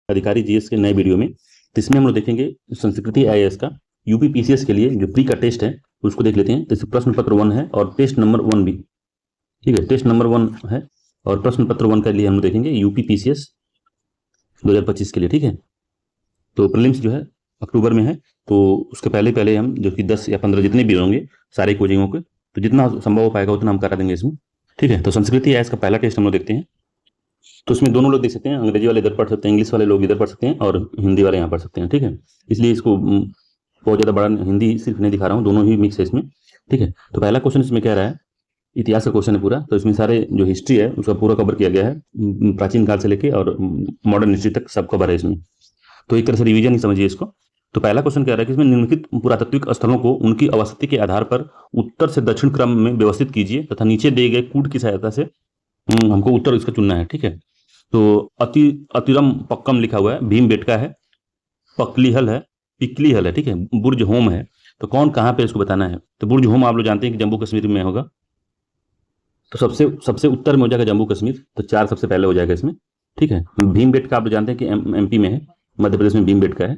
अधिकारी जीएस के नए वीडियो में। तो इसमें हम लोग देखेंगे संस्कृति आईएएस का यूपी पीसीएस के लिए जो प्री का टेस्ट है उसको देख लेते हैं। तो इसमें प्रश्न पत्र 1 है और टेस्ट नंबर 1 भी, ठीक है, टेस्ट नंबर 1 है और प्रश्न पत्र 1 के लिए हम लोग देखेंगे यूपी पीसीएस 2025 के लिए, ठीक है। तो प्रीलिम्स जो है अक्टूबर में है, तो उसके पहले पहले हम जो कि 10 या 15 जितने भी होंगे सारे कोचिंगों के, तो जितना संभव हो पाएगा उतना हम करा देंगे इसमें, ठीक है। तो संस्कृति आईएएस का पहला टेस्ट हम लोग देखते हैं। तो इसमें दोनों लोग देख सकते हैं, अंग्रेजी वाले इधर पढ़ सकते हैं, इंग्लिश वाले लोग इधर पढ़ सकते हैं और हिंदी वाले यहाँ पढ़ सकते हैं, ठीक है। इसलिए इसको बहुत ज़्यादा बड़ा हिंदी सिर्फ नहीं दिखा रहा हूँ, दोनों ही मिक्स है इसमें, ठीक है। तो पहला क्वेश्चन इसमें कह रहा है, इतिहास का क्वेश्चन है पूरा, तो इसमें सारे जो हिस्ट्री है उसका पूरा कवर किया गया है, प्राचीन काल से लेके और मॉडर्न हिस्ट्री तक सब कवर है इसमें। तो एक तरह से रिवीजन ही समझिए इसको। तो पहला क्वेश्चन कह रहा है कि इसमें निम्नलिखित पुरातात्विक स्थलों को उनकी अवस्थिति के आधार पर उत्तर से दक्षिण क्रम में व्यवस्थित कीजिए तथा नीचे दिए गए कूट की सहायता से हमको उत्तर इसका चुनना है, ठीक है। तो अतिरम पक्कम लिखा हुआ है, भीमबेटका है, पकलीहल है, पिकलीहल है, ठीक है, बुर्ज होम है। तो कौन कहाँ पे इसको बताना है। तो बुर्ज होम आप लोग जानते हैं कि जम्मू कश्मीर में होगा, तो सबसे उत्तर में हो जाएगा जम्मू कश्मीर, तो 4 सबसे पहले हो जाएगा इसमें, ठीक है। भीमबेटका आप लोग जानते हैं कि एमपी में है, मध्य प्रदेश में भीमबेटका है।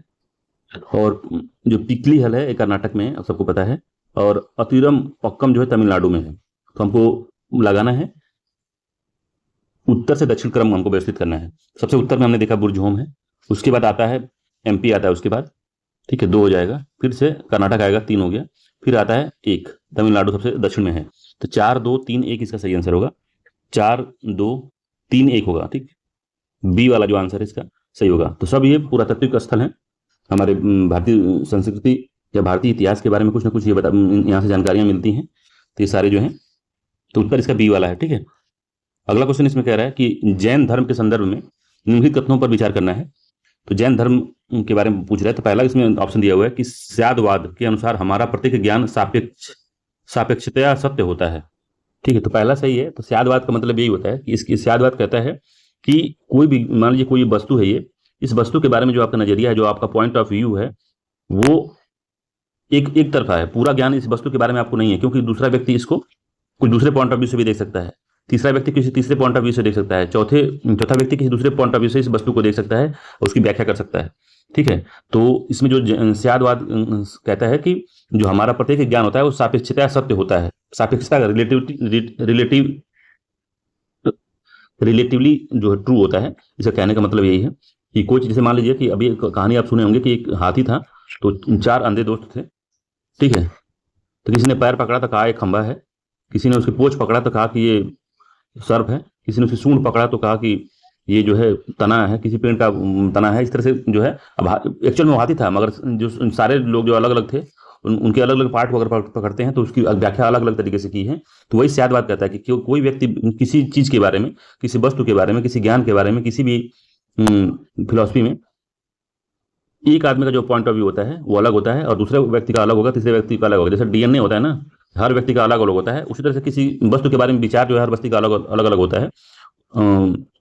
और जो पिकलीहल है ये कर्नाटक में है, अब सबको पता है। और अतिरम पक्कम जो है तमिलनाडु में है। तो हमको लगाना है उत्तर से दक्षिण क्रम, हमको व्यवस्थित करना है। सबसे उत्तर में हमने देखा बुर्ज होम है, उसके बाद आता है एमपी आता है उसके बाद, ठीक है, 2 हो जाएगा। फिर से कर्नाटक आएगा, 3 हो गया। फिर आता है 1, तमिलनाडु सबसे दक्षिण में है। तो 4 2 3 1 इसका सही आंसर होगा। 4 2 3 1 होगा, ठीक, बी वाला जो आंसर है इसका सही होगा। तो सब ये पुरातात्विक स्थल हैं हमारे भारतीय संस्कृति या भारतीय इतिहास के बारे में कुछ ना कुछ ये यहाँ से जानकारियाँ मिलती हैं। तो ये सारे जो हैं, तो उत्तर इसका बी वाला है, ठीक है। अगला क्वेश्चन इसमें कह रहा है कि जैन धर्म के संदर्भ में निम्नलिखित कथनों पर विचार करना है। तो जैन धर्म के बारे में पूछ रहा है। तो पहला इसमें ऑप्शन दिया हुआ है कि स्यादवाद के अनुसार हमारा प्रत्येक ज्ञान सापेक्षतया सत्य होता है, ठीक है। तो पहला सही है। तो स्यादवाद का मतलब यही होता है कि इसकी स्यादवाद कहता है कि कोई भी, मान लीजिए कोई वस्तु है, ये इस वस्तु के बारे में जो आपका नजरिया है, जो आपका पॉइंट ऑफ व्यू है, वो एक तरफा है। पूरा ज्ञान इस वस्तु के बारे में आपको नहीं है, क्योंकि दूसरा व्यक्ति इसको कुछ दूसरे पॉइंट ऑफ व्यू से भी देख सकता है, तीसरा व्यक्ति किसी तीसरे पॉइंट ऑफ व्यू से देख सकता है, चौथा व्यक्ति किसी दूसरे पॉइंट ऑफ व्यू से इस वस्तु को देख सकता है और उसकी व्याख्या कर सकता है, ठीक है। तो इसमें जो स्यादवाद कहता है कि जो हमारा प्रत्येक ज्ञान होता है वो सापेक्षता सत्य होता है। सापेक्षता रिलेटिवली जो है ट्रू होता है। इसका कहने का मतलब यही है कि कोई चीज, जैसे मान लीजिए कि अभी एक कहानी आप सुने होंगे कि एक हाथी था, तो 4 अंधे दोस्त थे, ठीक है। तो किसी ने पैर पकड़ा तो कहा ये खंबा है, किसी ने उसकी पूंछ पकड़ा तो कहा कि ये सर्प है, किसी ने उसकी सूंड पकड़ा तो कहा कि ये जो है तना है, किसी पेड़ का तना है। इस तरह से जो है, अब एक्चुअल में वो हाथी था, मगर जो सारे लोग जो अलग अलग थे उनके अलग अलग पार्ट को अगर पकड़ते हैं तो उसकी व्याख्या अलग अलग तरीके से की है। तो वही स्यादवाद कहता है कि कोई व्यक्ति किसी चीज के बारे में, किसी वस्तु के बारे में, किसी ज्ञान के बारे में, किसी भी फिलॉसफी में एक आदमी का जो पॉइंट ऑफ व्यू होता है वो अलग होता है और दूसरे व्यक्ति का अलग होगा, तीसरे व्यक्ति का अलग होगा। जैसे डीएनए होता है ना, हर व्यक्ति का अलग अलग होता है, उसी तरह से किसी वस्तु के बारे में विचार जो है हर व्यक्ति का अलग अलग होता है।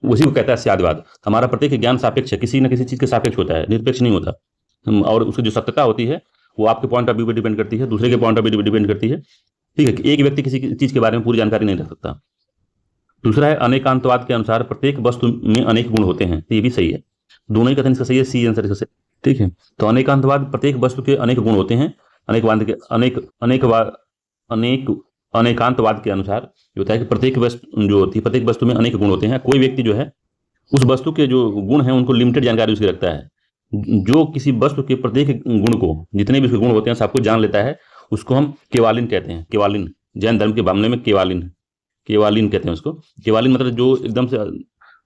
उसी को कहता है स्यादवाद। हमारा प्रत्येक ज्ञान सापेक्ष है, किसी न किसी चीज के सापेक्ष होता है, निरपेक्ष नहीं होता। और उसकी जो सत्यता होती है वो आपके पॉइंट ऑफ व्यू पर डिपेंड करती है, दूसरे के पॉइंट ऑफ व्यू पर डिपेंड करती है, ठीक है। कि एक व्यक्ति किसी चीज के बारे में पूरी जानकारी नहीं रख सकता। दूसरा है अनेकांतवाद के अनुसार प्रत्येक वस्तु में अनेक गुण होते हैं। तो ये भी सही है, दोनों ही कथन इसका सही है, सी आंसर इसका, ठीक है। तो अनेकांतवाद, प्रत्येक वस्तु के अनेक गुण होते हैं। अनेकांतवाद के अनुसार ये होता है कि प्रत्येक वस्तु जो होती है, प्रत्येक वस्तु में अनेक गुण होते हैं। कोई व्यक्ति जो है उस वस्तु के जो गुण हैं उनको लिमिटेड जानकारी उसकी रखता है। जो किसी वस्तु के प्रत्येक गुण को, जितने भी उसके गुण होते हैं सबको जान लेता है, उसको हम केवालिन कहते हैं। केवालिन, जैन धर्म के मामले में केवालिन कहते हैं उसको। केवालिन मतलब जो एकदम से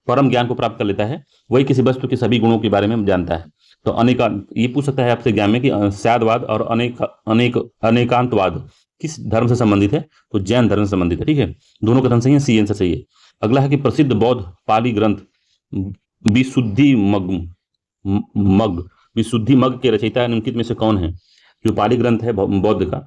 परम ज्ञान को प्राप्त कर लेता है, वही किसी वस्तु के सभी गुणों के बारे में जानता है। तो ये पूछ सकता है आपसे एग्जाम में कि स्यादवाद और अनेकांतवाद किस धर्म से संबंधित है। तो जैन धर्म से संबंधित है, ठीक है। दोनों कथन सही है, सी आंसर सही है। अगला है कि प्रसिद्ध बौद्ध पाली ग्रंथ विशुद्धि मग के रचयिता निम्नलिखित में से कौन है। जो पाली ग्रंथ है बौद्ध का,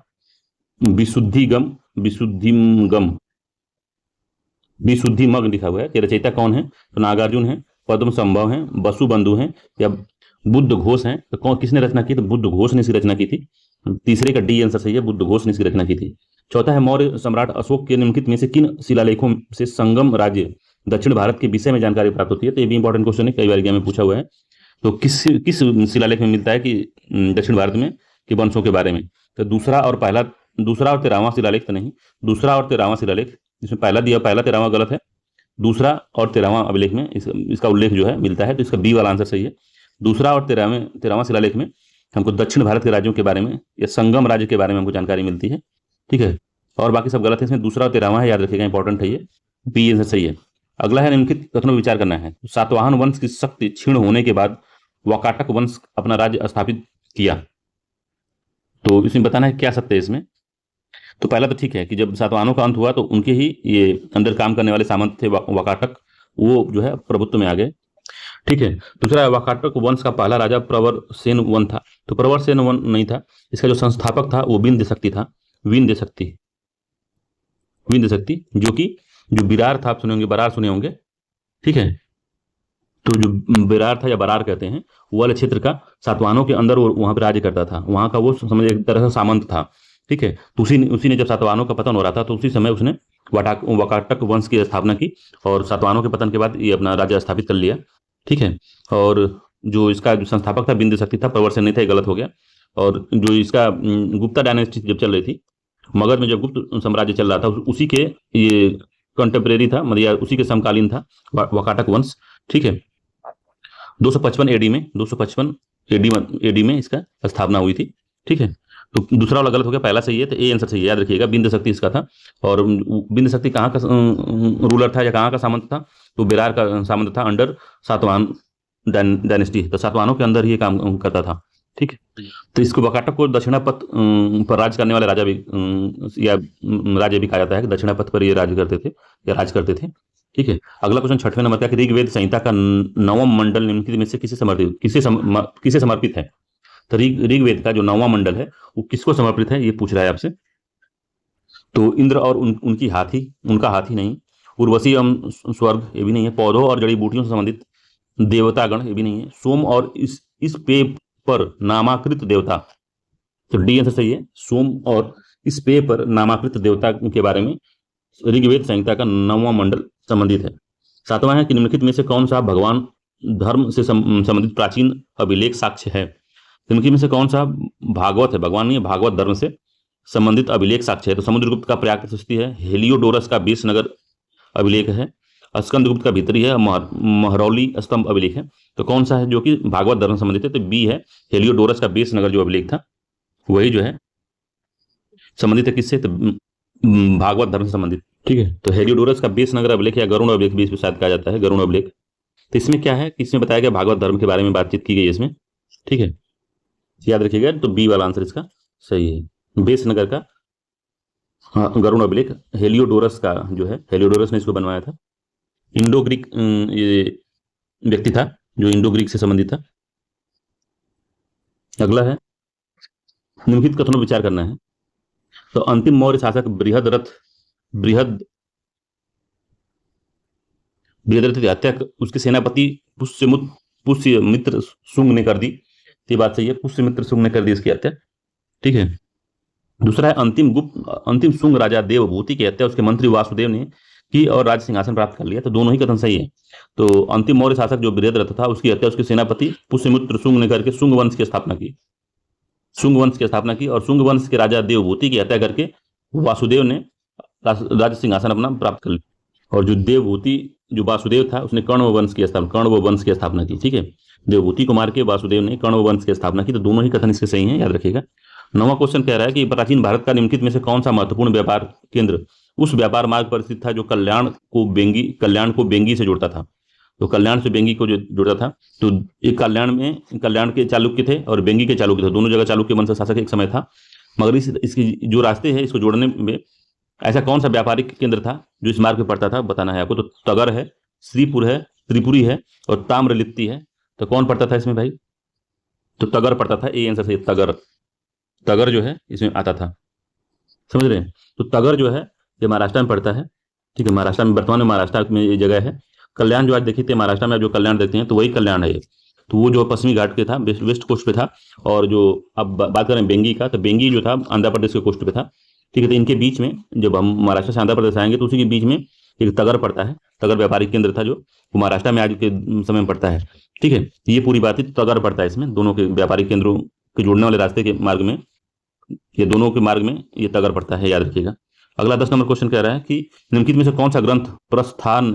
विशुद्धि मग लिखा हुआ है, कि रचयिता कौन है। तो नागार्जुन है, पद्म संभव है, वसुबंधु हैं या बुद्ध घोष हैं। तो कौन, किसने रचना की। तो बुद्ध घोष ने इसकी रचना की थी। तीसरे का डी आंसर सही है, बुद्ध घोष ने इसकी रचना की थी। चौथा है मौर्य सम्राट अशोक के निम्नलिखित में से किन शिलालेखों से संगम राज्य दक्षिण भारत के विषय में जानकारी प्राप्त होती है। तो ये भी इंपॉर्टेंट क्वेश्चन है, कई बार एग्जाम में पूछा हुआ है। तो किस किस शिलालेख में मिलता है कि दक्षिण भारत में के वंशों के बारे में? तो दूसरा और 13वां शिलालेख तो नहीं, दूसरा और 13वां शिलालेख, जिसमें पहला दिया, पहला 13वां गलत है, दूसरा और 13वां अभिलेख में इसका उल्लेख जो है मिलता है, तो इसका बी वाला आंसर सही है। दूसरा और 13वां शिलालेख में हमको दक्षिण भारत के राज्यों के बारे में या संगम राज्य के बारे में हमको जानकारी मिलती है, ठीक है। और बाकी सब गलत है, इसमें दूसरा और 13वां है, याद रखिएगा, इंपॉर्टेंट है ये, बी आंसर सही है। अगला है निम्नलिखित कथनों पर विचार करना है। सातवाहन वंश की शक्ति क्षीण होने के बाद वाकाटक वंश अपना राज्य स्थापित किया, तो इसमें बताना है क्या सत्य है इसमें। तो पहला तो ठीक है कि जब सातवाहनों का अंत हुआ तो उनके ही ये अंदर काम करने वाले सामंत थे वाकाटक, वो जो है प्रभुत्व में आ गए, ठीक है। दूसरा है वाकाटक वंश का पहला राजा प्रवर सेन वन था, तो प्रवर सेन वन नहीं था, इसका जो संस्थापक था वो विंध्यशक्ति था, विंध्यशक्ति, जो बिरार था, आप सुने होंगे, बरार सुने होंगे, ठीक है। तो जो बिरार था या बरार कहते हैं, वो वाले क्षेत्र का सातवाहनों के अंदर वो वहां पर राज्य करता था, वहां का वो समझ एक तरह से सामंत था, ठीक है। तो उसी ने जब सातवाहनों का पतन हो रहा था तो उसी समय उसने वाकाटक वंश की स्थापना की और सातवाहनों के पतन के बाद ये अपना राज्य स्थापित कर लिया, ठीक है। और जो इसका जो संस्थापक था विंध्यशक्ति था, प्रवर सेन नहीं था, ये गलत हो गया। और जो इसका गुप्ता डायनेस्टी जब चल रही थी, मगध में जब गुप्त साम्राज्य चल रहा था, उसी के ये कंटेम्परेरी था, मतलब या उसी के समकालीन था वाकाटक वंश, ठीक है। 255 एडी में इसका स्थापना हुई थी, ठीक है। तो दूसरा वाला गलत हो गया, पहला सही है, तो ए आंसर सही है, याद रखिएगा, विंध्यशक्ति इसका था। और विंध्यशक्ति कहाँ का रूलर था या कहाँ का सामंत था? तो बिरार का सामंत था अंडर सातवाहन डायनेस्टी, तो सातवाहनों के अंदर ही काम करता था, ठीक है। तो इसको वाकाटक को दक्षिणापथ पर राज करने वाले राजा भी या राज्य भी कहा जाता है, कि दक्षिणापथ पर ये राज करते थे या राज करते थे, ठीक है। अगला क्वेश्चन 6वें नंबर का, ऋग्वेद संहिता का 9वां मंडल निम्नलिखित में से किसे समर्पित है? तो ऋग्वेद का जो 9वां मंडल है वो किसको समर्पित है, ये पूछ रहा है आपसे। तो इंद्र और उनका हाथी नहीं, उर्वशी एवं स्वर्ग, ये भी नहीं है, पौधों और जड़ी बूटियों से संबंधित देवतागण, ये भी नहीं है, सोम और इस पे पर नामाकृत देवता, तो डी आंसर सही है, सोम और इस पे पर नामाकृत देवता के बारे में ऋग्वेद संहिता का 9वां मंडल संबंधित है। 7वां है कि निम्नलिखित में से कौन सा भगवान धर्म से संबंधित प्राचीन अभिलेख साक्ष्य है? निम्नलिखित में से कौन सा भागवत है, भगवान नहीं, भागवत धर्म से संबंधित अभिलेख साक्ष्य है? तो समुद्रगुप्त का प्रयाग की सृष्टि है, हेलियोडोरस का बेसनगर अभिलेख है, स्कंदगुप्त का भीतरी है, महरौली स्तंभ अभिलेख है। तो कौन सा है जो कि भागवत धर्म से संबंधित है? तो बी है, हेलियोडोरस का बेसनगर जो अभिलेख था वही जो है संबंधित है किससे? तो भागवत धर्म से संबंधित, ठीक है। तो हेलियोडोरस का बेसनगर अभिलेख या गरुड़ अभिलेख भी इसमें शायद कहा जाता है, गरुड़ अभिलेख। तो इसमें क्या है, इसमें बताया गया भागवत धर्म के बारे में बातचीत की गई है इसमें, ठीक है, याद रखिएगा। तो बी वाला आंसर इसका सही है, बेसनगर का गरुड़ अभिलेख हेलियोडोरस का जो है, हेलियोडोरस ने इसको बनवाया था, इंडो ग्रीक ये व्यक्ति था जो इंडो ग्रीक से संबंधित था। अगला है निम्नलिखित कथनों पर विचार करना है। तो अंतिम मौर्य शासक बृहद्रथ की हत्या उसके सेनापति पुष्यमित्र शुंग ने कर दी, ये बात सही है, पुष्यमित्र शुंग ने कर दी इसकी हत्या, ठीक है। दूसरा है अंतिम शुंग राजा देवभूति की हत्या उसके मंत्री वासुदेव ने की और राज सिंहासन प्राप्त कर लिया, तो दोनों ही कथन सही है। तो अंतिम मौर्य शासक जो बृहद्रथ था उसकी हत्या उसके सेनापति पुष्यमित्र शुंग ने करके शुंग वंश की स्थापना की और शुंग वंश के राजा देवभूति की हत्या करके वासुदेव ने राज सिंहासन अपना प्राप्त कर लिया। और जो देवभूति जो वासुदेव था उसने कण्व वंश की स्थापना की, ठीक है। देवभूति को मार के वासुदेव ने कण्व वंश की स्थापना की, तो दोनों ही कथन इसके सही हैं, याद रखिएगा। 9वां क्वेश्चन कह रहा है कि प्राचीन भारत का निम्नलिखित में से कौन सा महत्वपूर्ण व्यापार केंद्र उस व्यापार मार्ग पर स्थित था जो कल्याण को बेंगी से जोड़ता था? तो कल्याण से बेंगी को जो जोड़ता था, तो एक कल्याण के चालुक्य थे और बेंगी के चालुक्य थे, दोनों जगह चालुक्य वंश शासक एक समय था। मगर इसकी जो रास्ते हैं इसको जोड़ने में ऐसा कौन सा व्यापारिक केंद्र था जो इस मार्ग पे पड़ता था, बताना है आपको। तो तगर है, श्रीपुर है, त्रिपुरी है और ताम्रलिप्ति है। तो कौन पड़ता था इसमें भाई? तो तगर पड़ता था, ए आंसर से तगर जो है इसमें आता था, समझ रहे हैं। तो तगर जो है ये महाराष्ट्र में पड़ता है, ठीक है। महाराष्ट्र में, वर्तमान में महाराष्ट्र में ये जगह है। कल्याण जो आज देखते हैं महाराष्ट्र में, आप जो कल्याण देखते हैं तो वही कल्याण है ये। तो वो जो पश्चिमी घाट के था, वेस्ट कोस्ट पे था। और जो अब बात करें बेंगी का, तो बेंगी जो था आंध्र प्रदेश के कोस्ट पे था, ठीक है। तो इनके बीच में जब हम महाराष्ट्र से आंध्र प्रदेश आएंगे तो उसी के बीच में एक तगर पड़ता है, तगर व्यापारिक केंद्र था जो महाराष्ट्र में आज के समय में पड़ता है। ठीक है, ये पूरी बात है। तगर पड़ता है इसमें, दोनों के व्यापारिक केंद्रों के जोड़ने वाले रास्ते के मार्ग में, ये दोनों के मार्ग में ये तगर पड़ता है, याद रखिएगा। अगला 10 नंबर क्वेश्चन कह रहा है कि निम्नलिखित में से कौन सा ग्रंथ प्रस्थान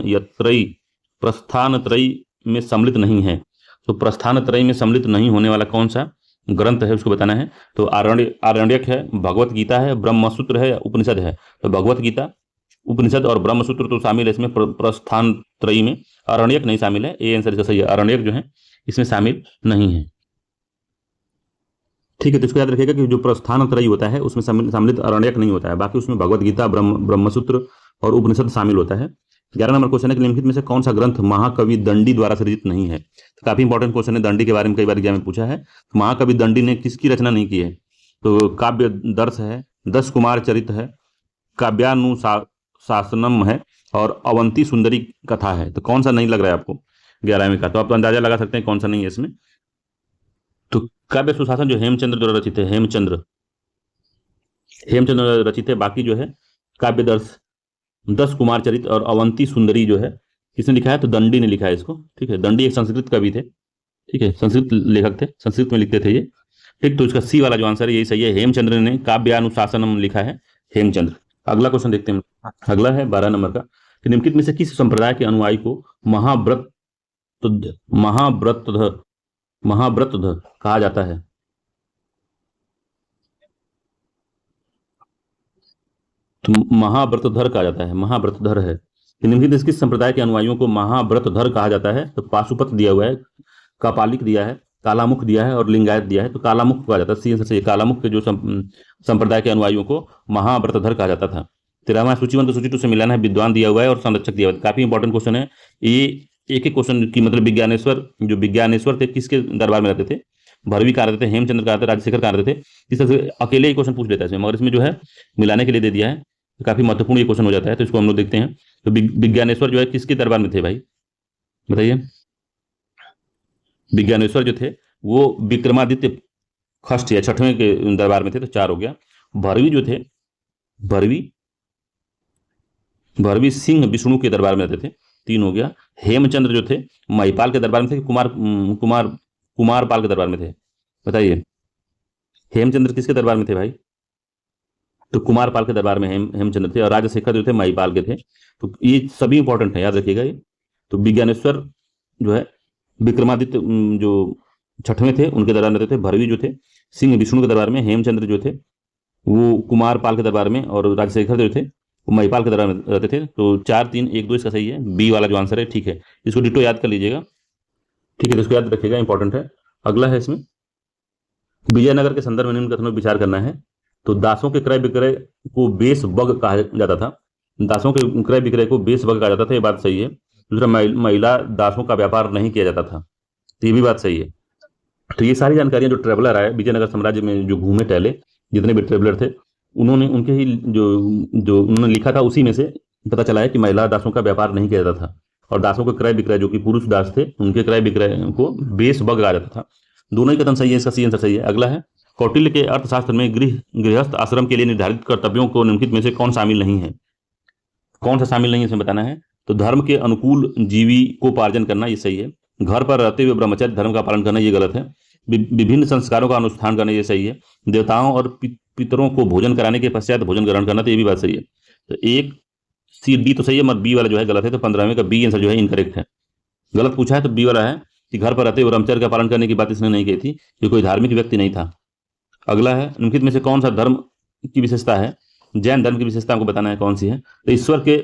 त्रयी में सम्मिलित नहीं है। तो प्रस्थान त्रयी में सम्मिलित नहीं होने वाला कौन सा ग्रंथ है उसको बताना है। तो आरण्यक है, भगवत गीता है, ब्रह्मसूत्र है, उपनिषद है। तो भगवत गीता, उपनिषद और ब्रह्मसूत्र तो शामिल है इसमें प्रस्थान त्रयी में, आरण्यक नहीं शामिल है। ये आंसर इसका सही है, आरण्यक जो है इसमें शामिल नहीं है। ठीक है, तो इसको याद रखिएगा कि जो प्रस्थान त्रयी होता है उसमें सम्मिलित आरण्यक नहीं होता है, बाकी उसमें भगवत गीता, ब्रह्मसूत्र और उपनिषद शामिल होता है। 11 नंबर क्वेश्चन है कि निम्नलिखित में से कौन सा ग्रंथ महाकवि दंडी द्वारा सृजित नहीं है। तो काफी इंपॉर्टेंट क्वेश्चन है, दंडी के बारे में कई बार एग्जाम में पूछा है। महाकवि दंडी ने किसकी रचना नहीं की है। तो काव्य दर्श है, 10 कुमार चरित है, काव्यानुशासनम है और अवंती सुंदरी कथा है। तो कौन सा नहीं लग रहा है आपको 11वीं का, तो आप तो अंदाजा लगा सकते हैं कौन सा नहीं है इसमें। तो काव्य सुशासन जो हेमचंद्र द्वारा रचित है, हेमचंद्र रचित है। बाकी जो है काव्य दर्श, 10 कुमार चरित और अवंती सुंदरी जो है किसने लिखा है, तो दंडी ने लिखा है इसको। ठीक है, दंडी एक संस्कृत कवि थे, ठीक है, संस्कृत लेखक थे, संस्कृत में लिखते थे ये। ठीक, तो इसका सी वाला जो आंसर है यही सही है, हेमचंद्र ने काव्यानुशासनम लिखा है, हेमचंद्र। अगला क्वेश्चन देखते हैं, अगला है 12 नंबर का कि निम्नलिखित में से किस संप्रदाय के अनुयायी को महाव्रतध कहा जाता है। तो महाव्रतधर कहा जाता है, महाव्रतधर है। निम्नलिखित किस संप्रदाय के अनुयायियों को महाव्रतधर कहा जाता है। तो पाशुपत दिया हुआ है, कापालिक दिया है, कालामुख दिया है और लिंगायत दिया है। तो कालामुख कहा जाता है, सी आंसर से कालामुख के जो संप्रदाय के अनुयायियों को महाव्रतधर कहा जाता था। 13वां सूची 1 को सूची 2 से मिलाना है, विद्वान दिया हुआ है और संरक्षक दिया हुआ है। काफी इंपॉर्टेंट क्वेश्चन है ये, एक एक क्वेश्चन की मतलब विज्ञानेश्वर थे किसके दरबार में रहते थे। भरवी कहा रहते थे, हेमचंद्र कहा रहते थे, राजशेखर कहा रहते थे। इस तरह से अकेले ही क्वेश्चन पूछ लेता है इसमें, मगर इसमें जो है मिलाने के लिए दे दिया है, तो काफी महत्वपूर्ण ये क्वेश्चन हो जाता है। तो इसको हम लोग देखते हैं। तो विज्ञानेश्वर जो है किसके दरबार में थे भाई, बताइए। विज्ञानेश्वर जो थे वो विक्रमादित्य खष्ट या 6वें के दरबार में थे, तो 4 हो गया। भरवी जो थे, भरवी सिंह विष्णु के दरबार में रहते थे, 3 हो गया। हेमचंद्र जो थे महिपाल के दरबार में थे, कुमार पाल के दरबार में थे, बताइए। हेमचंद्र किसके दरबार में थे भाई, तो कुमार पाल के दरबार में हेमचंद्र थे। और राजशेखर जो थे महिपाल के थे। तो ये सभी इंपॉर्टेंट है, याद रखिएगा ये। तो विज्ञानेश्वर जो है विक्रमादित्य जो 6वें थे उनके दरबार में रहते थे। भरवी जो थे सिंह विष्णु के दरबार में, हेमचंद्र जो थे वो कुमार पाल के दरबार में और राजशेखर जो थे वो महिपाल के दरबार में रहते थे। तो 4 3 1 2 इसका सही है, बी वाला जो आंसर है। ठीक है, इसको डिटो याद कर लीजिएगा, ठीक है, तो इसको याद रखिएगा, इंपॉर्टेंट है। अगला है इसमें विजयनगर के संदर्भ में निम्न कथनों पर विचार करना है। तो दासों के क्रय विक्रय को बेस बग कहा जाता था, दासों के क्रय विक्रय को बेस बग कहा जाता था, ये बात सही है। दूसरा, महिला दासों का व्यापार नहीं किया जाता था, तो ये भी बात सही है। तो ये सारी जानकारियां जो ट्रेवलर आए विजयनगर साम्राज्य में, जो घूमे टहले जितने भी ट्रेवलर थे, उन्होंने उनके ही जो उन्होंने लिखा था उसी में से पता चला है कि महिला दासों का व्यापार नहीं किया जाता था। और दासों के क्रय विक्रय जो कि पुरुष दास थे उनके क्रय विक्रय को बेस बग कहा जाता था। दोनों ही कथन सही है, इसका सी आंसर सही है। अगला है कौटिल्य के अर्थशास्त्र में गृहस्थ आश्रम के लिए निर्धारित कर्तव्यों को निम्नलिखित में से कौन शामिल नहीं है। कौन सा शामिल नहीं है इसमें बताना है। तो धर्म के अनुकूल जीविकोपार्जन करना, ये सही है। घर पर रहते हुए ब्रह्मचर्य धर्म का पालन करना, ये गलत है। विभिन्न संस्कारों का अनुष्ठान करना, ये सही है। देवताओं और पितरों को भोजन कराने के पश्चात भोजन ग्रहण करना, तो ये भी बात सही है। तो एक सी डी तो सही है, मगर बी वाला जो है गलत है। तो 15वें का बी आंसर जो है इनकरेक्ट है, गलत पूछा है। तो बी वाला है कि घर पर रहते हुए ब्रह्मचर्य का पालन करने की बात इसने नहीं कही थी, ये कोई धार्मिक व्यक्ति नहीं था। अगला है निम्नलिखित में से कौन सा धर्म की विशेषता है, जैन धर्म की विशेषता हमको बताना है कौन सी है। तो ईश्वर के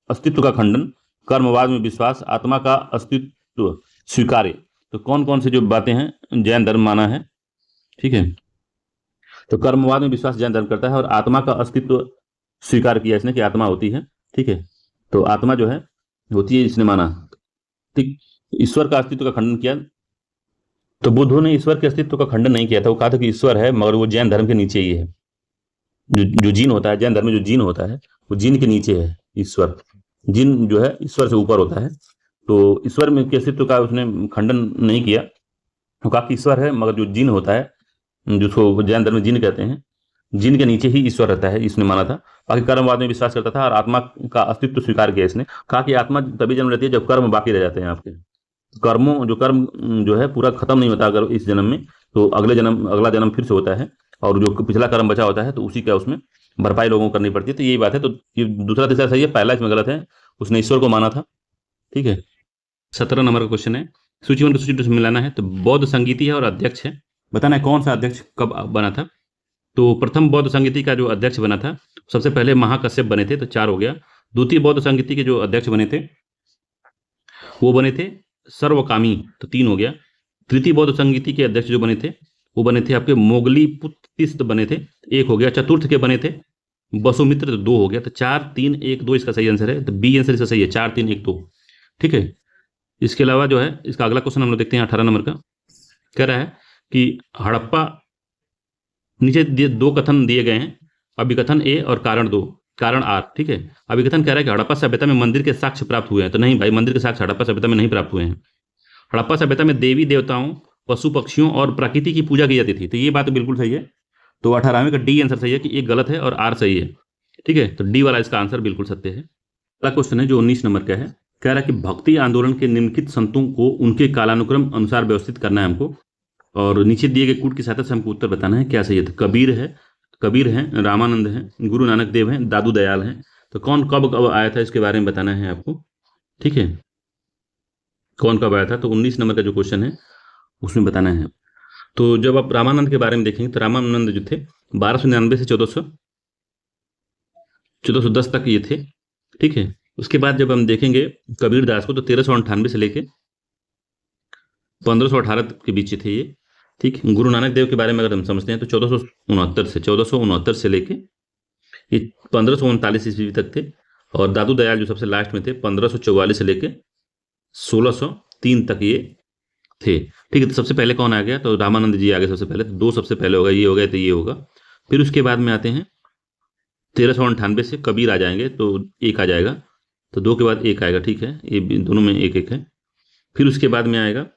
अस्तित्व का खंडन, कर्मवाद में विश्वास, आत्मा का अस्तित्व स्वीकार्य। तो कौन कौन से जो बातें हैं जैन धर्म माना है, ठीक है। तो कर्मवाद में विश्वास जैन धर्म करता है और आत्मा का अस्तित्व स्वीकार किया इसने कि आत्मा होती है, ठीक है। तो आत्मा जो है होती है, इसने माना, ठीक। ईश्वर का अस्तित्व का खंडन किया। तो बुद्धों ने ईश्वर के अस्तित्व का खंडन नहीं किया था, वो कहा था कि ईश्वर है मगर वो जैन धर्म के नीचे ही है। जो जीन होता है, जैन धर्म में जो जीन होता है वो जीन के नीचे है ईश्वर। जीन जो है ईश्वर से ऊपर होता है। तो ईश्वर में के अस्तित्व का उसने खंडन नहीं किया, वो कहा कि ईश्वर है मगर जो जीन होता है, जिसको जैन धर्म में जीन कहते हैं, जीन के नीचे ही ईश्वर रहता है, इसने माना था। बाकी कर्मवाद में विश्वास करता था और आत्मा का अस्तित्व स्वीकार किया इसने, कहा कि आत्मा तभी जन्म लेती है जब कर्म बाकी रह जाते हैं आपके। कर्मों जो कर्म जो है पूरा खत्म नहीं होता अगर इस जन्म में, तो अगला जन्म फिर से होता है, और जो पिछला कर्म बचा होता है तो उसी का उसमें भरपाई लोगों को करनी पड़ती है। तो यही बात है। तो ये दूसरा तीसरा सही है, पहला इसमें गलत है, उसने ईश्वर को माना था। ठीक है। 17 नंबर का क्वेश्चन है, सूची 1 को सूची 2 से मिलाना है। तो बौद्ध संगीति है और अध्यक्ष है, बताना है कौन सा अध्यक्ष कब बना था। तो प्रथम बौद्ध संगीति का जो अध्यक्ष बना था, सबसे पहले महाकश्यप बने थे, तो 4 हो गया। द्वितीय बौद्ध संगीति के जो अध्यक्ष बने थे वो बने थे सर्वकामी, तो 3 हो गया। तृतीय बौद्ध संगीति के अध्यक्ष जो बने थे वो बने थे आपके मोगली पुत्तिस्त बने थे, 1 हो गया। चतुर्थ के बने थे वसुमित्र, तो 2 हो गया। तो 4 3 1 2 इसका सही आंसर है, तो बी आंसर इसका सही है, 4 3 1 2। ठीक है। इसके अलावा जो है इसका अगला क्वेश्चन हम लोग देखते हैं 18 नंबर का। कह रहा है कि हड़प्पा, नीचे 2 कथन दिए गए हैं, अभिकथन ए और कारण 2, कारण आर। ठीक है। अभिकथन कह रहा है कि हड़प्पा सभ्यता में मंदिर के साक्ष्य प्राप्त हुए हैं, तो नहीं भाई, मंदिर के साक्ष्य हड़प्पा सभ्यता में नहीं प्राप्त हुए हैं। हड़प्पा सभ्यता में देवी देवताओं, पशु पक्षियों और प्रकृति की पूजा की जाती थी, तो ये बात बिल्कुल सही है। तो 18वें का डी आंसर सही है कि एक गलत है और आर सही है। ठीक है। तो डी वाला इसका आंसर बिल्कुल सत्य है। अगला क्वेश्चन है जो 19 नंबर का है, कह रहा है कि भक्ति आंदोलन के निम्नलिखित संतों को उनके कालानुक्रम अनुसार व्यवस्थित करना है हमको, और नीचे दिए गए कूट की सहायता से हमको उत्तर बताना है क्या सही है। तो कबीर है, रामानंद है, गुरु नानक देव हैं, दादू दयाल हैं। तो कौन कब कब आया था इसके बारे में बताना है आपको। ठीक है। कौन कब आया था, तो 19 नंबर का जो क्वेश्चन है उसमें बताना है। तो जब आप रामानंद के बारे में देखेंगे तो रामानंद जो थे 1299 से 1410 तक ये थे। ठीक है। उसके बाद जब हम देखेंगे कबीर दास को तो 1398 से लेके 1518 के बीच थे ये। ठीक। गुरु नानक देव के बारे में अगर हम समझते हैं तो 1469 से लेके ये 1539 ईस्वी तक थे। और दादू दयाल जो सबसे लास्ट में थे 1544 से लेके 1603 तक ये थे। ठीक है। तो सबसे पहले कौन आ गया, तो रामानंद जी आ गए सबसे पहले। तो 2 सबसे पहले होगा, ये हो गया तो ये होगा। फिर उसके बाद में आते हैं 1398 से कबीर आ जाएंगे, तो 1 आ जाएगा। तो 2 के बाद 1 आएगा। ठीक है। ये दोनों में 1 1 है। फिर उसके बाद में आएगा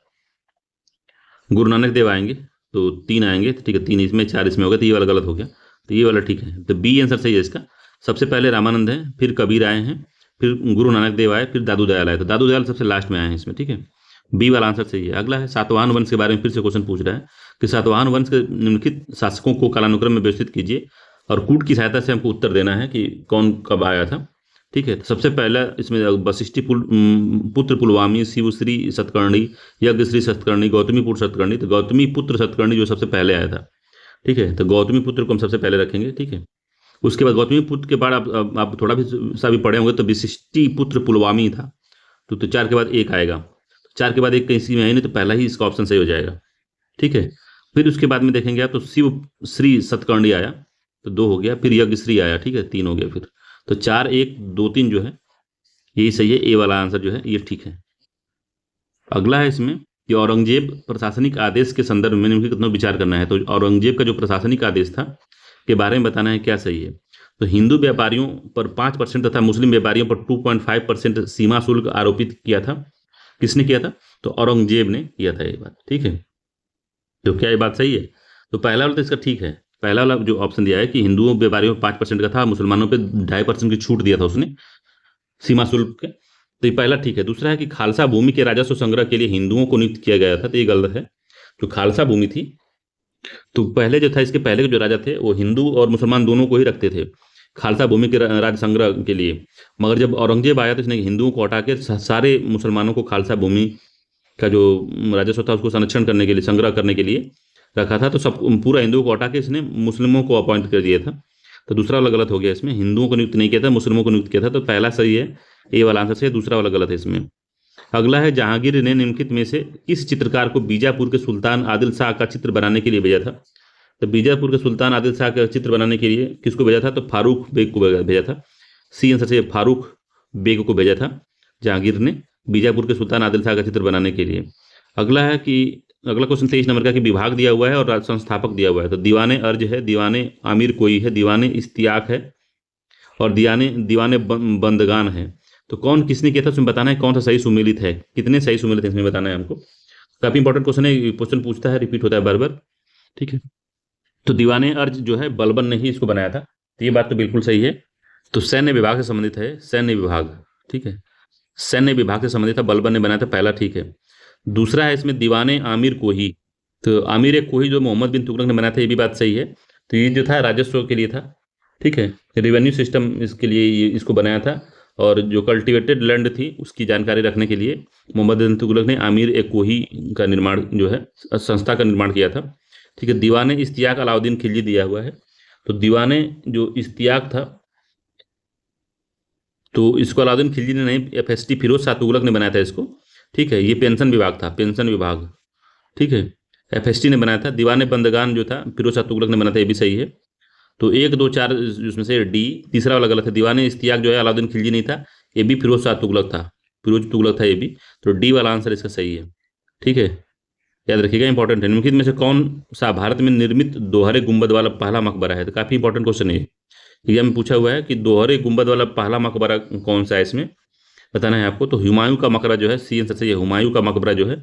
गुरु नानक देव आएंगे, तो 3 आएंगे। तो ठीक है, 3 इसमें 4 इसमें होगा, तो ये वाला गलत हो गया, तो ये वाला ठीक है। तो बी आंसर सही है इसका। सबसे पहले रामानंद है, फिर कबीर आए हैं, फिर गुरु नानक देव आए, फिर दादू दयाल आए। तो दादू दयाल सबसे लास्ट में आए हैं इसमें। ठीक है। बी वाला आंसर सही है। अगला है सातवाहन वंश के बारे में फिर से क्वेश्चन पूछ रहा है कि सातवाहन वंश के निम्नलिखित शासकों को कालानुक्रम में व्यवस्थित कीजिए, और कूट की सहायता से हमको उत्तर देना है कि कौन कब आया था। ठीक है। तो सबसे पहला इसमें वशिष्ठी पुत्र पुलवामी, शिवश्री सतकर्णी, यज्ञश्री सतकर्णी, गौतमी पुत्र सतकर्णी। तो गौतमी पुत्र सतकर्णी जो सबसे पहले आया था। ठीक है। तो गौतमी पुत्र को हम सबसे पहले रखेंगे। ठीक है। उसके बाद गौतमी पुत्र के बाद आप थोड़ा भी सा भी पढ़े होंगे तो वशिष्ठी पुत्र पुलवामी था। तो 4 के बाद 1 आएगा, 4 के बाद 1 कहीं सी में है नहीं, तो पहला ही इसका ऑप्शन सही हो जाएगा। ठीक है। फिर उसके बाद में देखेंगे आप तो शिव श्री सतकर्णी आया, तो 2 हो गया। फिर यज्ञश्री आया। ठीक है, 3 हो गया। फिर तो 4 1 2 3 जो है यही सही है, ए वाला आंसर जो है ये ठीक है। अगला है इसमें कि औरंगजेब प्रशासनिक आदेश के संदर्भ में निम्नलिखित कितना विचार करना है। तो औरंगजेब का जो प्रशासनिक आदेश था के बारे में बताना है क्या सही है। तो हिंदू व्यापारियों पर 5% तथा मुस्लिम व्यापारियों पर 2.5% सीमा शुल्क आरोपित किया था। किसने किया था, तो औरंगजेब ने किया था ये बात। ठीक है। तो क्या ये बात सही है, तो पहला वाला तो इसका ठीक है। पहला वाला जो ऑप्शन दिया है कि हिंदुओं व्यापारियों पर 5% का था, मुसलमानों पे 2.5% की छूट दिया था उसने सीमा शुल्क के, तो ये पहला ठीक है। दूसरा है कि खालसा भूमि के राजस्व संग्रह के लिए हिंदुओं को नियुक्त किया गया था, तो ये गलत है। जो खालसा भूमि थी तो पहले जो था, इसके पहले के जो राजा थे वो हिंदू और मुसलमान दोनों को ही रखते थे खालसा भूमि के राज संग्रह के लिए। मगर जब औरंगजेब आया तो इसने हिंदुओं को हटा के सारे मुसलमानों को खालसा भूमि का जो राजस्व था उसको संरक्षण करने के लिए, संग्रह करने के लिए रखा था। तो सब पूरा हिंदुओं को हटा के इसने मुस्लिमों को अपॉइंट कर दिया था। तो दूसरा वाला गलत हो गया, इसमें हिंदुओं को नियुक्त नहीं किया था, मुस्लिमों को नियुक्त किया था। तो पहला सही है, ए वाला आंसर से, दूसरा वाला गलत है इसमें। अगला है जहांगीर ने निम्नलिखित में से किस चित्रकार को बीजापुर के सुल्तान आदिल शाह का चित्र बनाने के लिए भेजा था। तो बीजापुर के सुल्तान आदिल शाह का चित्र बनाने के लिए किसको भेजा था, तो फारूक बेग को भेजा था। सी आंसर से फारूक बेग को भेजा था जहांगीर ने बीजापुर के सुल्तान आदिल शाह का चित्र बनाने के लिए। अगला है कि अगला क्वेश्चन 23 नंबर का कि विभाग दिया हुआ है और संस्थापक दिया हुआ है। तो दीवाने अर्ज है, दीवाने आमिर कोई है, दीवाने इश्तियाक है, और दीवाने बंदगान है। तो कौन किसने किया था उसमें बताना है, कौन सा सही सुमेलित है, कितने सही सुमेलित है इसमें बताना है हमको। काफी इंपॉर्टेंट क्वेश्चन है, क्वेश्चन पूछता है, रिपीट होता है बार बार। ठीक है। तो दीवाने अर्ज जो है बलबन ने ही इसको बनाया था, तो ये बात तो बिल्कुल सही है। तो सैन्य विभाग से संबंधित है, सैन्य विभाग। ठीक है, सैन्य विभाग से संबंधित था, बलबन ने बनाया था, पहला ठीक है। दूसरा है इसमें दीवाने आमिर कोही। तो आमिर एक कोही जो मोहम्मद बिन तुगलक ने बनाया था, ये भी बात सही है। तो ये जो था राजस्व के लिए था, ठीक है, रेवेन्यू सिस्टम इसके लिए ये इसको बनाया था। और जो कल्टिवेटेड लैंड थी उसकी जानकारी रखने के लिए मोहम्मद बिन तुगलक ने आमिर एक कोही का निर्माण जो है संस्था का निर्माण किया था। ठीक है, दीवाने इश्तियाक अलाउद्दीन खिलजी दिया हुआ है। तो दीवाने जो इश्तियाक था, तो इसको अलाउद्दीन खिलजी ने नहीं, एफएसटी फिरोज शाह तुगलक ने बनाया था इसको। ठीक है, ये पेंशन विभाग था, पेंशन विभाग। ठीक है, एफएसटी ने बनाया था। दीवाने बंदगान जो था फिरोज शाह तुगलक ने बनाया था, ये भी सही है। तो 1 2 4 उसमें से डी, तीसरा वाला गलत है। दीवाने इश्तियाक जो है अलाउद्दीन खिलजी नहीं था, ये भी फिरोज शाह तुगलक था, फिरोज तुगलक था ये भी। तो डी वाला आंसर इसका सही है। ठीक है, याद रखिएगा, इंपॉर्टेंट है। निम्नलिखित में से कौन सा भारत में निर्मित दोहरे गुंबद वाला पहला मकबरा है? तो काफी इंपॉर्टेंट क्वेश्चन है। एग्जाम में पूछा हुआ है कि दोहरे गुंबद वाला पहला मकबरा कौन सा है, इसमें बताना है आपको। तो हुमायूं का मकबरा जो है, सी आंसर सही है। हुमायूं का मकबरा जो है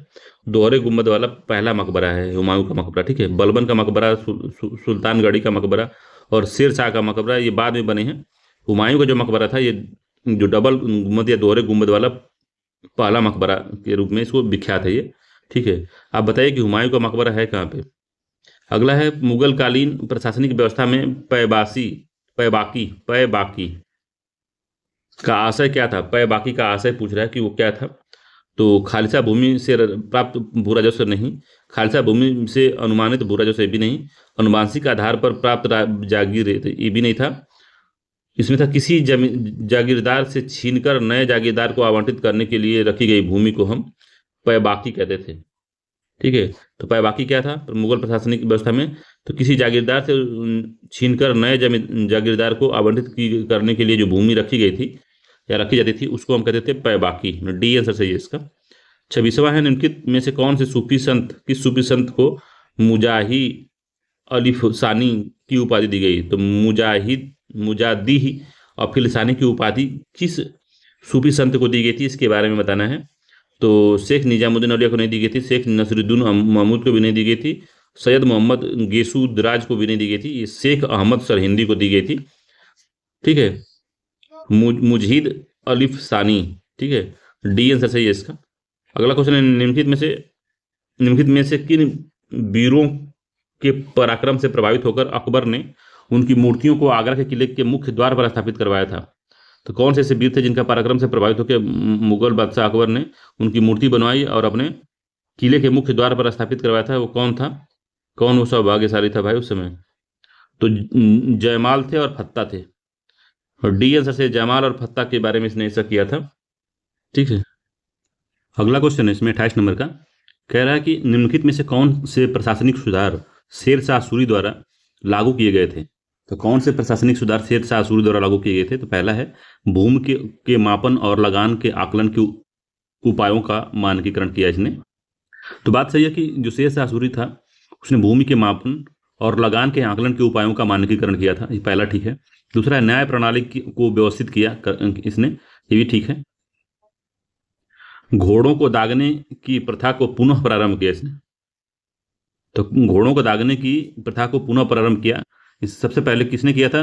दोहरे गुंबद वाला पहला मकबरा है, हुमायूं का मकबरा। ठीक है, बलबन का मकबरा, सुल्तानगढ़ी का मकबरा और शेर शाह का मकबरा ये बाद में बने हैं। हुमायूं का जो मकबरा था, ये जो डबल गुंबद या दोहरे गुंबद वाला पहला मकबरा के रूप में इसको विख्यात है ये। ठीक है, आप बताइए कि हुमायूं का मकबरा है कहाँ पे। अगला है मुगल कालीन प्रशासनिक व्यवस्था में पैबाकी का आशय क्या था? पैबाकी का आशय पूछ रहा है कि वो क्या था। तो खालसा भूमि से प्राप्त भू राजस्व नहीं, खालसा भूमि से अनुमानित भू राजस्व भी नहीं, अनुवांशिक आधार पर प्राप्त जागीर ये भी नहीं था। इसमें था किसी जागीरदार से छीनकर नए जागीरदार को आवंटित करने के लिए रखी गई भूमि को हम पैबाकी कहते थे। ठीक है, तो पैबाकी क्या था मुगल प्रशासनिक व्यवस्था में? तो किसी जागीरदार से छीनकर नए जागीरदार को आवंटित करने के लिए जो भूमि रखी गई थी या रखी जाती थी उसको हम कहते थे पैबाकी। डी आंसर सही है इसका। 26वां है, निम्नलिखित में से कौन से सूफी संत, किस सूफी संत को मुजाही अलिफसानी की उपाधि दी गई? तो मुजादी और फिलसानी की उपाधि किस सूफी संत को दी गई थी, इसके बारे में बताना है। तो शेख निजामुद्दीन औलिया को नहीं दी गई थी, शेख नसरुद्दीन महमूद को भी नहीं दी गई थी, सैयद मोहम्मद गेसूदराज को भी नहीं दी गई थी, ये शेख अहमद सरहिंदी को दी गई थी। ठीक है, मुजहिद अलिफ सानी। ठीक है, डी आंसर सही है इसका। अगला क्वेश्चन है, निम्नलिखित में से किन वीरों के पराक्रम से प्रभावित होकर अकबर ने उनकी मूर्तियों को आगरा के किले के मुख्य द्वार पर स्थापित करवाया था? तो कौन से ऐसे वीर थे जिनका पराक्रम से प्रभावित होकर मुगल बादशाह अकबर ने उनकी मूर्ति बनवाई और अपने किले के मुख्य द्वार पर स्थापित करवाया था? वो कौन था, कौन वो सौभाग्यशाली था भाई उस समय? तो जयमाल थे और फत्ता थे। और डी आंसर से जयमाल और फत्ता के बारे में इसने ऐसा किया था। ठीक है, अगला क्वेश्चन है इसमें 28 नंबर का, कह रहा है कि निम्नलिखित में से कौन से प्रशासनिक सुधार शेर शाह सूरी द्वारा लागू किए गए थे? तो कौन से प्रशासनिक सुधार शेर शाह सूरी द्वारा लागू किए गए थे? तो पहला है भूमि के मापन और लगान के आकलन के उपायों का मानकीकरण किया इसने। तो बात सही है कि जो शेर शाह सूरी था उसने भूमि के मापन और लगान के आकलन के उपायों का मानकीकरण किया था, ये पहला ठीक है। दूसरा है न्याय प्रणाली को व्यवस्थित किया इसने, ये भी ठीक है। घोड़ों को दागने की प्रथा को पुनः प्रारंभ किया इसने। तो घोड़ों को दागने की प्रथा को पुनः प्रारंभ किया, इस सबसे पहले किसने किया था?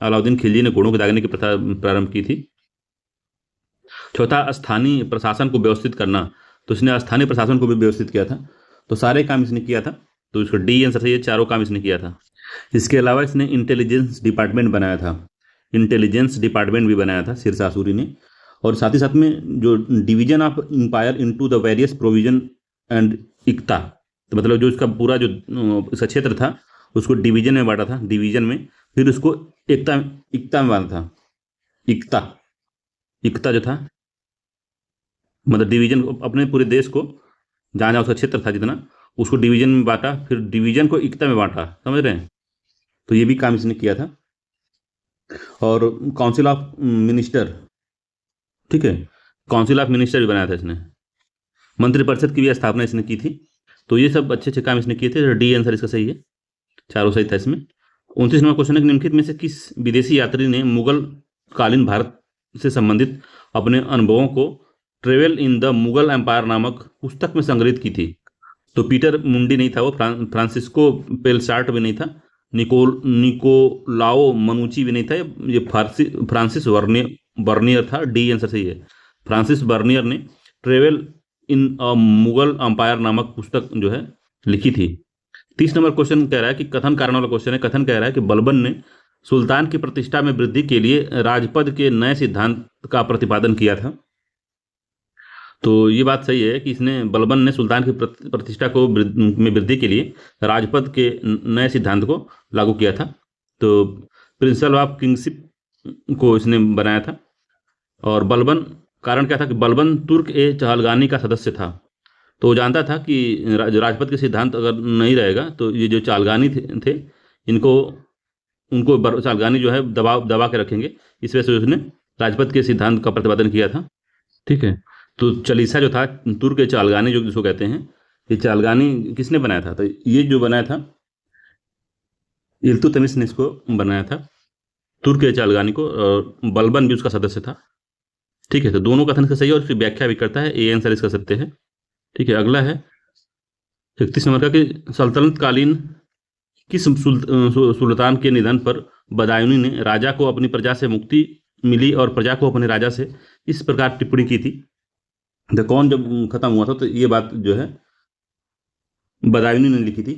अलाउद्दीन खिलजी ने घोड़ों को दागने की प्रथा प्रारंभ की थी। चौथा, स्थानीय प्रशासन को व्यवस्थित करना, तो इसने स्थानीय प्रशासन को भी व्यवस्थित किया था। तो सारे काम इसने किया था, तो इसको डी आंसर सही है, चारों काम इसने किया था। इसके अलावा इसने इंटेलिजेंस डिपार्टमेंट बनाया था, इंटेलिजेंस डिपार्टमेंट भी बनाया था शेर शाह सूरी ने। और साथ ही साथ में जो division of empire into the various provision and इक्ता, तो मतलब जो इसका पूरा जो इसका क्षेत्र था उसको डिवीजन में बांटा था, डिवीजन में, फिर उसको इक्ता में बांटा था। इक्ता जो था मतलब डिवीजन, अपने पूरे देश को जहाँ जहाँ उसका क्षेत्र था जितना, उसको डिवीजन में बांटा, फिर डिवीजन को इक्ता में बांटा, समझ रहे हैं? तो ये भी काम इसने किया था। और काउंसिल ऑफ मिनिस्टर, ठीक है, काउंसिल ऑफ मिनिस्टर भी बनाया था इसने, मंत्रिपरिषद की भी स्थापना इसने की थी। तो ये सब अच्छे अच्छे काम इसने किए थे। तो डी आंसर इसका सही है, चारों सही था इसमें। 29 नंबर क्वेश्चन है, निम्नलिखित में से किस विदेशी यात्री ने मुगल कालीन भारत से संबंधित अपने अनुभवों को travel in the Mughal empire नामक पुस्तक में संग्रहित की थी? तो पीटर मुंडी नहीं था वो, फ्रांसिस्को पेलसार्ट भी नहीं था, निकोलाओ मनुची भी नहीं था, ये फ्रांसिस बर्नियर था। डी आंसर सही है, फ्रांसिस बर्नियर ने ट्रेवल इन मुगल अंपायर नामक पुस्तक जो है लिखी थी। 30 नंबर क्वेश्चन कह रहा है कि कथन कारण वाला क्वेश्चन है। कथन कह रहा है कि बलबन ने सुल्तान की प्रतिष्ठा में वृद्धि के लिए राजपद के नए सिद्धांत का प्रतिपादन किया था। तो ये बात सही है कि इसने बलबन ने सुल्तान की प्रतिष्ठा को में वृद्धि के लिए राजपद के नए सिद्धांत को लागू किया था। तो प्रिंसिपल ऑफ किंगशिप को इसने बनाया था। और बलबन, कारण क्या था कि बलबन तुर्क ए चहलगानी का सदस्य था। तो वो जानता था कि जो राजपद के सिद्धांत अगर नहीं रहेगा तो ये जो चालगानी थे इनको उनको चालगानी जो है दबा के रखेंगे। इस वजह से उसने राजपद के सिद्धांत का प्रतिपादन किया था। ठीक है। तो चालीसा जो था तुर्क चालगानी जो जिसको कहते हैं, ये चालगानी किसने बनाया था? तो ये जो बनाया था इल्तुतमिश ने इसको बनाया था, तुर्क चालगानी को। और बलबन भी उसका सदस्य था। ठीक है। तो दोनों कथन का सही है और उसकी व्याख्या भी करता है। ए आंसर इसका सत्य है। ठीक है। अगला है 31 नंबर का कि सल्तनत कालीन किस सुल्तान के निधन पर बदायूनी ने राजा को अपनी प्रजा से मुक्ति मिली और प्रजा को अपने राजा से इस प्रकार टिप्पणी की थी। तो कौन जब खत्म हुआ था तो ये बात जो है बदायूनी ने लिखी थी।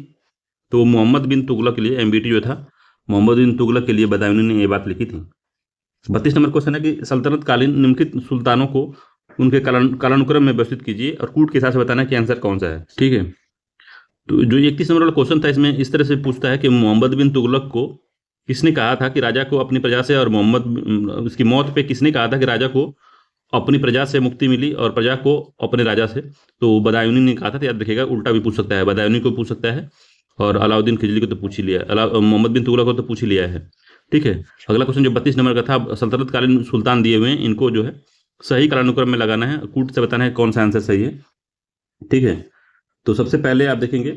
तो मोहम्मद बिन तुगलक के लिए, एमबीटी जो था मोहम्मद बिन तुगलक के लिए बदायूनी ने ये बात लिखी थी। 32 नंबर क्वेश्चन है कि सल्तनत कालीन निम्नलिखित सुल्तानों को उनके कालानुक्रम में व्यवस्थित कीजिए और कूट के हिसाब से बताना कि आंसर कौन सा है। ठीक है। तो जो 31 नंबर वाला क्वेश्चन था इसमें इस तरह से पूछता है कि मोहम्मद बिन तुगलक को किसने कहा था कि राजा को अपनी प्रजा से, और मोहम्मद उसकी मौत पे किसने कहा था कि राजा को अपनी प्रजा से मुक्ति मिली और प्रजा को अपने राजा से? तो बदायूनी ने कहा था। तो याद रखिएगा, उल्टा भी पूछ सकता है, बदायूनी को पूछ सकता है और अलाउद्दीन खिलजी को तो पूछ ही लिया, मोहम्मद बिन तुगलक को तो पूछ ही लिया है। ठीक है। अगला क्वेश्चन जो 32 नंबर का था, सल्तनत कालीन सुल्तान दिए हुए हैं, इनको जो है सही कालानुक्रम में लगाना है, कूट से बताना है कौन सा आंसर सही है। ठीक है। तो सबसे पहले आप देखेंगे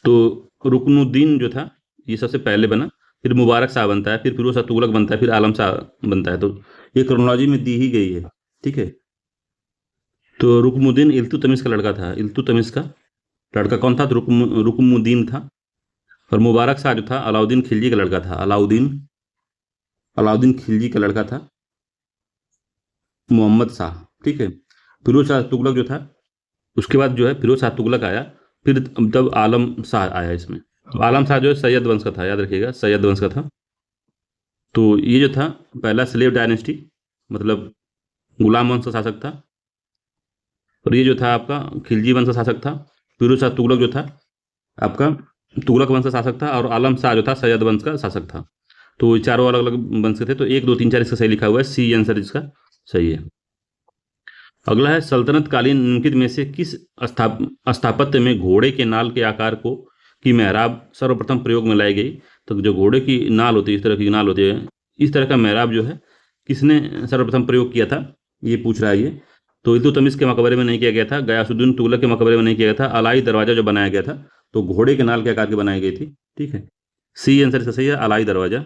तो रुकनुद्दीन जो था ये सबसे पहले बना, फिर मुबारक शाह बनता है, फिर फिरोज शाह तुगलक बनता है, फिर आलम शाह बनता है। तो ये क्रोनोलॉजी में दी ही गई है। ठीक है। तो रुकनुद्दीन इल्तुतमिश का लड़का था। इल्तुतमिश का लड़का कौन था? तो रुकनुद्दीन था। और मुबारक शाह जो था अलाउद्दीन खिलजी का लड़का था। अलाउद्दीन खिलजी का लड़का था मोहम्मद शाह। ठीक है। फिरोज शाह तुगलक जो था, उसके बाद जो है फिरोज शाह तुगलक आया, फिर तब आलम शाह आया इसमें। तो आलम शाह जो है सैयद वंश का था, याद रखिएगा, सैयद वंश का था। तो ये जो था पहला स्लेव डायनेस्टी, मतलब गुलाम वंश का शासक था। और ये जो था आपका खिलजी वंश का शासक था। फिरोज शाह तुगलक जो था आपका तुगलक वंश का शासक था। और आलम शाह जो था सैयद वंश का शासक था। तो ये चारों अलग अलग वंश के थे। तो 1 2 3 4 इसका सही लिखा हुआ है, सी आंसर इसका सही है। अगला है सल्तनत कालीन निम्नलिखित में से किस स्थापत्य में घोड़े के नाल के आकार को की मेहराब सर्वप्रथम प्रयोग में लाई गई? तो जो घोड़े की नाल होती है, इस तरह की नाल होती है, इस तरह का मेहराब जो है किसने सर्वप्रथम प्रयोग किया था, ये पूछ रहा है ये। तो इल्तुतमिश के मकबरे में नहीं किया गया था, गयासुद्दीन तुगलक के मकबरे में नहीं किया गया था, अलाई दरवाजा जो बनाया गया था तो घोड़े के नाल के आकार की बनाई गई थी। ठीक है। सी आंसर इसका सही है, अलाई दरवाजा।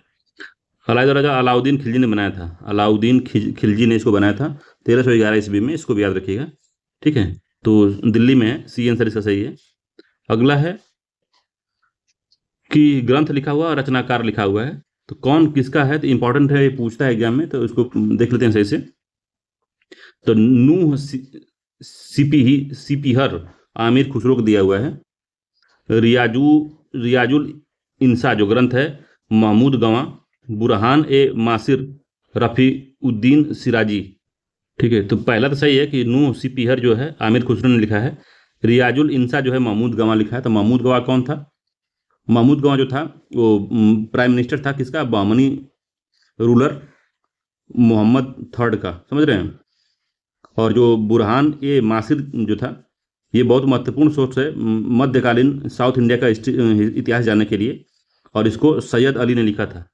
अलाई दरवाजा अलाउद्दीन खिलजी ने बनाया था। अलाउद्दीन खिलजी ने इसको बनाया था 1311 ईस्वी में, इसको भी याद रखिएगा। ठीक है। तो दिल्ली में है, सी आंसर इसका सही है। अगला है कि ग्रंथ लिखा हुआ और रचनाकार लिखा हुआ है, तो कौन किसका है? तो इंपॉर्टेंट है, ये पूछता है एग्जाम में, तो इसको देख लेते हैं सही से। तो नूह सिपीहर आमिर खुसरो को दिया हुआ है। रियाजुल इंसा जो ग्रंथ है महमूद गवां, बुरहान ए मासिर रफ़ी उद्दीन सिराजी। ठीक है। तो पहला तो सही है कि नूह सिपीहर जो है आमिर खुसरो ने लिखा है। रियाजुल इंसा जो है महमूद गवां लिखा है। तो महमूद गवां कौन था? महमूद गवां जो था वो प्राइम मिनिस्टर था किसका? बहमनी रूलर मोहम्मद III का, समझ रहे हैं। और जो बुरहान ए मासिर जो था ये बहुत महत्वपूर्ण सोर्स है मध्यकालीन साउथ इंडिया का इतिहास जानने के लिए, और इसको सैयद अली ने लिखा था।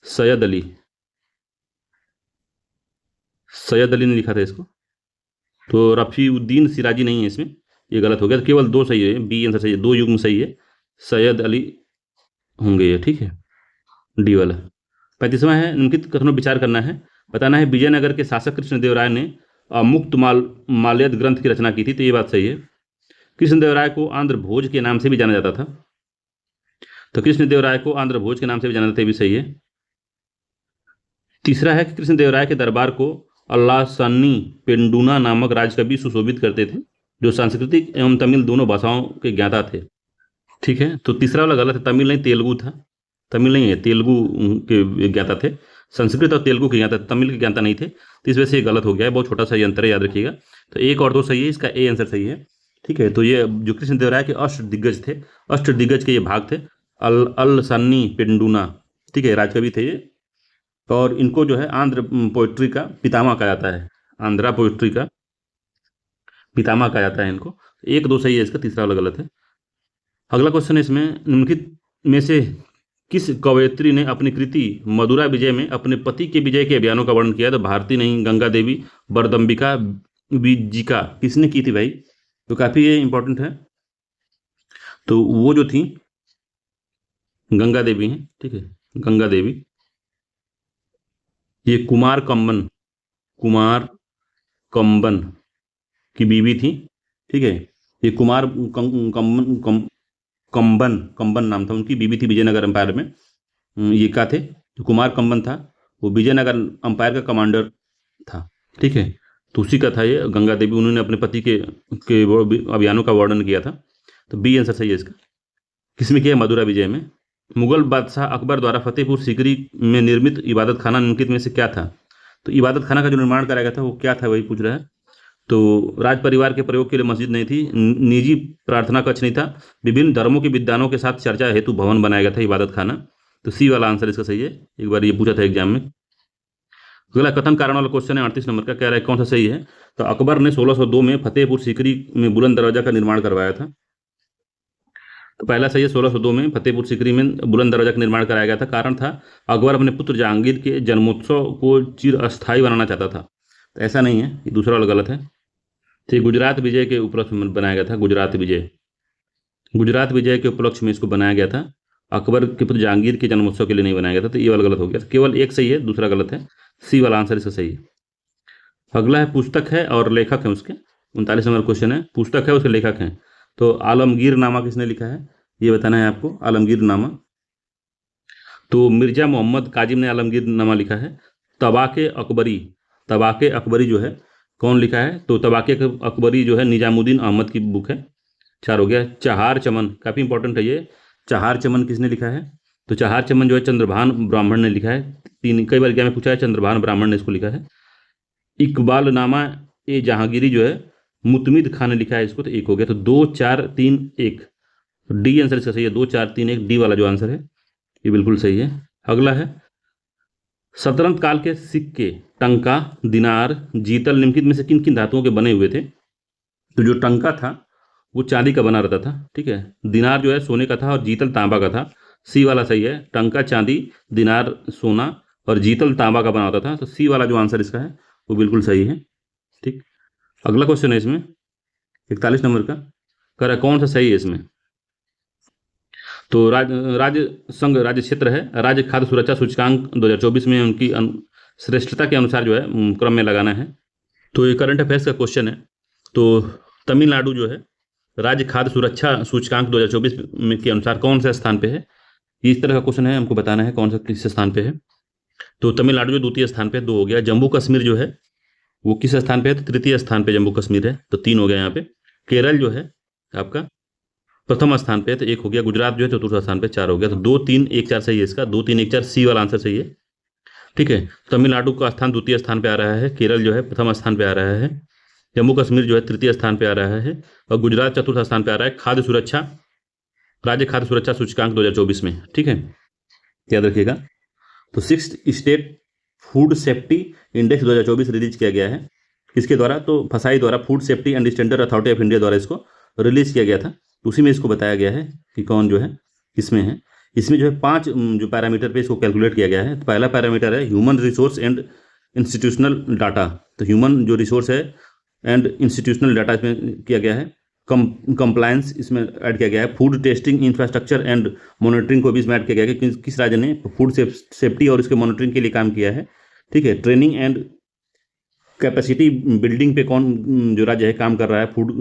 सैयद अली ने लिखा था इसको। तो रफ़ी उद्दीन सिराजी नहीं है इसमें, ये गलत हो गया। तो केवल 2 सही है, बी आंसर सही है, 2 युग्म सही है, सैयद अली होंगे ये। ठीक है, डी वाला। 35वां है निम्नलिखित कथनों विचार करना है, बताना है विजयनगर के शासक कृष्णदेवराय ने मुक्त माल्यद ग्रंथ की रचना की थी। तो ये बात सही है। कृष्णदेवराय को आंध्र भोज के नाम से भी जाना जाता था। तो कृष्णदेवराय को आंध्र भोज के नाम से भी जाना जाता है, भी सही है। तीसरा है कि कृष्णदेवराय के दरबार को अल्लासानी पेंडुना नामक राजकवि सुशोभित करते थे, जो सांस्कृतिक एवं तमिल दोनों भाषाओं के ज्ञाता थे। ठीक है, तो तीसरा वाला गलत है, तमिल नहीं तेलुगु था, तमिल नहीं है, तेलुगु के ज्ञाता थे। संस्कृत और तेलुगु के ज्ञाता, तमिल के ज्ञाता नहीं थे, तो इस वजह से ये गलत हो गया है। बहुत छोटा सा ये अंतर है, याद रखिएगा। तो एक और दो सही है, इसका ए आंसर सही है। ठीक है, तो ये जो कृष्णदेवराय के अष्ट दिग्गज थे, अष्ट दिग्गज के ये भाग थे, अल सन्नी पेंडुना। ठीक है, राजकवि थे ये, और इनको जो है आंध्र पोइट्री का पितामह कहा जाता है, आंध्रा पोइट्री का पितामह कहा जाता है इनको। एक दो सही है, इसका तीसरा वाला गलत है। अगला क्वेश्चन है इसमें, निम्नलिखित में से किस कवयित्री ने अपनी कृति मधुरा विजय में अपने पति के विजय के अभियानों का वर्णन किया? तो भारती नहीं, गंगा देवी, बरदम्बिका, बीजिका, किसने की थी भाई? तो काफी ये इंपॉर्टेंट है। तो वो जो थी गंगा देवी हैं। ठीक है, गंगा देवी, ये कुमार कंबन की बीवी थी। ठीक है, ये कुमार कंबन नाम था उनकी, बीवी थी विजयनगर अंपायर में। ये क्या थे? जो कुमार कंबन था वो विजयनगर अंपायर का कमांडर था। ठीक है, तो उसी का था ये गंगा देवी, उन्होंने अपने पति के अभियानों का वर्णन किया था। तो बी आंसर सही है इसका। किसमें किया? मदुरा विजय में। मुगल बादशाह अकबर द्वारा फतेहपुर सीकरी में निर्मित इबादत खाना निम्नलिखित में से क्या था? तो इबादत खाना का जो निर्माण कराया गया था वो क्या था, वही पूछ रहा है। तो राज परिवार के प्रयोग के लिए मस्जिद नहीं थी, निजी प्रार्थना कक्ष नहीं था, विभिन्न धर्मों के विद्वानों के साथ चर्चा हेतु भवन बनाया गया था, इबादत खाना। तो सी वाला आंसर इसका सही है, एक बार ये पूछा था एग्जाम में। अगला कथन कारण वाला क्वेश्चन है 38 नंबर का, कह रहा है कौन सा सही है? तो अकबर ने 1602 में फतेहपुर सीकरी में बुलंद दरवाजा का निर्माण करवाया था। तो पहला सही है, 1602 में फतेहपुर सीकरी में बुलंद दरवाजा का निर्माण कराया गया था। कारण था अकबर अपने पुत्र जहांगीर के जन्मोत्सव को चिरस्थायी बनाना चाहता था। तो ऐसा नहीं है, ये दूसरा वाला गलत है। तो गुजरात विजय के उपलक्ष्य में बनाया गया था, गुजरात विजय के उपलक्ष्य में इसको बनाया गया था। अकबर के पुत्र जहांगीर के जन्मोत्सव के लिए नहीं बनाया गया था। तो ये वाला गलत हो गया, केवल एक सही है, दूसरा गलत है। सी वाला आंसर इसका सही है। अगला है पुस्तक है और लेखक है उसके, 39 नंबर क्वेश्चन है, पुस्तक है उसके लेखक हैं। तो आलमगीर नामा किसने लिखा है, ये बताना है आपको। आलमगीर नामा, तो मिर्जा मोहम्मद काजिम ने आलमगीर नामा लिखा है। तबाके अकबरी जो है कौन लिखा है? तो तबाके अकबरी जो है निजामुद्दीन अहमद की बुक है। 4 हो गया। चहार चमन, काफ़ी इंपॉर्टेंट है ये। चहार चमन किसने लिखा है? तो चहार चमन जो है चंद्रभान ब्राह्मण ने लिखा है। 3 कई बार क्या में पूछा है, चंद्रभान ब्राह्मण ने इसको लिखा है। इकबाल नामा ए जहांगीरी जो है मुतमिद खान ने लिखा है इसको। तो 1 हो गया। तो 2 4 3 1, डी आंसर इसका सही है। 2 4 3 1, डी वाला जो आंसर है ये बिल्कुल सही है। अगला है सल्तनत काल के सिक्के टंका, दिनार, जीतल निम्नलिखित में से किन किन धातुओं के बने हुए थे? तो जो टंका था वो चांदी का बना रहता था। ठीक है, दिनार जो है सोने का था और जीतल तांबा का था। सी वाला सही है, टंका चांदी, दिनार सोना और जीतल तांबा का बना होता था। तो सी वाला जो आंसर इसका है वो बिल्कुल सही है। ठीक, अगला क्वेश्चन है इसमें 41 नंबर का, कह रहा है कौन सा सही है इसमें? तो राज्य संघ राज्य क्षेत्र है, राज्य खाद्य सुरक्षा सूचकांक 2024 में उनकी श्रेष्ठता के अनुसार जो है क्रम में लगाना है। तो ये करंट अफेयर्स का क्वेश्चन है। तो तमिलनाडु जो है राज्य खाद्य सुरक्षा सूचकांक 2024 के अनुसार कौन से स्थान पे है? इस तरह का क्वेश्चन है, हमको बताना है कौन सा किस स्थान पे है। तो तमिलनाडु जो द्वितीय स्थान पे 2 हो गया। जम्मू कश्मीर जो है वो किस स्थान पे है? तो तृतीय स्थान पे जम्मू कश्मीर है। तो 3 हो गया यहाँ पे। केरल जो है आपका प्रथम स्थान पे है। तो 1 हो गया। गुजरात जो है चतुर्थ स्थान पे, 4 हो गया। तो 2 3 1 4 सही है इसका। 2 3 1 4 सी वाला आंसर सही है। ठीक है, तमिलनाडु का स्थान द्वितीय स्थान पे आ रहा है, केरल जो है प्रथम स्थान पे आ रहा है, जम्मू कश्मीर जो है तृतीय स्थान पे आ रहा है और गुजरात चतुर्थ स्थान पे आ रहा है खाद्य सुरक्षा, राज्य खाद्य सुरक्षा सूचकांक 2024 में। ठीक है, याद रखिएगा। तो 6th state food safety index 2024 release किया गया है किसके द्वारा? तो फसाई द्वारा, food safety and standard authority of India द्वारा इसको रिलीज किया गया था। उसी में इसको बताया गया है कि कौन जो है किसमें है। इसमें जो है 5 जो पैरामीटर पे इसको कैलकुलेट किया गया है। तो पहला पैरामीटर है human resource and institutional data. तो ह्यूमन जो रिसोर्स है एंड इंस्टीट्यूशनल डाटा इसमें किया गया है। कंप्लायंस इसमें ऐड किया गया है। Food testing infrastructure and monitoring को भी इसमें ऐड किया गया है कि किस राज्य ने फूड सेफ्टी और इसके मॉनिटरिंग के लिए काम किया है। ठीक है, ट्रेनिंग एंड कैपेसिटी बिल्डिंग पे कौन जो राज्य है काम कर रहा है फूड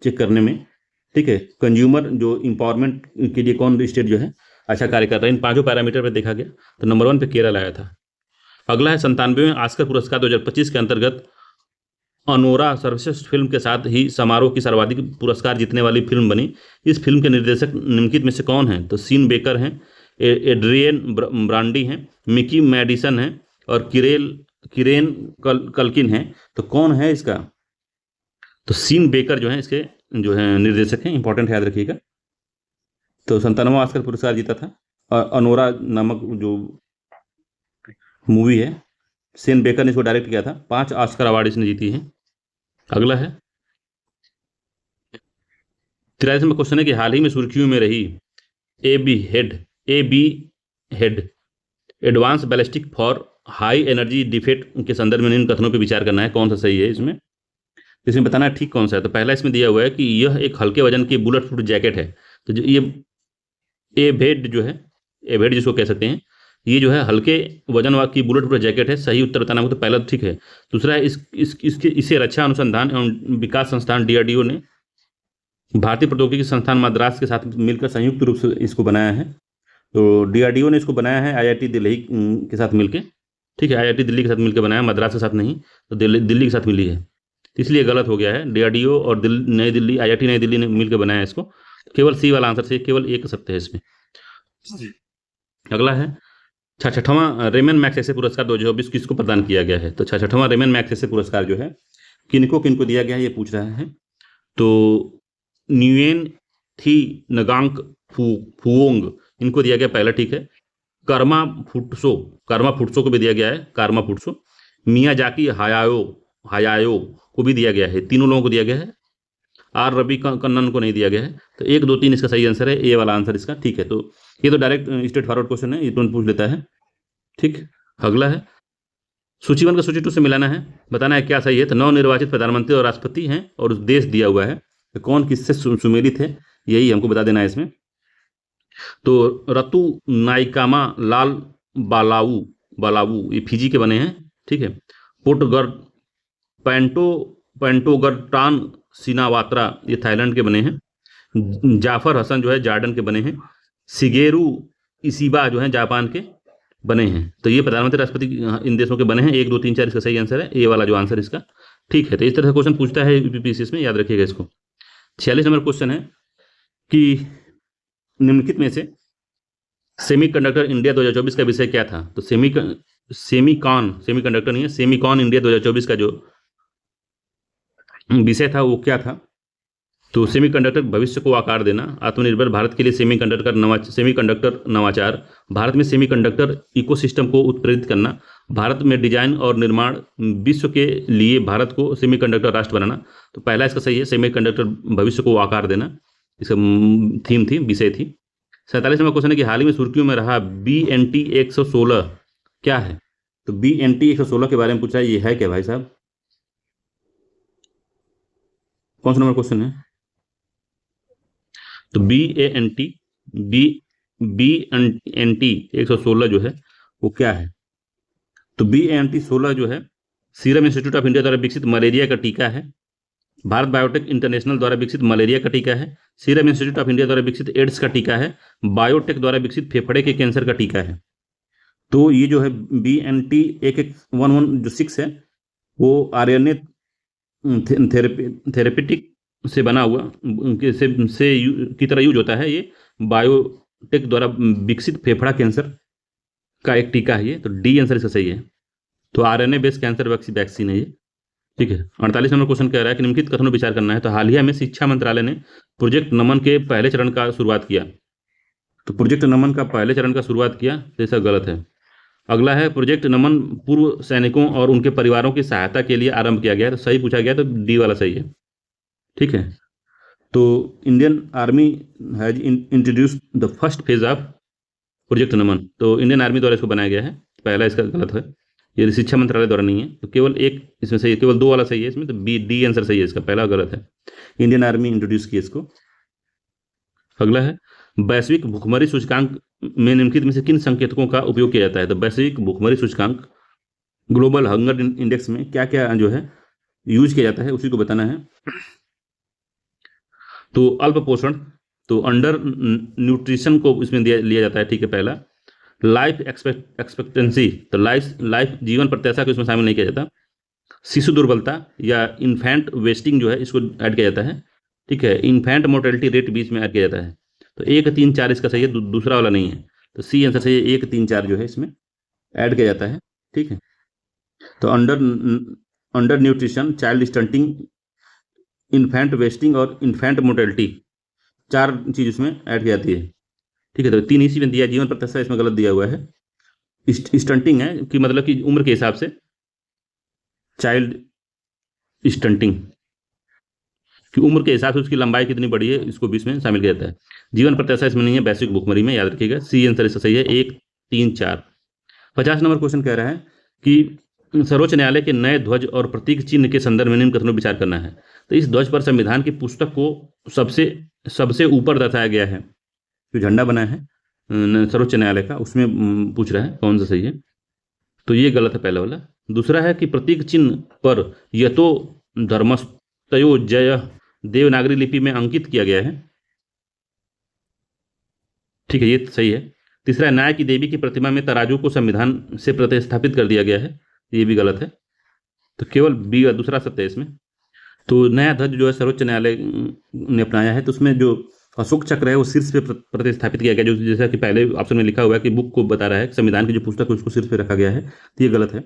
चेक करने में। ठीक है, कंज्यूमर जो इंपावरमेंट के लिए कौन स्टेट जो है अच्छा कार्य कर रहा है। इन 5 पैरामीटर पर देखा गया तो नंबर 1 पे केरल आया था। अगला है 97वें ऑस्कर पुरस्कार 2025 के अंतर्गत अनोरा सर्वश्रेष्ठ फिल्म के साथ ही समारोह की सर्वाधिक पुरस्कार जीतने वाली फिल्म बनी। इस फिल्म के निर्देशक निम्नलिखित में से कौन है? तो सीन बेकर हैं, एड्रियन ब्रांडी हैं, मिकी मैडिसन हैं और किरेन कल्किन हैं। तो कौन है इसका? तो सीन बेकर जो है इसके जो है निर्देशक हैं, इंपॉर्टेंट याद रखिएगा। तो 97वां ऑस्कर पुरस्कार जीता था और अनोरा नामक जो मूवी है सीन बेकर ने इसको डायरेक्ट किया था। 5 ऑस्कर अवार्ड इसने जीती है। अगला है 83वां क्वेश्चन है कि हाल ही में सुर्खियों में रही A B head advanced ballistic for high energy defeat के संदर्भ में इन कथनों पर विचार करना है, कौन सा सही है इसमें बताना है ठीक कौन सा है। तो पहला इसमें दिया हुआ है कि यह एक हल्के वजन की बुलेट प्रूफ जैकेट है। तो जो ये एवेड जो है, एवेड जिसको कह सकते हैं, ये जो है हल्के वजन की बुलेट प्रूफ जैकेट है। सही उत्तर बताना हो तो पहला ठीक है। दूसरा है इसे रक्षा अनुसंधान एवं विकास संस्थान DRDO ने भारतीय प्रौद्योगिकी संस्थान मद्रास के साथ मिलकर संयुक्त रूप से इसको बनाया है। तो DRDO ने इसको बनाया है IIT दिल्ली के साथ मिलकर, ठीक है, IIT दिल्ली के साथ मिलकर बनाया, मद्रास के साथ नहीं, तो दिल्ली के साथ मिली है, इसलिए गलत हो गया है। DRDO और नई दिल्ली, IIT नई दिल्ली ने मिलकर बनाया इसको। केवल सी वाला आंसर से केवल एक सत्य है इसमें। अगला है 66वां रेमन मैग्सेसे पुरस्कार 2024 किसको प्रदान किया गया है? तो 66वां रेमन मैग्सेसे पुरस्कार जो है किनको दिया गया है ये पूछ रहा है। तो न्यूएन थी नगांक फुओंग इनको दिया गया, पहला ठीक है। कर्मा फुटसो को भी दिया गया है, कर्मा फुटसो। मियाजाकी हायायो को भी दिया गया है, तीनों लोगों को दिया गया है। आर रवि कन्नन को नहीं दिया गया है। तो 1, 2, 3 इसका सही आंसर है, ए वाला आंसर इसका ठीक है। तो ये तो डायरेक्ट स्ट्रेट फॉरवर्ड क्वेश्चन है, ये तुरंत पूछ लेता है, ठीक। अगला है सूची 1 का सूची 2 से मिलाना है, बताना है क्या सही है। तो नवनिर्वाचित प्रधानमंत्री और राष्ट्रपति हैं और देश दिया हुआ है, तो कौन किससे सुमेलित है यही हमको बता देना है इसमें। तो रतु नाइकामा लाल बालावू ये फिजी के बने हैं, ठीक है। पेंटोगर्टान सिनावात्रा ये थाईलैंड के बने हैं। जाफर हसन जो है जॉर्डन के बने हैं। शिगेरू इशिबा जो है जापान के बने हैं। तो ये प्रधानमंत्री राष्ट्रपति इन देशों के बने हैं। 1, 2, 3, 4 इसका सही आंसर है, ए वाला जो आंसर इसका ठीक है। तो इस तरह से क्वेश्चन पूछता है यूपीपीसीएस में, याद रखिएगा इसको। 46 नंबर क्वेश्चन है कि निम्नलिखित में से सेमीकंडक्टर इंडिया 2024 का विषय क्या था? तो सेमीकंडक्टर नहीं है, सेमीकॉन इंडिया 2024 का जो विषय था वो क्या था? तो सेमीकंडक्टर भविष्य को आकार देना, आत्मनिर्भर भारत के लिए सेमीकंडक्टर नवाचार, भारत में सेमीकंडक्टर इकोसिस्टम को उत्प्रेरित करना, भारत में डिजाइन और निर्माण, विश्व के लिए भारत को सेमीकंडक्टर राष्ट्र बनाना। तो पहला इसका सही है, सेमीकंडक्टर भविष्य को आकार देना, इसका थीम थी, विषय थी। 47 नंबर क्वेश्चन है कि हाल ही में सुर्खियों में रहा BNT 116 क्या है? तो BNT 116 के बारे में पूछा है, ये है क्या भाई साहब? कौन सा नंबर क्वेश्चन है? तो BNT 116 जो है वो क्या है? तो BNT 16 जो है सीरम इंस्टीट्यूट ऑफ इंडिया द्वारा विकसित मलेरिया का टीका है। भारत बायोटेक इंटरनेशनल द्वारा विकसित मलेरिया का टीका है। सीरम इंस्टीट्यूट ऑफ इंडिया द्वारा विकसित एड्स का टीका है। बायोटेक द्वारा विकसित फेफड़े के कैंसर का टीका है। तो ये जो है BNT 1116 है वो RNA थेरेपेटिक से बना हुआ की तरह यूज होता है। ये बायोटेक द्वारा विकसित फेफड़ा कैंसर का एक टीका है ये। तो डी आंसर इसका सही है। तो RNA बेस्ड कैंसर वैक्सीन है ये, ठीक है। 48 नंबर क्वेश्चन कह रहा है कि निम्नलिखित कथनों विचार करना है। तो हालिया में शिक्षा मंत्रालय ने प्रोजेक्ट नमन के पहले चरण का शुरुआत किया। तो प्रोजेक्ट नमन का पहले चरण का शुरुआत किया, तो ऐसा गलत है। अगला है प्रोजेक्ट नमन पूर्व सैनिकों और उनके परिवारों की सहायता के लिए आरंभ किया गया। तो सही पूछा गया, तो डी वाला सही है, ठीक है। तो Indian army has introduced the first phase of project Naman. तो इंडियन आर्मी द्वारा इसको बनाया गया है, पहला इसका गलत है, ये शिक्षा मंत्रालय द्वारा नहीं है। तो केवल एक इसमें सही है, केवल 2 वाला सही है इसमें। तो डी आंसर सही है इसका, पहला गलत है, इंडियन आर्मी इंट्रोड्यूस की इसको। अगला है वैश्विक भुखमरी सूचकांक में निम्नलिखित में से किन संकेतकों का उपयोग किया जाता है? तो वैश्विक भुखमरी सूचकांक ग्लोबल हंगर इंडेक्स में क्या क्या जो है यूज किया जाता है उसी को बताना है। तो अल्प पोषण, तो अंडर न्यूट्रिशन को इसमें लिया जाता है, ठीक है, पहला। लाइफ एक्सपेक्टेंसी, तो लाइफ जीवन प्रत्याशा को इसमें शामिल नहीं किया जाता। शिशु दुर्बलता या इन्फेंट वेस्टिंग जो है इसको ऐड किया जाता है, ठीक है। इन्फेंट मोर्टेलिटी रेट बीच में ऐड किया जाता है। तो 1, 3, 4 इसका सही है, दूसरा वाला नहीं है। तो सी आंसर सही है, 1, 3, 4 जो है इसमें ऐड किया जाता है, ठीक है। तो under nutrition, child stunting, infant wasting और इन्फेंट मोर्टेलिटी, 4 चीज उसमें ऐड की जाती है, ठीक है। तो 3 इसी में दिया, जीवन प्रत्याशा इसमें गलत दिया हुआ है। स्टंटिंग है कि मतलब कि उम्र के हिसाब से, चाइल्ड स्टंटिंग कि उम्र के हिसाब से उसकी लंबाई कितनी बड़ी है, इसको भी इसमें शामिल किया जाता है। जीवन प्रत्याशा इसमें नहीं है, वैश्विक भुखमरी में, याद रखिएगा। सी आंसर इसका सही है, 1, 3, 4। 50 नंबर क्वेश्चन कह रहा है कि सर्वोच्च न्यायालय के नए ध्वज और प्रतीक चिन्ह के संदर्भ में निम्न कथनों पर विचार करना है। तो इस ध्वज पर संविधान की पुस्तक को सबसे ऊपर दर्शाया गया है। जो झंडा बना है सर्वोच्च न्यायालय का, उसमें पूछ रहा है कौन सा सही है। तो ये गलत है पहला वाला। दूसरा है कि प्रतीक चिन्ह पर यतो धर्मस्तयो जय देवनागरी लिपि में अंकित किया गया है, ठीक है, ये सही है। तीसरा, न्याय की देवी की प्रतिमा में तराजू को संविधान से प्रतिस्थापित कर दिया गया है, ये भी गलत है। तो केवल बी दूसरा सत्य है इसमें। तो नया ध्वज जो है सर्वोच्च न्यायालय ने अपनाया है, तो उसमें जो अशोक चक्र है वो शीर्ष पे प्रतिस्थापित किया गया, जो जैसा कि पहले ऑप्शन में लिखा हुआ है कि बुक को बता रहा है, संविधान की जो पुस्तक है उसको शीर्ष पे रखा गया है, तो ये गलत है।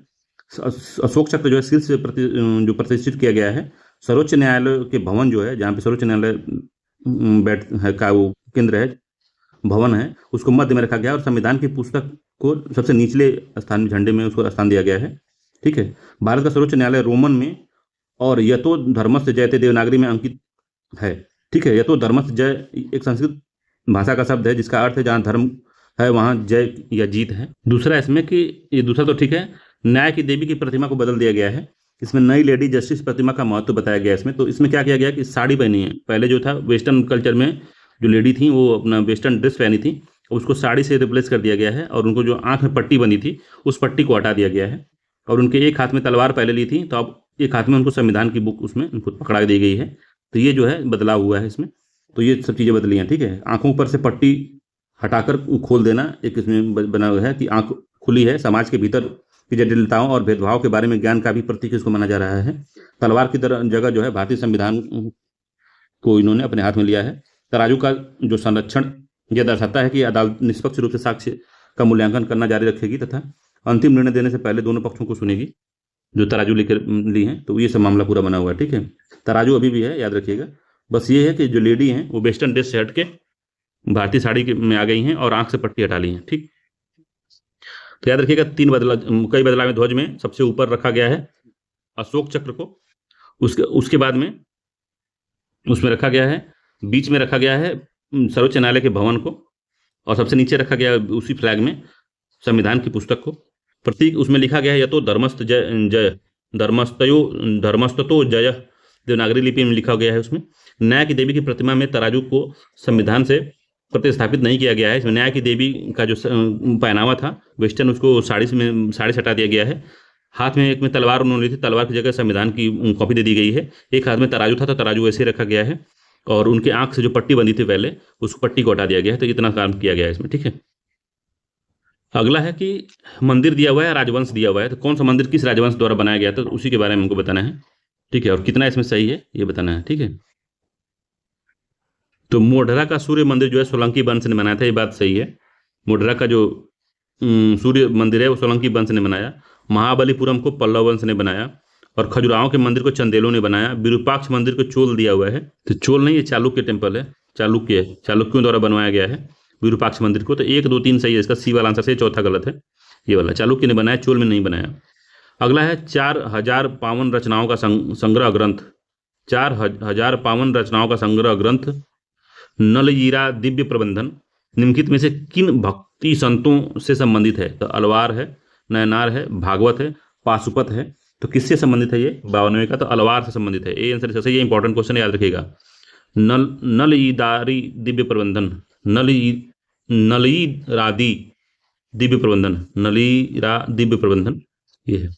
अशोक चक्र जो है शीर्ष पे जो प्रतिष्ठित किया गया है, सर्वोच्च न्यायालय के भवन जो है, जहाँ पे सर्वोच्च न्यायालय बैठ है का वो केंद्र है, भवन है, उसको मध्य में रखा गया है, और संविधान की पुस्तक को सबसे निचले स्थान, झंडे में उसको स्थान दिया गया है, ठीक है। भारत का सर्वोच्च न्यायालय रोमन में और यतो धर्मस्य जयते देवनागरी में अंकित है, ठीक है। यतो धर्मस्य जय एक संस्कृत भाषा का शब्द है जिसका अर्थ है जहाँ धर्म है वहाँ जय या जीत है। दूसरा इसमें कि ये दूसरा तो ठीक है, न्याय की देवी की प्रतिमा को बदल दिया गया है, इसमें नई लेडी जस्टिस प्रतिमा का महत्व बताया गया है इसमें। तो इसमें क्या किया गया कि साड़ी पहनी है, पहले जो था वेस्टर्न कल्चर में जो लेडी थी वो अपना वेस्टर्न ड्रेस पहनी थी, उसको साड़ी से रिप्लेस कर दिया गया है, और उनको जो आंख में पट्टी बनी थी उस पट्टी को हटा दिया गया है, और उनके एक हाथ में तलवार पहले ली थी, तो अब एक हाथ में उनको संविधान की बुक उसमें उनको पकड़ा दी गई है। तो ये जो है बदलाव हुआ है इसमें, तो ये सब चीज़ें बदली हैं, ठीक है। आंखों पर से पट्टी हटाकर खोल देना एक इसमें बना हुआ है कि आंख खुली है, समाज के भीतर की जटिलताओं और भेदभाव के बारे में ज्ञान का भी प्रतीक इसको माना जा रहा है। तलवार की तरह जगह जो है भारतीय संविधान को इन्होंने अपने हाथ में लिया है। तराजू का जो संरक्षण यह दर्शाता है कि अदालत निष्पक्ष रूप से साक्ष्य का मूल्यांकन करना जारी रखेगी तथा अंतिम निर्णय देने से पहले दोनों पक्षों को सुनेगी, जो तराजू लेकर ली हैं। तो ये सब मामला पूरा बना हुआ है, ठीक है। तराजू अभी भी है, याद रखिएगा। बस ये है कि जो लेडी हैं वो वेस्टर्न ड्रेस से हट के भारतीय साड़ी में आ गई हैं और आंख से पट्टी हटा ली हैं, ठीक। तो याद रखिएगा कई बदलाव में ध्वज में सबसे ऊपर रखा गया है अशोक चक्र को, उसके बाद में उसमें रखा गया है, बीच में रखा गया है सर्वोच्च न्यायालय के भवन को, और सबसे नीचे रखा गया उसी फ्लैग में संविधान की पुस्तक को। प्रतीक उसमें लिखा गया है या तो धर्मस्थ जय धर्मस्तो जय देवनागरी लिपि में लिखा गया है उसमें। न्याय की देवी की प्रतिमा में तराजू को संविधान से प्रतिस्थापित नहीं किया गया है, इसमें न्याय की देवी का जो पहनावा था वेस्टर्न, उसको साड़ी से हटा दिया गया है। हाथ में एक में तलवार उन्होंने ली थी, तलवार की जगह संविधान की कॉपी दे दी गई है। एक हाथ में तराजू था तो तराजू ऐसे रखा गया है, और उनके आंख से जो पट्टी बंधी थी पहले उस पट्टी को हटा दिया गया है। तो इतना काम किया गया है इसमें, ठीक है। अगला है कि मंदिर दिया हुआ है, राजवंश दिया हुआ है, तो कौन सा मंदिर किस राजवंश द्वारा बनाया गया था, तो उसी के बारे में हमको बताना है, ठीक है, और कितना इसमें सही है ये बताना है, ठीक है। तो मोढेरा का सूर्य मंदिर जो है सोलंकी वंश ने बनाया था, ये बात सही है। मोढेरा का जो सूर्य मंदिर है वो सोलंकी वंश ने बनाया। महाबलीपुरम को पल्लव वंश ने बनाया, और खजुराहो के मंदिर को चंदेलों ने बनाया। विरूपाक्ष मंदिर को चोल दिया हुआ है, तो चोल नहीं, ये चालुक्य टेम्पल है, चालुक्यों द्वारा बनवाया गया है विरूपाक्ष मंदिर को। तो 1, 2, 3 सही है, इसका सी वाला आंसर सही, चौथा गलत है, ये वाला चालुक्य ने बनाया, चोल में नहीं बनाया। अगला है 4052 रचनाओं का संग्रह ग्रंथ, 4052 रचनाओं का संग्रह ग्रंथ नलयीरा दिव्य प्रबंधन निम्नलिखित में से किन भक्ति संतों से संबंधित है। तो अलवार है, नयनार है, भागवत है, पाशुपत है। तो किससे संबंधित है ये 52वें का, तो अलवार से संबंधित है। ये आंसर सही है, इंपॉर्टेंट क्वेश्चन याद रखिएगा। नलयीदारी दिव्य प्रबंधन, नलयीरादि दिव्य प्रबंधन, नलीरा दिव्य प्रबंधन, ये है,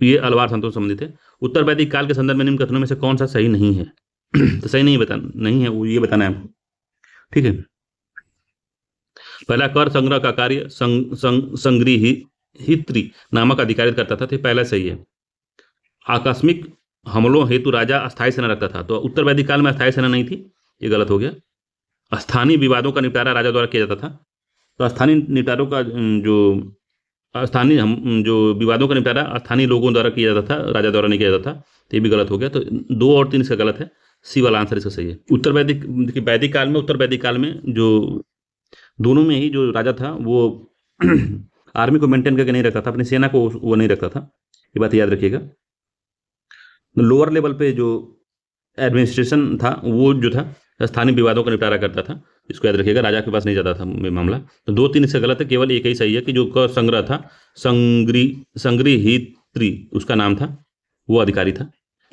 ये अलवार संतों से संबंधित है। उत्तर वैदिक काल के संदर्भ में निम्न कथनों में से कौन सा सही नहीं है। तो सही नहीं है वो ये बताना है आपको, ठीक है। पहला कर संग्रह का कार्य संग्रहित्री नामक अधिकारी करता था, तो पहला सही है। आकस्मिक हमलों हेतु राजा अस्थायी सेना रखता था, तो उत्तर वैदिक काल में अस्थायी सेना नहीं थी, ये गलत हो गया। स्थानीय विवादों का निपटारा राजा द्वारा किया जाता था, तो स्थानीय निपटारों का जो विवादों का निपटारा स्थानीय लोगों द्वारा किया जाता था, राजा द्वारा नहीं किया जाता था, तो ये भी गलत हो गया। तो 2 और 3 इसका गलत है, सी वाला आंसर इसका सही है। उत्तर वैदिक वैदिक काल में, उत्तर वैदिक काल में जो दोनों में ही जो राजा था वो आर्मी को मेंटेन करके नहीं रखता था, अपनी सेना को वो नहीं रखता था, ये बात याद रखिएगा। लोअर लेवल पे जो एडमिनिस्ट्रेशन था वो जो था स्थानीय विवादों का निपटारा करता था, इसको याद रखिएगा, राजा के पास नहीं जाता था मामला। तो 2 3 इससे गलत है, केवल एक ही सही है कि जो कर संग्रह था संग्रहित्री उसका नाम था, वो अधिकारी था।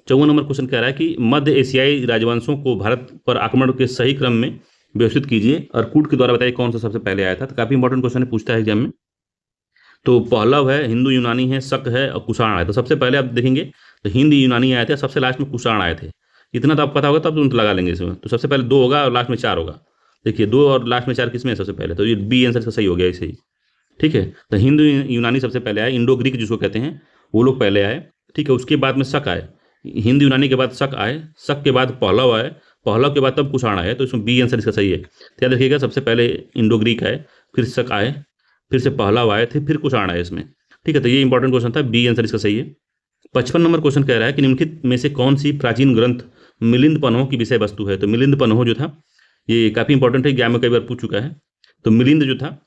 54 नंबर क्वेश्चन कह रहा है कि मध्य एशियाई राजवंशों को भारत पर आक्रमण के सही क्रम में व्यवस्थित कीजिए और कूट के द्वारा बताइए कौन सा सबसे पहले आया था। तो काफी इंपॉर्टेंट क्वेश्चन है, पूछता है एग्जाम में। तो पहलव है, हिंदू यूनानी है, शक है और कुषाण आया। तो सबसे पहले आप देखेंगे तो हिंद यूनानी आए थे, सबसे लास्ट में कुषाण आए थे। इतना तो आप पता होगा तब तुरंत लगा लेंगे इसमें। तो सबसे पहले 2 होगा और लास्ट में 4 होगा। देखिए 2 और लास्ट में 4 किसमें है सबसे पहले, तो ये बी आंसर का सही हो गया ऐसे ही। ठीक है, तो हिंदू यूनानी सबसे पहले आए, इंडो ग्रीक जिसको कहते हैं वो लोग पहले आए। ठीक है, उसके बाद में शक आए, हिंद यूनानी के बाद शक आए, शक के बाद पहलव आए, पहलव के बाद तब कुषाण आए। तो इसमें बी आंसर इसका सही है। तो याद रखिएगा, सबसे पहले इंडो ग्रीक आए, फिर शक आए, फिर से पहलव आए थे, फिर कुषाण आए इसमें। ठीक है, तो ये इंपॉर्टेंट क्वेश्चन था, बी आंसर इसका सही है। 55 नंबर क्वेश्चन कह रहा है कि निम्नलिखित में से कौन सी प्राचीन ग्रंथ मिलिंद पन्हों की विषय वस्तु है। तो मिलिंद पन्हों जो था ये काफी इंपॉर्टेंट है, एग्जाम में कई बार पूछ चुका है। तो मिलिंद जो था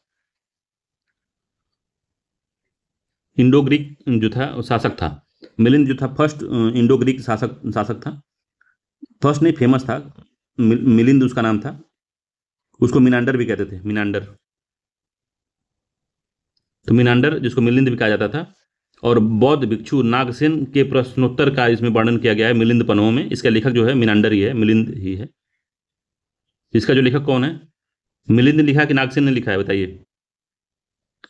इंडो ग्रीक जो था शासक था। मिलिंद जो था फर्स्ट इंडो ग्रीक शासक था, फर्स्ट नहीं फेमस था, मिलिंद उसका नाम था। उसको मिनांडर भी कहते थे, मिनांडर। तो मिनांडर जिसको मिलिंद भी कहा जाता था। और बौद्ध भिक्षु नागसेन के प्रश्नोत्तर का इसमें वर्णन किया गया है मिलिंद पन्हों में। इसका लेखक जो है मिनांडर ही है, मिलिंद ही है। इसका जो लेखक कौन है, मिलिंद ने लिखा है कि नागसेन ने लिखा है, बताइए।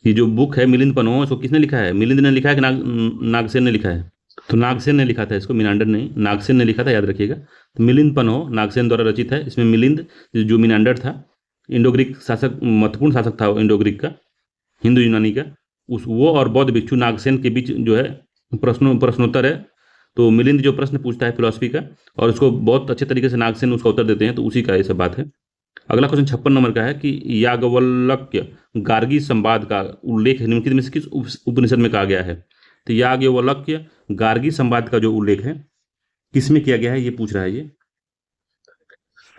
ये जो बुक है मिलिंद पन्हों, इसको किसने लिखा है, मिलिंद ने लिखा है कि नागसेन ने लिखा है। तो नागसेन ने लिखा था इसको, मिनांडर नहीं, नागसेन ने लिखा था, याद रखिएगा। तो मिलिंद पन्हों नागसेन द्वारा रचित है। इसमें मिलिंद जो मिनांडर था, इंडो ग्रीक शासक, महत्वपूर्ण शासक था इंडो ग्रीक का, हिंदू यूनानी का, वो और बौद्ध भिक्षु नागसेन के बीच जो है प्रश्नोत्तर है। तो मिलिंद जो प्रश्न पूछता है फिलॉसफी का, और उसको बहुत अच्छे तरीके से नागसेन उसका उत्तर देते हैं, तो उसी का ये सब बात है। अगला क्वेश्चन 56 नंबर का है कि याज्ञवल्क्य गार्गी संवाद का उल्लेख निम्नलिखित में से किस उपनिषद में कहा गया है। तो याज्ञवल्क्य गार्गी संवाद का जो उल्लेख है किसमें किया गया है, ये पूछ रहा है ये।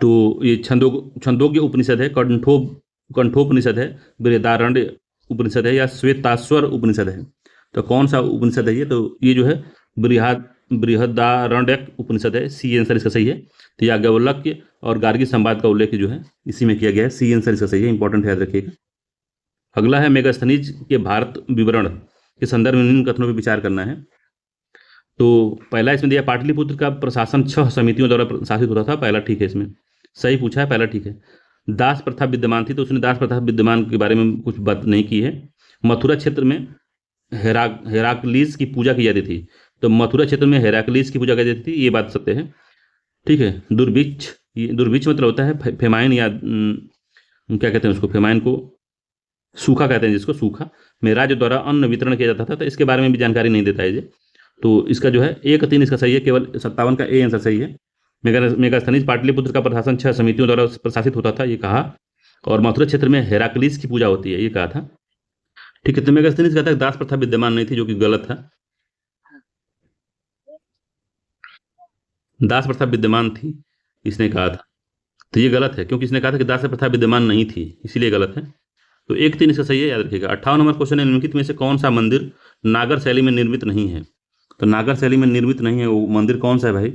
तो ये छंदोग्य उपनिषद है, कंठोपनिषद है, बृहदारण्य उपनिषद है, या श्वेताश्वर उपनिषद है। तो कौन सा उपनिषद है ये, तो ये जो है बृहदारण्यक उपनिषद है, सी आंसर इसका सही है। तो याज्ञवल्क्य और गार्गी संवाद का उल्लेख जो है इसी में किया गया है, सी आंसर इसका सही है, इंपॉर्टेंट है, याद रखिएगा। अगला है मेगास्थनीज के भारत विवरण के संदर्भ में निम्न कथनों पर विचार करना है। तो पहला इसमें दिया, पाटलिपुत्र का प्रशासन 6 समितियों द्वारा शासित होता था, पहला ठीक है, इसमें सही पूछा है, पहला ठीक है। दास प्रथा विद्यमान थी, तो उसने दास प्रथा विद्यमान के बारे में कुछ बात नहीं की है। मथुरा क्षेत्र में हेराक्लीस की पूजा की जाती थी, तो मथुरा क्षेत्र में हेराक्लीस की पूजा की जाती थी, ये बात सत्य है। ठीक है, दुर्भिक्ष, ये दुर्भिक्ष मतलब होता है फेमाइन, या क्या कहते हैं उसको, फेमाइन को सूखा कहते हैं जिसको, सूखा में राज्य द्वारा अन्न वितरण किया जाता था, तो इसके बारे में भी जानकारी नहीं देता है ये। तो इसका जो है 1 3 इसका सही है, केवल 57 का ए आंसर सही है। मेगास्थनीज पाटलिपुत्र का प्रशासन 6 समितियों द्वारा प्रशासित होता था, ये कहा। और मथुरा क्षेत्र में हेराक्लीस की पूजा होती है, ये कहा था। ठीक है, तो मेगास्थनीज कहता है दास प्रथा विद्यमान नहीं थी, जो कि गलत था। दास प्रथा विद्यमान थी इसने कहा था, तो ये गलत है, क्योंकि इसने कहा था कि दास प्रथा विद्यमान नहीं थी, इसीलिए गलत है। तो 1 3 इसका सही है, याद रखिएगा। 58 नंबर क्वेश्चन है, निम्नलिखित में से कौन सा मंदिर नागर शैली में निर्मित नहीं है। तो नागर शैली में निर्मित नहीं है वो मंदिर कौन सा है भाई।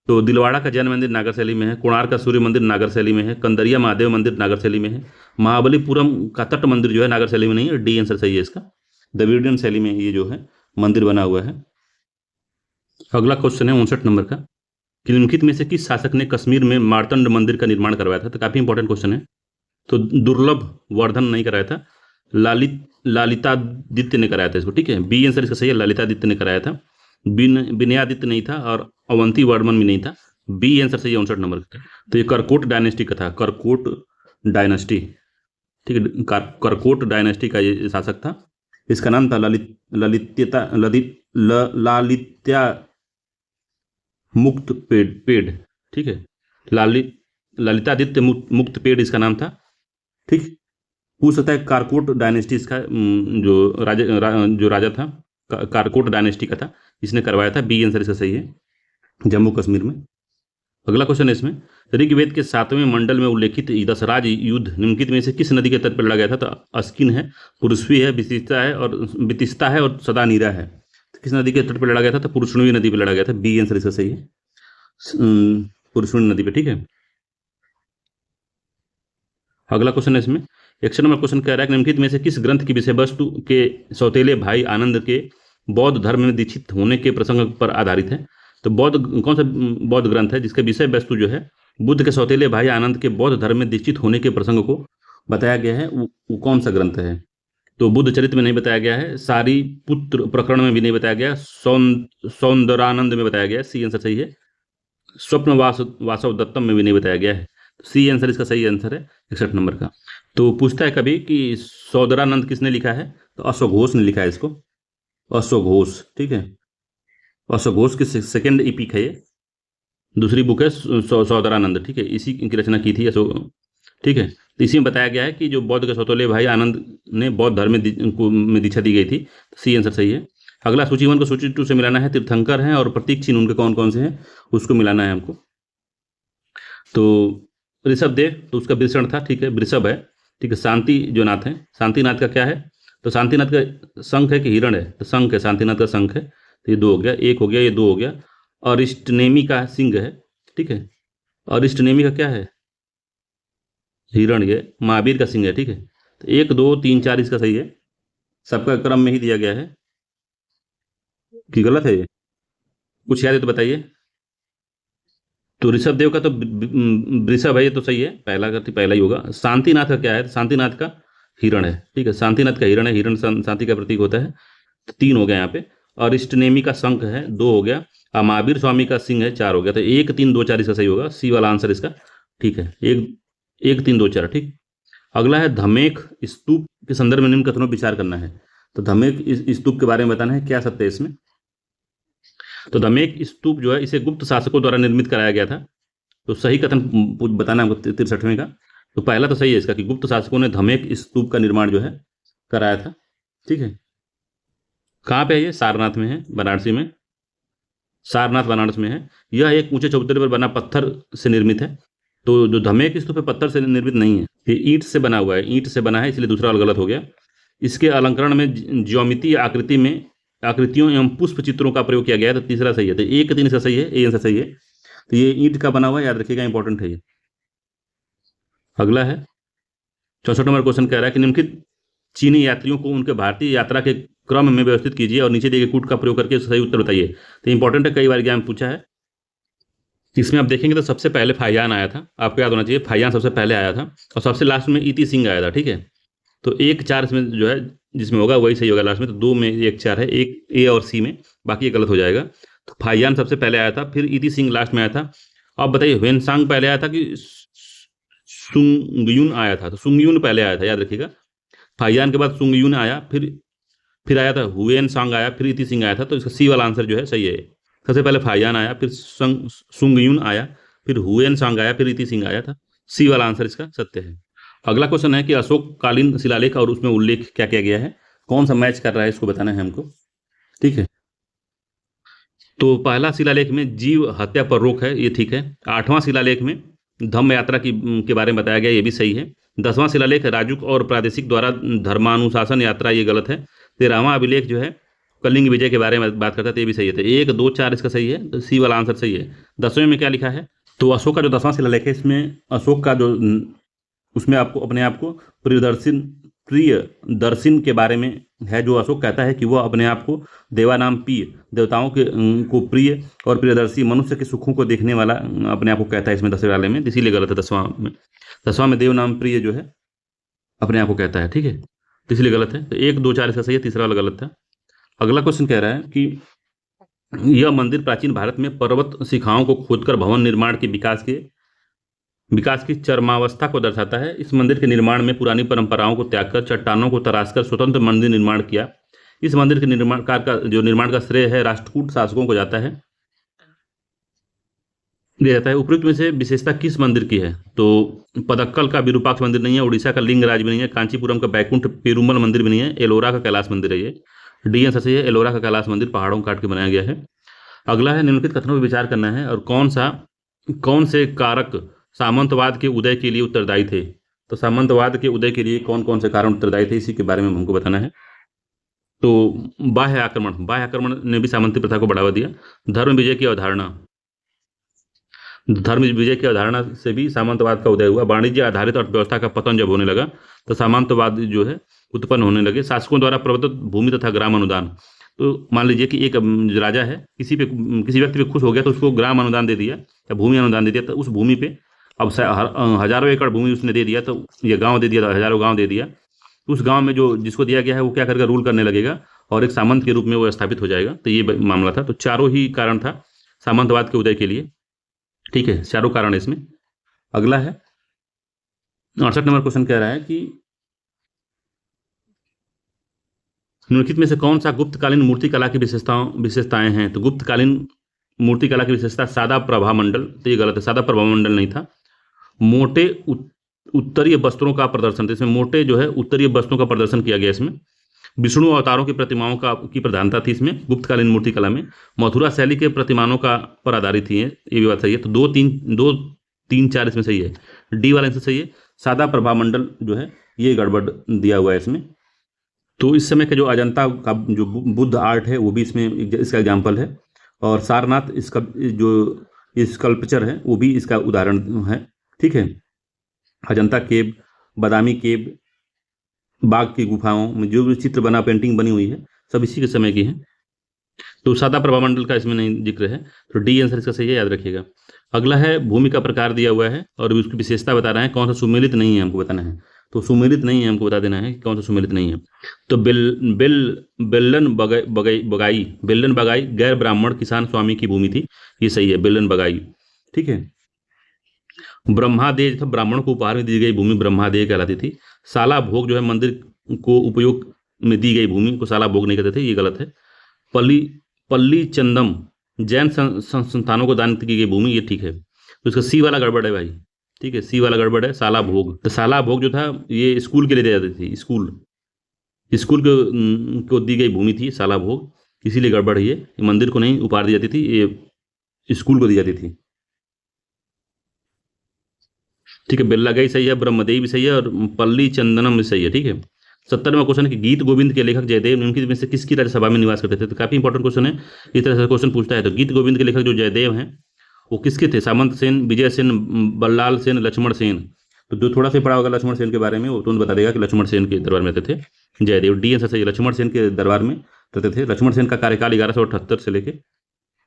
तो दिलवाड़ा का जैन मंदिर नागर शैली में है, कोणार्क का सूर्य मंदिर नागर शैली में है, कंदरिया महादेव मंदिर नागर शैली में है, महाबलीपुरम का तट मंदिर जो है नागर शैली में नहीं है, डी आंसर सही है इसका। द्रविडियन शैली में ये जो है मंदिर बना हुआ है। अगला क्वेश्चन है 59 नंबर का, कि निम्नलिखित में से किस शासक ने कश्मीर में मार्तंड मंदिर का निर्माण करवाया था। तो काफी इंपॉर्टेंट क्वेश्चन है। तो दुर्लभ वर्धन नहीं कराया था, लालितादित्य ने कराया था इसको। ठीक है, बी आंसर इसका सही है, ललितादित्य ने कराया था। विनयादित्य नहीं था, और अवंती वर्मन भी नहीं था, बी आंसर सही है 59 नंबर का। तो ये करकोट डायनेस्टी का था, करकोट डायनेस्टी। ठीक है। करकोट डायनेस्टी का ये शासक था। इसका नाम था लालित्या मुक्त पेड़। ठीक है, ललितादित्य मुक्त पेड़ इसका नाम था। ठीक, पूछ सकता है कारकोट डायनेस्टी इसका जो राजा था कारकोट डायनेस्टी का था, इसने करवाया था। बी आंसर इसका सही है, जम्मू कश्मीर में। अगला क्वेश्चन है इसमें, ऋग्वेद के 7वें मंडल में उल्लेखित दशराज युद्ध निम्नलिखित में से किस नदी के तट पर लड़ा गया था? तो अस्किन है, पुरुषवी है, बितिस्ता है और सदानीरा है। तो किस नदी के तट पर लड़ा गया था? तो पुरुषवी नदी पर लड़ा गया था। बी आंसर इसका सही है, पुरुषवी नदी पे। ठीक है। अगला क्वेश्चन है इसमें, 100 नंबर क्वेश्चन कह रहा है कि निम्नलिखित में से किस ग्रंथ की विषय वस्तु के सौतेले भाई आनंद के बौद्ध धर्म में दीक्षित होने के प्रसंग पर आधारित है? तो कौन सा बौद्ध ग्रंथ है जिसके विषय वस्तु जो है बुद्ध के सौतेले भाई आनंद के बौद्ध धर्म में दीक्षित होने के प्रसंग को बताया गया है? वो कौन सा ग्रंथ है? तो बुद्ध चरित्र में नहीं बताया गया है, सारी पुत्र प्रकरण में भी नहीं बताया गया, सौंदरानंद में बताया गया है। सी आंसर सही है। स्वप्न वासव दत्तम में भी नहीं बताया गया है। सी आंसर इसका सही आंसर है 61 नंबर का। तो पूछता है कभी कि सौदरानंद किसने लिखा है? तो अश्वघोष ने लिखा है इसको, अश्वघोष। ठीक है, अश्वघोष की सेकेंड एपिक है ये, दूसरी बुक है सौदरानंद। ठीक है, इसी की रचना की थी अशोक। ठीक है, तो इसी में बताया गया है कि जो बौद्ध के सौतेले भाई आनंद ने बौद्ध धर्म में दीक्षा दी गई थी। सी आंसर सही है। अगला सूची 1 को सूची 2 से मिलाना है। तीर्थंकर हैं और प्रतीक चिन्ह उनके कौन कौन से हैं उसको मिलाना है हमको। तो ऋषभ देव, तो उसका वृषण था। ठीक है, वृषभ है। ठीक है, शांति जो नाथ है, शांतिनाथ का क्या है? तो शांतिनाथ का शंख है कि हिरण है? तो शंख है, शांतिनाथ का शंख है। तो ये 2 हो गया, 1 हो गया, ये 2 हो गया। और अरिष्टनेमी का सिंह है। ठीक है, और अरिष्टनेमी का क्या है? हिरण। ये महावीर का सिंह है। ठीक है, तो 1 2 3 4 इसका सही है। सबका क्रम में ही दिया गया है कि गलत है ये? कुछ याद है तो बताइए। तो ऋषभ देव का तो वृषभ है, ये तो सही है, पहला का तो पहला ही होगा। शांतिनाथ का क्या है? शांतिनाथ का हिरण है। ठीक है, शांतिनाथ का हिरण है, हिरण शांति का प्रतीक होता है। तो 3 हो गया यहाँ पे। और इष्टनेमी का शंख है, 2 हो गया। और महावीर स्वामी का सिंह है, 4 हो गया। तो 1 3 2 4 इसका सही होगा, सी वाला आंसर इसका। ठीक है, 1 3 2 4। ठीक, अगला है धमेख स्तूप के संदर्भ में निम्न कथनों पर विचार करना है। तो धमेख स्तूप के बारे में बताना है, क्या सत्य है इसमें? तो धमेख स्तूप जो है इसे गुप्त शासकों द्वारा निर्मित कराया गया था। तो सही कथन बताना है हमको 63वें का। तो पहला तो सही है इसका कि गुप्त शासकों ने धमेख स्तूप का निर्माण जो है कराया था। ठीक है, कहाँ पे है ये? सारनाथ में है, वाराणसी में। सारनाथ वाराणसी में है। यह एक ऊंचे चबूतरे पर बना पत्थर से निर्मित है। तो जो धमेख स्तूप है पत्थर से निर्मित नहीं है, ये ईंट से बना हुआ है, ईंट से बना है, इसलिए दूसरा वाला गलत हो गया। इसके अलंकरण में ज्योमितीय आकृतियों एवं पुष्प चित्रों का प्रयोग किया गया है। तो तीसरा सही है। तो 1 3 इसका सही है, ए आंसर सही है। तो ये ईंट का बना हुआ है, याद रखिएगा, इंपॉर्टेंट है ये। अगला है 64 नंबर क्वेश्चन, कह रहा है कि निम्नलिखित चीनी यात्रियों को उनके भारतीय यात्रा के क्रम में व्यवस्थित कीजिए और नीचे दिए गए कूट का प्रयोग करके सही उत्तर बताइए। तो इंपॉर्टेंट है, कई बार एग्जाम पूछा है। इसमें आप देखेंगे तो सबसे पहले फाइयान आया था, आपको याद होना चाहिए, फाइयान सबसे पहले आया था और सबसे लास्ट में इति सिंह आया था। ठीक है, तो 1 4 इसमें जो है जिसमें होगा वही सही होगा लास्ट में। तो 2 में 1 4 है, 1 ए और सी में, बाकी ये गलत हो जाएगा। तो फाइयान सबसे पहले आया था, फिर इति सिंह लास्ट में आया था। अब बताइए ह्वेनसांग पहले आया था कि सुंगयुन आया था? तो सुंगयुन पहले आया था, याद रखिएगा। फाइयान के बाद सुंगयुन आया, फिर आया था ह्वेनसांग आया, फिर इति सिंह आया था। तो इसका सी वाला आंसर जो है सही है। सबसे पहले फाइयान आया, फिर सुंगयुन आया, फिर ह्वेनसांग आया, फिर इति सिंह आया था। सी वाला आंसर इसका सत्य है। अगला क्वेश्चन है कि अशोककालीन शिलालेख और उसमें उल्लेख क्या किया गया है, कौन सा मैच कर रहा है, इसको बताना है हमको। ठीक है, तो पहला शिलालेख में जीव हत्या पर रोक है, ये ठीक है। 8वां शिलालेख में धम्म यात्रा के बारे में बताया गया, ये भी सही है। 10वां शिलालेख राजुक और प्रादेशिक द्वारा धर्मानुशासन यात्रा, ये गलत है। 13वां अभिलेख जो है कलिंग विजय के बारे में बात करता है, तो ये भी सही है। तो 1 2 4 इसका सही है, तो सी वाला आंसर सही है। 10वें में क्या लिखा है? तो अशोक का जो 10वां शिलालेख है, इसमें अशोक का जो उसमें आपको अपने आप को प्रियदर्शन के बारे में है, जो अशोक कहता है कि वह अपने आप को देवानाम प्रिय, देवताओं के को प्रिय और प्रियदर्शी, मनुष्य के सुखों को देखने वाला अपने आप को कहता है इसमें 10वें वाले में, इसीलिए गलत है। 10वां में देवनाम प्रिय जो है अपने आप को कहता है। ठीक है, तो इसलिए गलत है। तो 1 2 4 इसका सही है, तीसरा वाला गलत था। अगला क्वेश्चन कह रहा है कि यह मंदिर प्राचीन भारत में पर्वत शिखाओं को खोदकर भवन निर्माण के विकास के विकास की चरमावस्था को दर्शाता है। इस मंदिर के निर्माण में पुरानी परंपराओं को त्याग कर चट्टानों को तराशकर स्वतंत्र मंदिर निर्माण किया। इस मंदिर के निर्माण का श्रेय है राष्ट्रकूट शासकों को जाता है, दिया जाता है। उपयुक्त में से विशेषता किस मंदिर की है? तो पदक्कल का विरूपाक्ष मंदिर नहीं है, उड़ीसा का लिंगराज भी नहीं है, कांचीपुरम का बैकुंठ पेरुमल मंदिर भी नहीं है, एलोरा का कैलाश मंदिर है। ये डी आंसर सही है, एलोरा का कैलाश मंदिर पहाड़ों काट के बनाया गया है। अगला है निम्नलिखित कथनों पर विचार करना है और कौन से कारक सामंतवाद के उदय के लिए उत्तरदायी थे? तो सामंतवाद के उदय के लिए कौन कौन से कारण उत्तरदायी थे, इसी के बारे में हमको बताना है। तो बाह्य आक्रमण ने भी सामंती प्रथा को बढ़ावा दिया। धर्म विजय की अवधारणा से भी सामंतवाद का उदय हुआ। वाणिज्य आधारित अर्थव्यवस्था का पतन जब होने लगा तो सामंतवाद जो है उत्पन्न होने लगे। शासकों द्वारा प्रवर्तित भूमि तथा ग्राम अनुदान, तो मान लीजिए कि एक राजा है, किसी व्यक्ति पे खुश हो गया तो उसको ग्राम अनुदान दे दिया या भूमि अनुदान दे दिया, तो उस भूमि पे अब हजारों एकड़ भूमि उसने दे दिया, तो ये गांव दे दिया, तो हजारों गांव दे दिया। उस गांव में जो जिसको दिया गया है वो क्या करके रूल करने लगेगा और एक सामंत के रूप में वो स्थापित हो जाएगा। तो ये मामला था। तो चारों ही कारण था सामंतवाद के उदय के लिए। ठीक है, चारों कारण है इसमें। अगला है 68 नंबर क्वेश्चन कह रहा है कि निम्नलिखित में से कौन सा गुप्तकालीन मूर्तिकला की विशेषताएं हैं? तो गुप्तकालीन मूर्तिकला की विशेषता सादा प्रभामंडल, तो ये गलत है, सादा प्रभामंडल नहीं था। मोटे उत्तरीय वस्त्रों का प्रदर्शन, तो इसमें मोटे जो है उत्तरीय वस्त्रों का प्रदर्शन किया गया। इसमें विष्णु अवतारों की प्रतिमाओं की प्रधानता थी इसमें गुप्तकालीन मूर्तिकला में। मथुरा शैली के प्रतिमानों का पर आधारित थी, ये भी बात सही है। तो 2 3 4 इसमें सही है, डी वाला आंसर सही है। सादा प्रभामंडल जो है ये गड़बड़ दिया हुआ है इसमें। तो इस समय के जो अजंता का जो बुद्ध आर्ट है वो भी इसमें इसका एग्जाम्पल है, और सारनाथ इसका जो स्कल्पचर है वो भी इसका उदाहरण है। ठीक है, अजंता केव, बादामी केव, बाघ की गुफाओं में जो भी चित्र बना, पेंटिंग बनी हुई है, सब इसी के समय की है। तो सादा प्रभामंडल का इसमें नहीं जिक्र है, तो डी आंसर इसका सही है, याद रखिएगा। अगला है भूमि का प्रकार दिया हुआ है और उसकी विशेषता बता रहे हैं, कौन सा सुमेलित नहीं है हमको बताना है। तो सुमेलित नहीं है हमको बता देना है कौन सा सुमेलित नहीं है। तो बेल्लन बगाई गैर ब्राह्मण किसान स्वामी की भूमि थी, ये सही है, बेल्लन बगाई। ठीक है, ब्रह्मादेय था, ब्राह्मण को उपहार में दी गई भूमि ब्रह्मादेय कहलाती थी। साला भोग जो है मंदिर को उपयोग में दी गई भूमि को साला भोग नहीं कहते थे, ये गलत है। पल्ली चंदम जैन संस्थानों को दान की गई भूमि, ये ठीक है। तो इसका सी वाला गड़बड़ है भाई। ठीक है, सी वाला गड़बड़ है, साला भोग। तो साला भोग जो था ये स्कूल के लिए दी जाती थी, स्कूल को दी गई भूमि थी साला भोग, इसीलिए गड़बड़ है ये मंदिर को नहीं उपहार दी जाती थी, ये स्कूल को दी जाती थी। ठीक है, बेल्लागाई सही है, ब्रह्मदेव भी सही है और पल्ली चंदनम भी सही है। ठीक है, 70वां क्वेश्चन कि गीत गोविंद के लेखक जयदेव निम्नलिखित में से किसकी राज्यसभा में निवास करते थे? तो काफी इंपॉर्टेंट क्वेश्चन है, इस तरह से क्वेश्चन पूछता है। तो गीत गोविंद के लेखक जो जयदेव हैं वो किसके थे? सामंत सेन, विजय सेन, बल्लाल सेन, लक्ष्मण सेन। तो जो थोड़ा सा पढ़ा होगा लक्ष्मण सेन के बारे में वो तुरंत बता देगा कि लक्ष्मण सेन के दरबार में रहते थे जयदेव। डी आंसर सही है, लक्ष्मण सेन के दरबार में रहते थे। लक्ष्मण सेन का कार्यकाल 1178 से लेके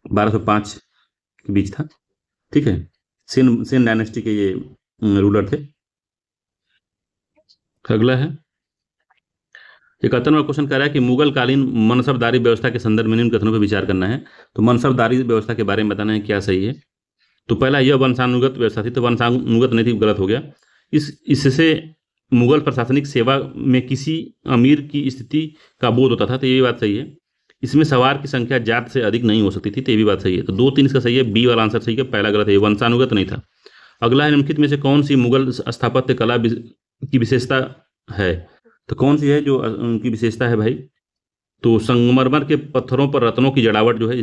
1205 के बीच था। ठीक है, सेन डायनेस्टी के ये रूलर थे। अगला है 71वां क्वेश्चन कह रहा है कि मुगल कालीन मनसबदारी व्यवस्था के संदर्भ में निम्न कथनों पर विचार करना है। तो मनसबदारी व्यवस्था के बारे में बताना है क्या सही है। तो पहला यह वंशानुगत व्यवस्था थी, तो वंशानुगत नहीं थी, गलत हो गया। इससे मुगल प्रशासनिक सेवा में किसी अमीर की स्थिति का बोध होता था, तो ये भी बात सही है। इसमें सवार की संख्या जात से अधिक नहीं हो सकती थी, तो ये भी बात सही है। तो 2 3 इसका सही है, बी वाला आंसर सही है, पहला गलत है, वंशानुगत नहीं था। अगला है निम्नलिखित में से कौन सी मुगल स्थापत्य कला की विशेषता है? तो कौन सी है जो उनकी विशेषता है भाई? तो संगमरमर के पत्थरों पर रत्नों की जड़ावट जो है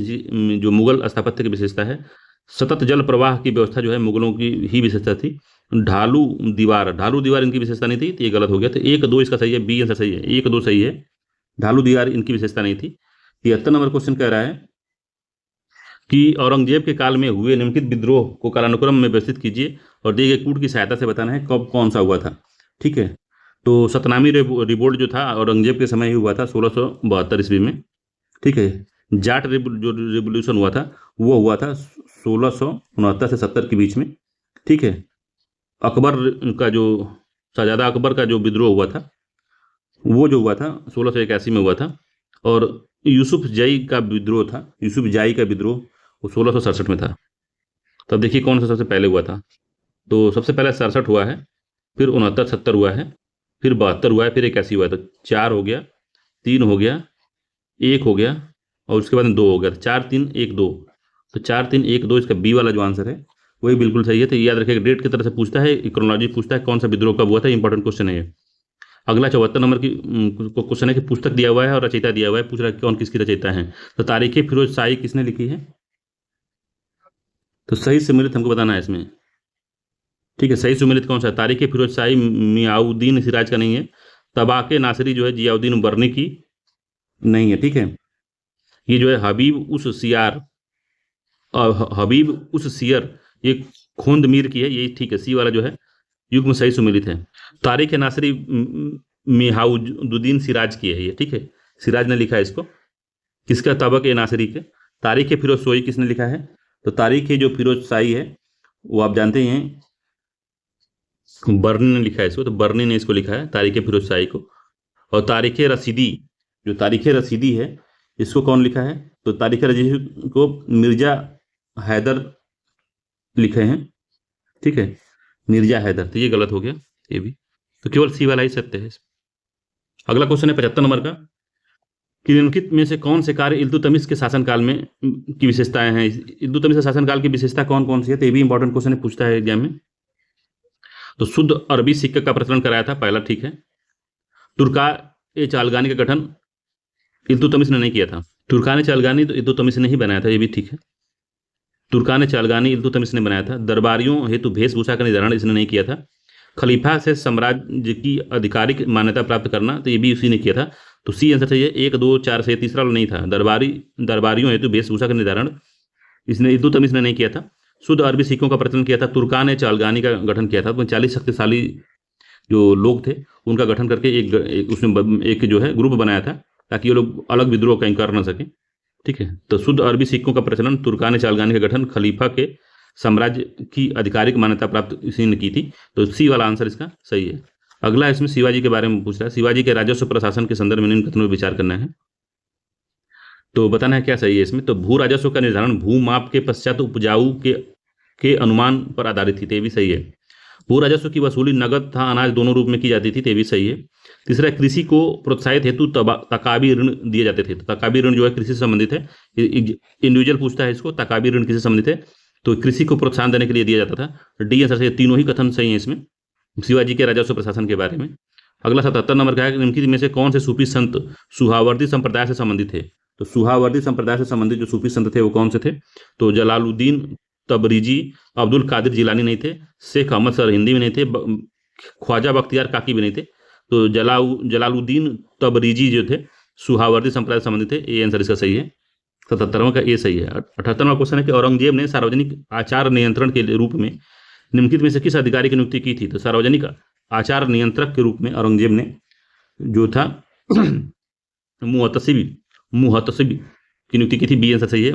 जो मुगल स्थापत्य की विशेषता है। सतत जल प्रवाह की व्यवस्था जो है मुगलों की ही विशेषता थी। ढालू दीवार इनकी विशेषता नहीं थी, तो ये गलत हो गया। तो 1 2 इसका सही है, बी आंसर सही है, 1 2 सही है, ढालू दीवार इनकी विशेषता नहीं थी। 73 नंबर क्वेश्चन कह रहा है कि औरंगजेब के काल में हुए निम्नलिखित विद्रोह को कालानुक्रम में व्यवस्थित कीजिए और दिए गए कूट की सहायता से बताना है कब कौन सा हुआ था। ठीक है, तो सतनामी रिवोल्ट जो था औरंगजेब के समय ही हुआ था 1672 ईस्वी में। ठीक है, जाट जो रिवोल्यूशन हुआ था वो हुआ था 1669 से 70 के बीच में। ठीक है, अकबर का जो शहजादा अकबर का जो विद्रोह हुआ था वो जो हुआ था 1681 में हुआ था, और यूसुफ जाई का विद्रोह वो 1667 में था। तब देखिए कौन सा सबसे पहले हुआ था। तो सबसे पहले 67 हुआ है, फिर 69 70 हुआ है, फिर 72 हुआ है, फिर 81 हुआ है। तो 4 हो गया, 3 हो गया, 1 हो गया, और उसके बाद में 2 हो गया। तो 4 3 1 2। तो 4 3 1 2 इसका बी वाला जो आंसर है वही बिल्कुल सही है। तो याद रखिएगा, डेट की तरह से पूछता है, क्रोनोलॉजी पूछता है, कौन सा विद्रोह कब हुआ था, इंपॉर्टेंट क्वेश्चन है ये। अगला 74 नंबर की क्वेश्चन है कि पुस्तक दिया हुआ है और रचयिता दिया हुआ है, पूछ रहा है कौन किसकी रचयिता है। तो तारीख फिरोज शाही किसने लिखी है? तो सही सम्मिलित हमको बताना है इसमें। ठीक है, सही सम्मिलित कौन सा है? तारीख फिरोज शाही मियाउद्दीन सिराज का नहीं है। तबाके नासिरी जो है जियाउद्दीन बर्नी की नहीं है। ठीक है, ये जो है हबीब उस सियार, हबीब उस सियर, ये खोंद मीर की है, ये ठीक है, सी वाला जो है युग्म सही सुमेलित है। तारिक नासरी मिहाउद्दीन सिराज की है ये। ठीक है, सिराज ने लिखा है इसको। किसका? तबक ए नासरी के। तारिक फिरोज सोई किसने लिखा है? तो तारिक जो फिरोज शाही है वो आप जानते ही हैं, बर्नी ने लिखा है इसको। तो बर्नी ने इसको लिखा है तारिक फिरोज शाही को। और तारिक रसीदी, जो तारिक रसीदी है इसको कौन लिखा है? तो तारिक रसीदी को मिर्जा हैदर लिखे हैं। ठीक है, मिर्जा हैदर। तो ये गलत हो गया ये भी। तो केवल सी वाला ही सत्य है। अगला क्वेश्चन है 75 नंबर का कि निम्नलिखित में से कौन से कार्य इल्तुतमिश के शासनकाल में की विशेषताएं हैं? इल्तुतमिश के शासनकाल की विशेषता कौन कौन सी है? तो ये भी इंपॉर्टेंट क्वेश्चन है, पूछता है एग्जाम में। तो शुद्ध अरबी सिक्के का प्रचलन कराया था, पहला ठीक है। तुर्का ए चालगानी का गठन इल्तुतमिश ने नहीं किया था। तुर्कान चालगानी तो इल्तुतमिश ने ही बनाया था, ये भी ठीक है। तुर्कान चालगानी इल्तुतमिश ने बनाया था। दरबारियों हेतु वेशभूषा का निर्धारण इसने नहीं किया था। खलीफा से साम्राज्य की आधिकारिक मान्यता प्राप्त करना, तो ये भी उसी ने किया था। तो सी आंसर चाहिए 1 2 4 से, तीसरा वाला नहीं था। दरबारियों हेतु वेशभूषा का निर्धारण इसने इल्तुतमिश ने नहीं किया था। शुद्ध अरबी सिक्कों का प्रचलन किया था, तुर्कान ने चालगानी का गठन किया था। तो 40 शक्तिशाली जो लोग थे उनका गठन करके एक उसमें एक जो है ग्रुप बनाया था, ताकि ये लोग अलग विद्रोह कहीं कर ना सके। ठीक है, तो शुद्ध अरबी सिक्कों का प्रचलन, तुर्कान चालगानी का गठन, खलीफा के साम्राज्य की आधिकारिक मान्यता प्राप्त इसी ने की थी। तो सी वाला आंसर इसका सही है। अगला इसमें शिवाजी के बारे में पूछ रहा है। शिवाजी के राजस्व प्रशासन के संदर्भ में निम्न कथनों पर विचार करना है। तो बताना है क्या सही है इसमें। तो भू राजस्व का निर्धारण भूमाप के पश्चात उपजाऊ के अनुमान पर आधारित थी, तो ये भी सही है। भू राजस्व की वसूली नगद तथा अनाज दोनों रूप में की जाती थी, तो ये भी सही है। तीसरा, कृषि को प्रोत्साहित हेतु तकाबी ऋण दिए जाते थे। तो तकाबी ऋण जो है कृषि से संबंधित है, इंडिविजुअल पूछता है इसको, तकाबी ऋण किससे संबंधित है? तो कृषि को प्रोत्साहन देने के लिए दिया जाता था। डी आंसर से, तीनों ही कथन सही है इसमें शिवाजी के राजस्व प्रशासन के बारे में। अगला 77 नंबर का है कि निम्नलिखित में से कौन से सूफी संत सुहावर्दी संप्रदाय से संबंधित थे? तो सुहावर्दी संप्रदाय से संबंधित जो सूफी संत थे वो कौन से थे? तो जलालुद्दीन तबरीजी, अब्दुल कादिर जिलानी नहीं थे, शेख अहमद सर हिंदी में नहीं थे, ख्वाजा बख्तियार काकी भी नहीं थे। तो जलालुद्दीन तबरीजी जो थे सुहावर्दी संप्रदाय से संबंधित थे, ये आंसर इसका सही है। 77वां का ये सही है। 78वां क्वेश्चन है कि औरंगजेब ने सार्वजनिक आचार नियंत्रण के रूप में निम्नलिखित में से किस अधिकारी की नियुक्ति की थी? तो सार्वजनिक आचार नियंत्रक के रूप में औरंगजेब ने जो था मुहतसिब की नियुक्ति की थी। बी आंसर सही है,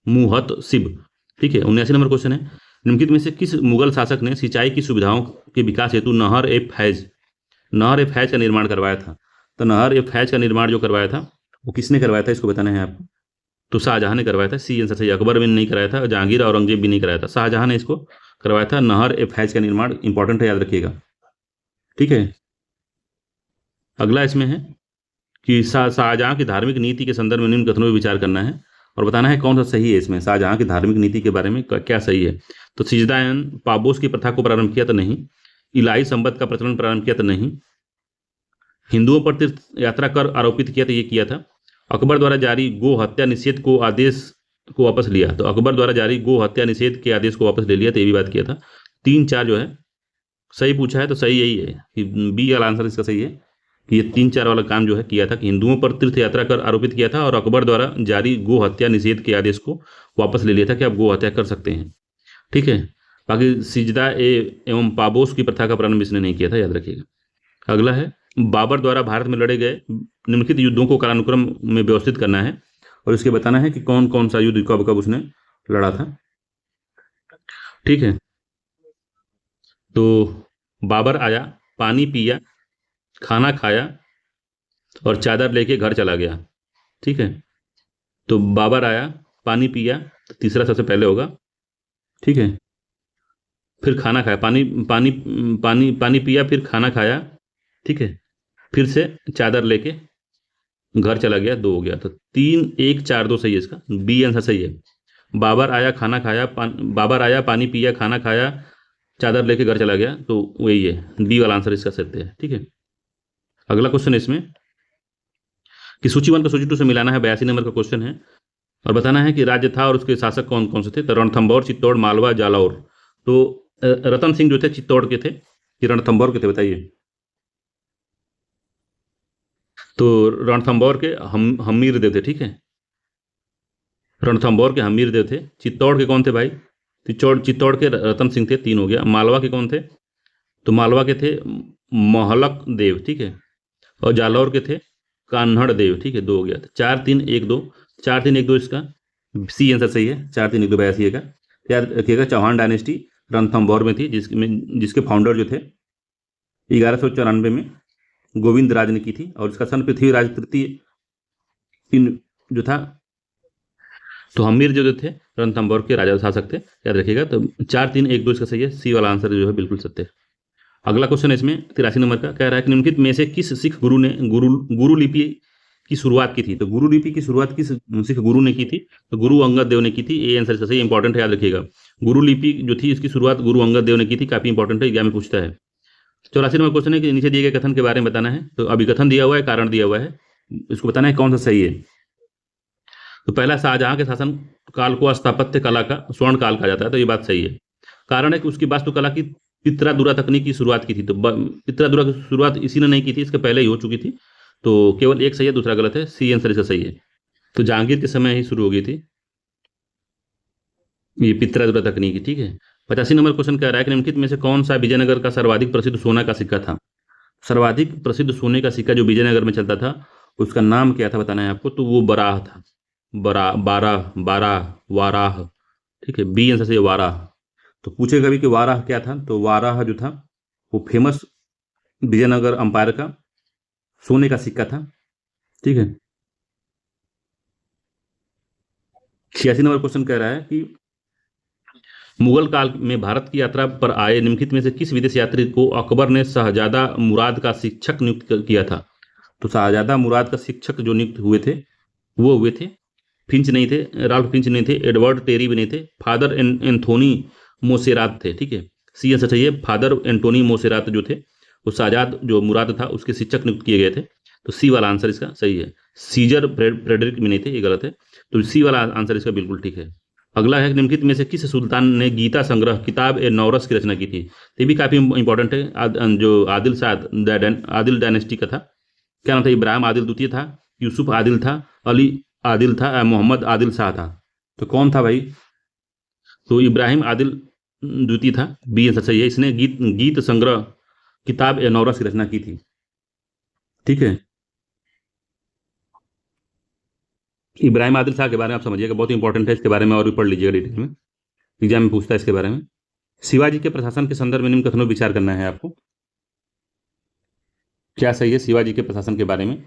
मुहतसिब। ठीक है, 79 नंबर क्वेश्चन है निम्नलिखित में से किस मुगल शासक ने सिंचाई की सुविधाओं के विकास हेतु नहर ए फैज का निर्माण करवाया था? तो नहर ए फैज का निर्माण जो करवाया था वो किसने करवाया था, इसको बताना है आपको। तो शाहजहां ने करवाया था। सी आंसर सही। अकबर भी नहीं कराया था, जहांगीर औरंगजेब भी नहीं कराया था, शाहजहां ने इसको करवाया था। नहर ए फैज का निर्माण इंपॉर्टेंट है, याद रखिएगा। ठीक है, अगला इसमें है कि शाहजहां की धार्मिक नीति के संदर्भ में निम्न कथनों पर विचार करना है और बताना है कौन सा सही है इसमें। शाहजहां की धार्मिक नीति के बारे में क्या सही है? तो सिजदायन पाबोस की प्रथा को प्रारंभ किया तो नहीं, इलाही संबत का प्रचलन प्रारंभ किया तो नहीं, हिंदुओं पर तीर्थ यात्रा कर आरोपित किया तो ये किया था, अकबर द्वारा जारी गो हत्या निषेध को आदेश को वापस लिया। तो अकबर द्वारा जारी गो हत्या निषेध के आदेश को वापस ले लिया, तो ये भी बात किया था। 3 4 जो है सही पूछा है, तो सही यही है कि बी वाला आंसर इसका सही है कि ये 3 4 वाला काम जो है किया था कि हिंदुओं पर तीर्थ यात्रा कर आरोपित किया था और अकबर द्वारा जारी गो हत्या निषेध के आदेश को वापस ले लिया था कि आप गो हत्या कर सकते हैं। ठीक है, बाकी सिजदा एवं पाबोस की प्रथा का प्रारंभ इसने नहीं किया था, याद रखिएगा। अगला है बाबर द्वारा भारत में लड़े गए निम्नलिखित युद्धों को कालानुक्रम में व्यवस्थित करना है और इसके बताना है कि कौन कौन सा युद्ध कब कब उसने लड़ा था। ठीक है, तो बाबर आया, पानी पिया, खाना खाया और चादर लेके घर चला गया। ठीक है, तो बाबर आया, पानी पिया, तीसरा सबसे पहले होगा। ठीक है, फिर खाना खाया, पानी पानी पानी पानी पिया, फिर खाना खाया, ठीक है, फिर से चादर लेके घर चला गया, 2 हो गया। तो 3 1 4 2 सही है इसका, बी आंसर सही है। बाबर आया, खाना खाया, बाबर आया, पानी पिया, खाना खाया, चादर लेके घर चला गया, तो वही है, बी वाला आंसर इसका सत्य है, ठीक है। अगला क्वेश्चन है इसमें कि सूची 1 को सूची 2 से मिलाना है, 82 नंबर का क्वेश्चन है, और बताना है कि राज्य था और उसके शासक कौन कौन से थे। तो रणथंभौर, चित्तौड़, मालवा, जालौर। तो रतन सिंह जो थे चित्तौड़ के थे, कि रणथंभौर के थे, बताइए। तो रणथंभौर के हमीर देव थे, ठीक है, रणथंभौर के हमीर देव थे। चित्तौड़ के कौन थे भाई? चित्तौड़ के रतन सिंह थे, 3 हो गया। मालवा के कौन थे? तो मालवा के थे महलक देव, ठीक है, और जालौर के थे कान्हड़ देव, ठीक है, 2 हो गया। 4 3 1 2, 4 3 1 2 इसका सी आंसर सही है, 4 3 1 2 82 का। याद रखिएगा, चौहान डायनेस्टी रणथंभौर में थी, जिसके फाउंडर जो थे 1194 में गोविंद राज ने की थी, और इसका सन पृथ्वीराज तृतीय जो था। तो हमीर जो थे रणथंभौर के राजा शासक थे, याद रखिएगा। तो 4 3 1 2 इसका सही है, सी वाला आंसर जो है बिल्कुल सत्य है। अगला क्वेश्चन है इसमें 83 नंबर का, कह रहा है कि निम्नलिखित में से किस सिख गुरु ने गुरु लिपि की शुरुआत की थी। तो गुरु लिपि की शुरुआत किस सिख गुरु ने की थी? तो गुरु अंगद देव ने की थी, ये आंसर सही, इंपॉर्टेंट है, याद रखिएगा। गुरु लिपि जो थी इसकी शुरुआत गुरु अंगद देव ने की थी, काफी इंपॉर्टेंट है, एग्जाम में पूछता है। 84 नंबर क्वेश्चन है कि नीचे दिए गए कथन के बारे में बताना है। तो अभी कथन दिया हुआ है, कारण दिया हुआ है, इसको बताना है कौन सा सही है। तो पहला, शाहजहां के शासन काल को स्थापत्य कला का स्वर्ण काल कहा जाता है, तो ये बात सही है। कारण है कि उसकी वास्तुकला की पित्रादुरा तकनीक की शुरुआत की थी। तो पित्रादुरा की शुरुआत इसी ने नहीं की थी, इसके पहले ही हो चुकी थी। तो केवल एक सही है, दूसरा गलत है, सी आंसर इसका सही है। तो जहांगीर के समय ही शुरू हो गई थी ये पित्रादुरा तकनीक, ठीक है। 85 नंबर क्वेश्चन कह रहा है कि निम्नलिखित में से कौन सा विजयनगर का सर्वाधिक प्रसिद्ध सोना का सिक्का था। सर्वाधिक प्रसिद्ध सोने का सिक्का जो विजयनगर में चलता था, उसका नाम क्या था, बताना है आपको। तो वो बराह था, बारह बारह वाराह, ठीक है, बी आंसर से वाराह। तो पूछेगा भी कि वाराह क्या था। तो वाराह जो था वो फेमस विजयनगर अंपायर का सोने का सिक्का था, ठीक है। 86 नंबर क्वेश्चन कह रहा है कि मुगल काल में भारत की यात्रा पर आए निम्नलिखित में से किस विदेश यात्री को अकबर ने शहजादा मुराद का शिक्षक नियुक्त किया था। तो शहजादा मुराद का शिक्षक जो नियुक्त हुए थे वो हुए थे, फिंच नहीं थे, राल्फ फिंच नहीं थे, एडवर्ड टेरी भी नहीं थे, फादर एंथोनी मोसेरात थे, ठीक है। सी आंसर चाहिए, फादर एंटोनी मोसेरात जो थे वो शहजाद जो मुराद था उसके शिक्षक नियुक्त किए गए थे। तो सी वाला आंसर इसका सही है। सीजर फ्रेडरिक भी नहीं थे, ये गलत है। तो सी वाला आंसर इसका बिल्कुल ठीक है। अगला है निम्नलिखित में से किस सुल्तान ने गीता संग्रह किताब ए नौरस की रचना की थी। तो ये भी काफी इंपॉर्टेंट है, जो आदिल डायनेस्टी का था। क्या नाम था? इब्राहिम आदिल द्वितीय था, यूसुफ आदिल था, अली आदिल था, मोहम्मद आदिल शाह था। तो कौन था भाई? तो इब्राहिम आदिल द्वितीय था, बी आंसर सही है। इसने गीत संग्रह किताब ए नौरस की रचना की थी, ठीक है। इब्राहिम आदिल शाह के बारे में आप समझिएगा, बहुत इंपॉर्टेंट है, इसके बारे में और भी पढ़ लीजिएगा डिटेल में, एग्जाम में पूछता है इसके बारे में। शिवाजी के प्रशासन के संदर्भ में निम्न कथनों पर विचार करना है आपको। क्या सही है शिवाजी के प्रशासन के बारे में?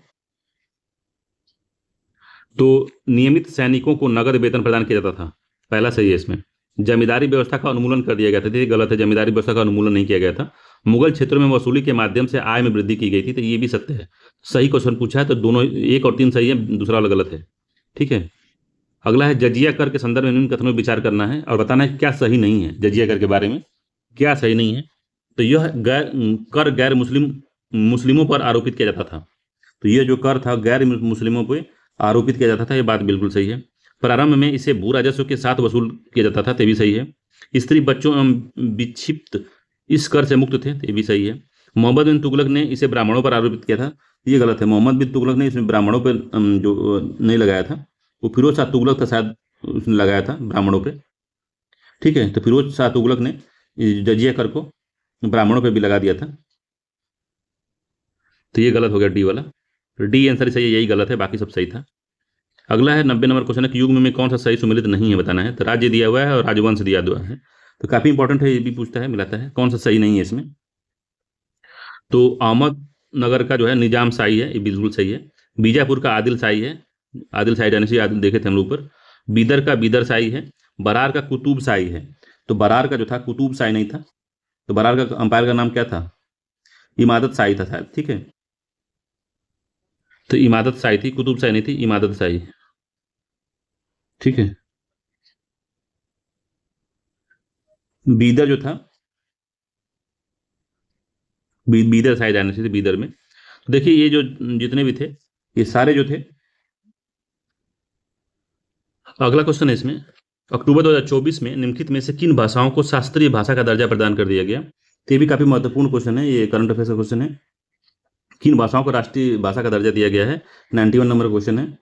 तो नियमित सैनिकों को नगद वेतन प्रदान किया जाता था, पहला सही है इसमें। जमींदारी व्यवस्था का उन्मूलन कर दिया गया था, तो ये गलत है, जमींदारी व्यवस्था का उन्मूलन नहीं किया गया था। मुगल क्षेत्रों में वसूली के माध्यम से आय में वृद्धि की गई थी, तो ये भी सत्य है। सही क्वेश्चन पूछा है, तो दोनों 1 और 3 सही है, दूसरा वाला गलत है, ठीक है। अगला है जजिया कर के संदर्भ में निम्न कथनों पर विचार करना है और बताना है क्या सही नहीं है, जजिया कर के बारे में क्या सही नहीं है। तो यह गैर मुस्लिमों पर आरोपित किया जाता था। तो ये जो कर था गैर मुस्लिमों पर आरोपित किया जाता था, ये बात बिल्कुल सही है। प्रारंभ में इसे भू राजस्व के साथ वसूल किया जाता था, तो भी सही है। स्त्री बच्चों एवं विक्षिप्त इस कर से मुक्त थे, तो भी सही है। मोहम्मद बिन तुगलक ने इसे ब्राह्मणों पर आरोपित किया था, ये गलत है। मोहम्मद बिन तुगलक ने इसमें ब्राह्मणों पर जो नहीं लगाया था, वो फिरोज शाह तुगलक था शायद, उसने लगाया था ब्राह्मणों पर, ठीक है। तो फिरोज शाह तुगलक ने जजिया कर को ब्राह्मणों पर भी लगा दिया था, तो ये गलत हो गया, डी वाला। डी आंसर सही है, यही गलत है, बाकी सब सही था। अगला है 90 नंबर क्वेश्चन है कि युग में कौन सा सही सुमेलित नहीं है, बताना है। तो राज्य दिया हुआ है और राजवंश दिया हुआ है, तो काफी इंपॉर्टेंट है, ये भी पूछता है, मिलाता है कौन सा सही नहीं है इसमें। तो अहमदनगर का जो है निजाम शाही है, ये बिल्कुल सही है। बीजापुर का आदिल शाही है, आदिल शाही डायनेस्टी, आदिल देखे थे हम लोग ऊपर। बीदर का बीदर शाही है। बरार का कुतुब शाही है। तो बरार का जो था कुतुब शाही नहीं था, तो बरार का अंपायर का नाम क्या था? इमादत शाही था शायद, ठीक है। तो इमादत शाही थी, कुतुब शाही नहीं थी, इमादत शाही, ठीक है। बीदर जो था, बीदर शाही जाने से थे बीदर में। तो देखिए ये जो जितने भी थे ये सारे जो थे, अगला क्वेश्चन है इसमें, अक्टूबर 2024 में निम्नलिखित में से किन भाषाओं को शास्त्रीय भाषा का दर्जा प्रदान कर दिया गया? तो ये भी काफी महत्वपूर्ण क्वेश्चन है, ये करंट अफेयर्स का क्वेश्चन है। किन भाषाओं को राष्ट्रीय भाषा का दर्जा दिया गया है? 91 नंबर क्वेश्चन है।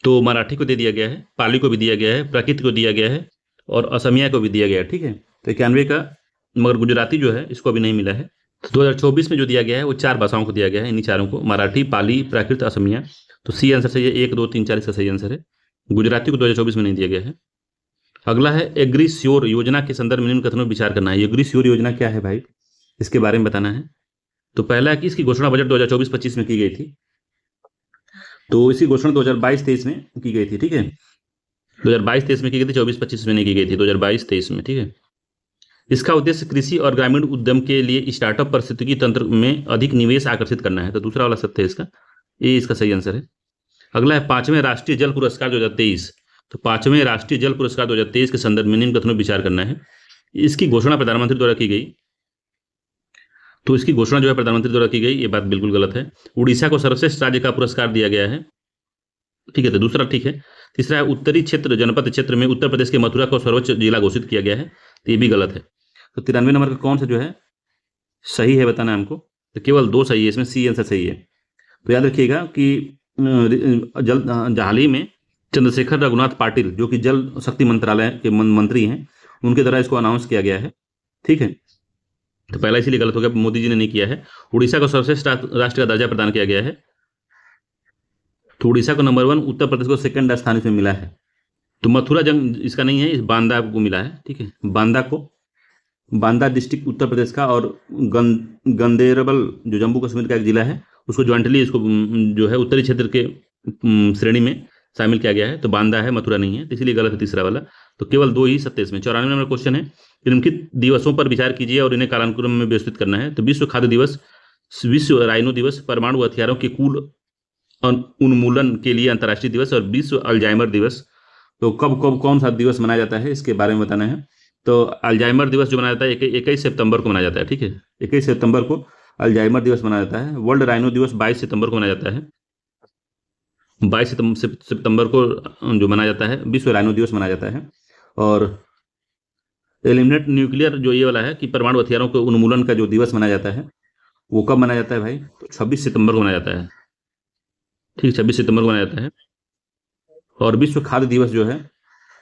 तो मराठी को दे दिया गया है, पाली को भी दिया गया है, प्राकृत को दिया गया है और असमिया को भी दिया गया है, ठीक है। तो 91 का, मगर गुजराती जो है इसको अभी नहीं मिला है। तो 2024 में जो दिया गया है वो 4 भाषाओं को दिया गया है, इन्हीं चारों को, मराठी, पाली, प्राकृत, असमिया। तो सी आंसर सही है, 1 2 3 4 इसका सही आंसर है। गुजराती को 2024 में नहीं दिया गया है। अगला है एग्री श्योर योजना के संदर्भ में निम्न कथनों पर विचार करना है। एग्री श्योर योजना क्या है भाई, इसके बारे में बताना है। तो पहला है कि इसकी घोषणा बजट 2024-25 में की गई थी, तो इसकी घोषणा 2022-23 में की गई थी, ठीक है। 2022-23 में की गई थी, 24-25 में नहीं की गई थी, 2022-23 में, ठीक है। इसका उद्देश्य कृषि और ग्रामीण उद्यम के लिए स्टार्टअप पारिस्थितिकी तंत्र में अधिक निवेश आकर्षित करना है। तो दूसरा वाला सत्य है इसका, ये इसका सही आंसर है। अगला है 5वें राष्ट्रीय जल पुरस्कार 2023। तो 5वें राष्ट्रीय जल पुरस्कार 2023 के संदर्भ में निम्न कथनों पर विचार करना है। इसकी घोषणा प्रधानमंत्री द्वारा की गई, तो इसकी घोषणा जो है प्रधानमंत्री द्वारा की गई, ये बात बिल्कुल गलत है। उड़ीसा को सर्वश्रेष्ठ राज्य का पुरस्कार दिया गया है, ठीक है। तो दूसरा ठीक है। तीसरा है उत्तरी क्षेत्र जनपद क्षेत्र में उत्तर प्रदेश के मथुरा को सर्वोच्च जिला घोषित किया गया है, तो ये भी गलत है। तो 93 नंबर का कौन सा जो है सही है बताना है हमको। तो केवल 2 सही है इसमें, सी आंसर सही है। तो याद रखिएगा कि हाल ही में चंद्रशेखर रघुनाथ पाटिल जो कि जल शक्ति मंत्रालय के मंत्री हैं, उनके द्वारा इसको अनाउंस किया गया है, ठीक है। तो पहला इसीलिए गलत हो गया, मोदी जी ने नहीं किया है। उड़ीसा को सर्वश्रेष्ठ राष्ट्र का दर्जा प्रदान किया गया है, तो उड़ीसा को नंबर 1, उत्तर प्रदेश को सेकंड स्थान इसमें मिला है। तो मथुरा जंग इसका नहीं है, इस बांदा को मिला है, ठीक है। बांदा को, बांदा डिस्ट्रिक्ट उत्तर प्रदेश का, और गंदेरबल जो जम्मू कश्मीर का एक जिला है, उसको ज्वाइंटली इसको जो है उत्तरी क्षेत्र के श्रेणी में शामिल किया गया है। तो बांदा है, मथुरा नहीं है, तो इसलिए गलत है तीसरा वाला। तो केवल 2 ही सत्य इसमें। 94 नंबर क्वेश्चन है, निम्नलिखित दिवसों पर विचार कीजिए और इन्हें कालानुक्रम में व्यवस्थित करना है। तो विश्व खाद्य दिवस, विश्व राइनो दिवस, परमाणु हथियारों के कुल उन्मूलन के लिए अंतर्राष्ट्रीय दिवस, और विश्व अल्जाइमर दिवस। तो कब कब कौन सा दिवस मनाया जाता है इसके बारे में बताना है। तो अल्जाइमर दिवस जो मनाया जाता है 21 सितंबर को मनाया जाता है, ठीक है। 21 सितंबर को अल्जाइमर दिवस मनाया जाता है। वर्ल्ड राइनो दिवस 22 सितंबर को मनाया जाता है। 22 सितंबर को जो मनाया जाता है विश्व राइनो दिवस मनाया जाता है। और एलिमिनेट न्यूक्लियर जो ये वाला है कि परमाणु हथियारों के उन्मूलन का जो दिवस मनाया जाता है वो कब मनाया जाता है भाई? तो 26 सितंबर को मनाया जाता है, ठीक, 26 सितंबर को मनाया जाता है। और विश्व खाद्य दिवस जो है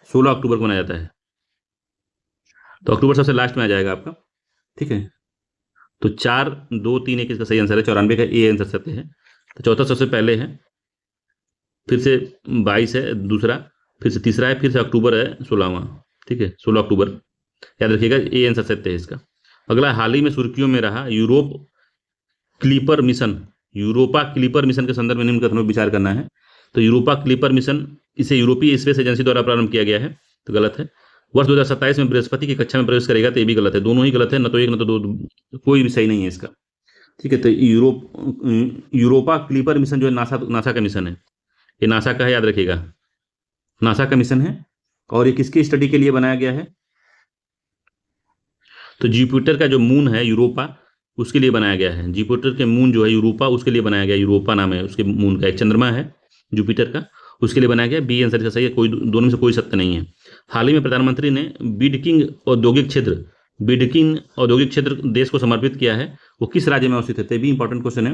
16 अक्टूबर को मनाया जाता है। तो अक्टूबर सबसे लास्ट में आ जाएगा आपका, ठीक है। तो 4 2 3 1 इसका सही आंसर है। 94 का ए आंसर सत्य है। तो चौथा सबसे पहले है, फिर से 22 है दूसरा, फिर से तीसरा है, फिर से अक्टूबर है 16वां, ठीक है, 16 अक्टूबर, याद रखिएगा। ए आंसर सत्य है इसका। अगला, हाल ही में सुर्खियों में रहा यूरोपा क्लीपर मिशन के संदर्भ में निम्न कथनों पर विचार करना है। तो यूरोपा क्लीपर मिशन, इसे यूरोपीय स्पेस एजेंसी द्वारा प्रारंभ किया गया है, तो गलत है। वर्ष 2027 में बृहस्पति की कक्षा में प्रवेश करेगा, तो ये भी गलत है। दोनों ही गलत है, न तो एक न तो दो, कोई भी सही नहीं है इसका, ठीक है। तो यूरोपा क्लीपर मिशन जो है नासा का मिशन है, ये नासा का है, याद रखिएगा, नासा का मिशन है। और ये किसकी स्टडी के लिए बनाया गया है? तो जुपिटर का जो मून है यूरोपा, उसके लिए बनाया गया है। जुपिटर के मून जो है यूरोपा, उसके लिए बनाया गया। यूरोपा नाम है उसके मून का, एक चंद्रमा है जुपिटर का, उसके लिए बनाया गया। बी आंसर का सही है, कोई दोनों में से कोई सत्य नहीं है। हाल ही में प्रधानमंत्री ने बिडकिन औद्योगिक क्षेत्र देश को समर्पित किया है, वो किस राज्य में अवस्थित है? तो भी इंपॉर्टेंट क्वेश्चन है।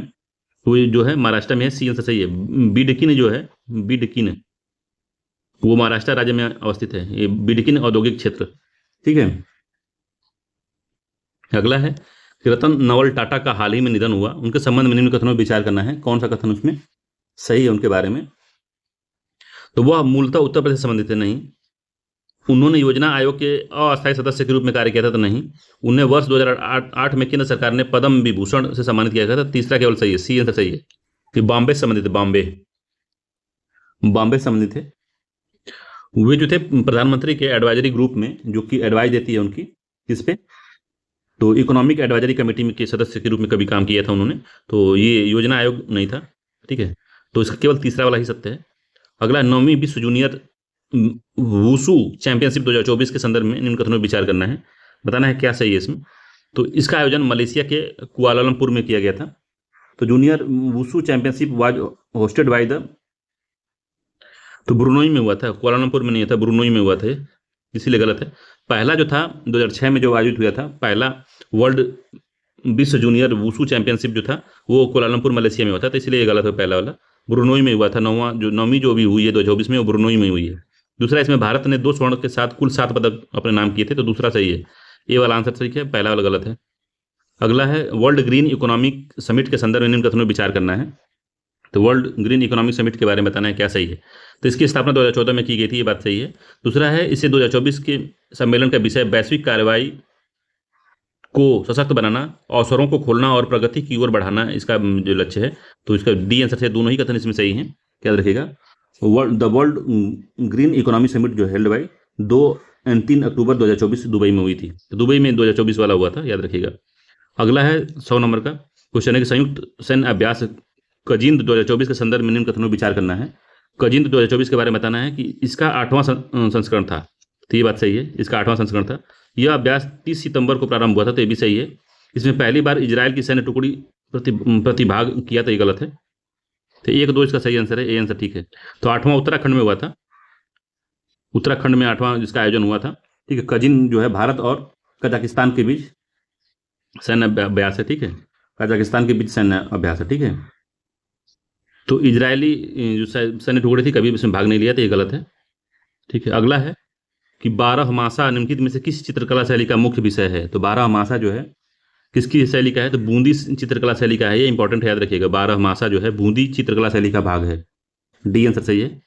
वो जो है महाराष्ट्र में है, सी आंसर सही है। बिडकिन जो है, बिडकिन वो महाराष्ट्र राज्य में अवस्थित है, ये बिडकिन औद्योगिक क्षेत्र, ठीक है। अगला है, रतन नवल टाटा का हाल ही में निधन हुआ, उनके संबंध में निम्न कथनों पर विचार करना है। कौन सा कथन उसमें सही है उनके बारे में? तो वह मूलतः उत्तर प्रदेश से संबंधित है, नहीं। उन्होंने योजना आयोग के अस्थायी सदस्य के रूप में कार्य किया था, तो नहीं। उन्हें वर्ष 2008 में केंद्र सरकार ने पद्म विभूषण से सम्मानित किया गया था। तीसरा केवल सही है, सी आंसर सही है कि बॉम्बे से संबंधित है, बॉम्बे से संबंधित है। वे जो थे प्रधानमंत्री के एडवाइजरी ग्रुप में, जो कि एडवाइस देती है उनकी, किस पे, तो इकोनॉमिक एडवाइजरी कमेटी में के सदस्य के रूप में कभी काम किया था उन्होंने। तो ये योजना आयोग नहीं था, ठीक है। तो इसका केवल तीसरा वाला ही सत्य है। अगला, 9वीं विश्व जूनियर वुशु चैंपियनशिप 2024 के संदर्भ में निम्न कथनों पर विचार करना है, बताना है क्या सही है इसमें। तो इसका आयोजन मलेशिया के कुआलालंपुर में किया गया था। तो junior wushu championship was hosted by the, तो ब्रुनोई में हुआ था, कुआलालंपुर में नहीं था, ब्रुनोई में हुआ था, इसीलिए गलत है। पहला जो था 2006 में जो आयोजित हुआ था, पहला वर्ल्ड विश्व जूनियर वुशु चैंपियनशिप जो था वो कुआलालंपुर मलेशिया में हुआ था, तो इसलिए ये गलत है। पहला वाला ब्रुनोई में हुआ था। 9वीं जो भी हुई है 2024 में, वो ब्रुनोई में हुई है। दूसरा, इसमें भारत ने 2 स्वर्ण के साथ कुल 7 पदक अपने नाम किए थे, तो दूसरा सही है। ये वाला आंसर सही है, पहला वाला गलत है। अगला है, वर्ल्ड ग्रीन इकोनॉमिक समिट के संदर्भ में निम्न कथनों पर विचार करना है। तो वर्ल्ड ग्रीन इकोनॉमिक समिट के बारे में बताना है क्या सही है। तो इसकी स्थापना 2014 में की गई थी, ये बात सही है। दूसरा है, इसे 2024 के सम्मेलन का विषय वैश्विक कार्रवाई को सशक्त बनाना, अवसरों को खोलना और प्रगति की ओर बढ़ाना इसका जो लक्ष्य है। तो इसका डी आंसर है, दोनों ही कथन इसमें सही हैं, याद रखिएगा। The world green economic summit जो हेल्ड बाई 2 और 3 अक्टूबर 2024 दुबई में हुई थी। तो दुबई में 2024 वाला हुआ था, याद रखिएगा। अगला है 100 नंबर का क्वेश्चन है कि संयुक्त सैन्य अभ्यास कजिंद 2024 के संदर्भ में निम्न कथनों पर विचार करना है। कजिंद 2024 के बारे में बताना है कि इसका 8वां संस्करण था, तो ये बात सही है, इसका 8वां संस्करण था। यह अभ्यास 30 सितंबर को प्रारंभ हुआ था, तो ये भी सही है। इसमें पहली बार इजराइल की सैन्य टुकड़ी प्रतिभाग किया, तो ये गलत है। तो 1, 2 इसका सही आंसर है, ए आंसर ठीक है। तो 8वां उत्तराखंड में हुआ था, उत्तराखंड में 8वां जिसका आयोजन हुआ था, ठीक है। कजिन जो है भारत और कजाकिस्तान के बीच सैन्य अभ्यास है, ठीक है। कजाकिस्तान के बीच सैन्य अभ्यास है, ठीक है। तो इजरायली जो सैन्य टुकड़ी थी कभी भी इसमें भाग नहीं लिया, तो ये गलत है, ठीक है। अगला है कि 12मासा निम्नलिखित में से किस चित्रकला शैली का मुख्य विषय है। तो 12मासा जो है किसकी शैली का है, तो बूंदी चित्रकला शैली का है, ये इंपॉर्टेंट है, याद रखिएगा। 12मासा जो है बूंदी चित्रकला शैली का भाग है, डी आंसर सही है।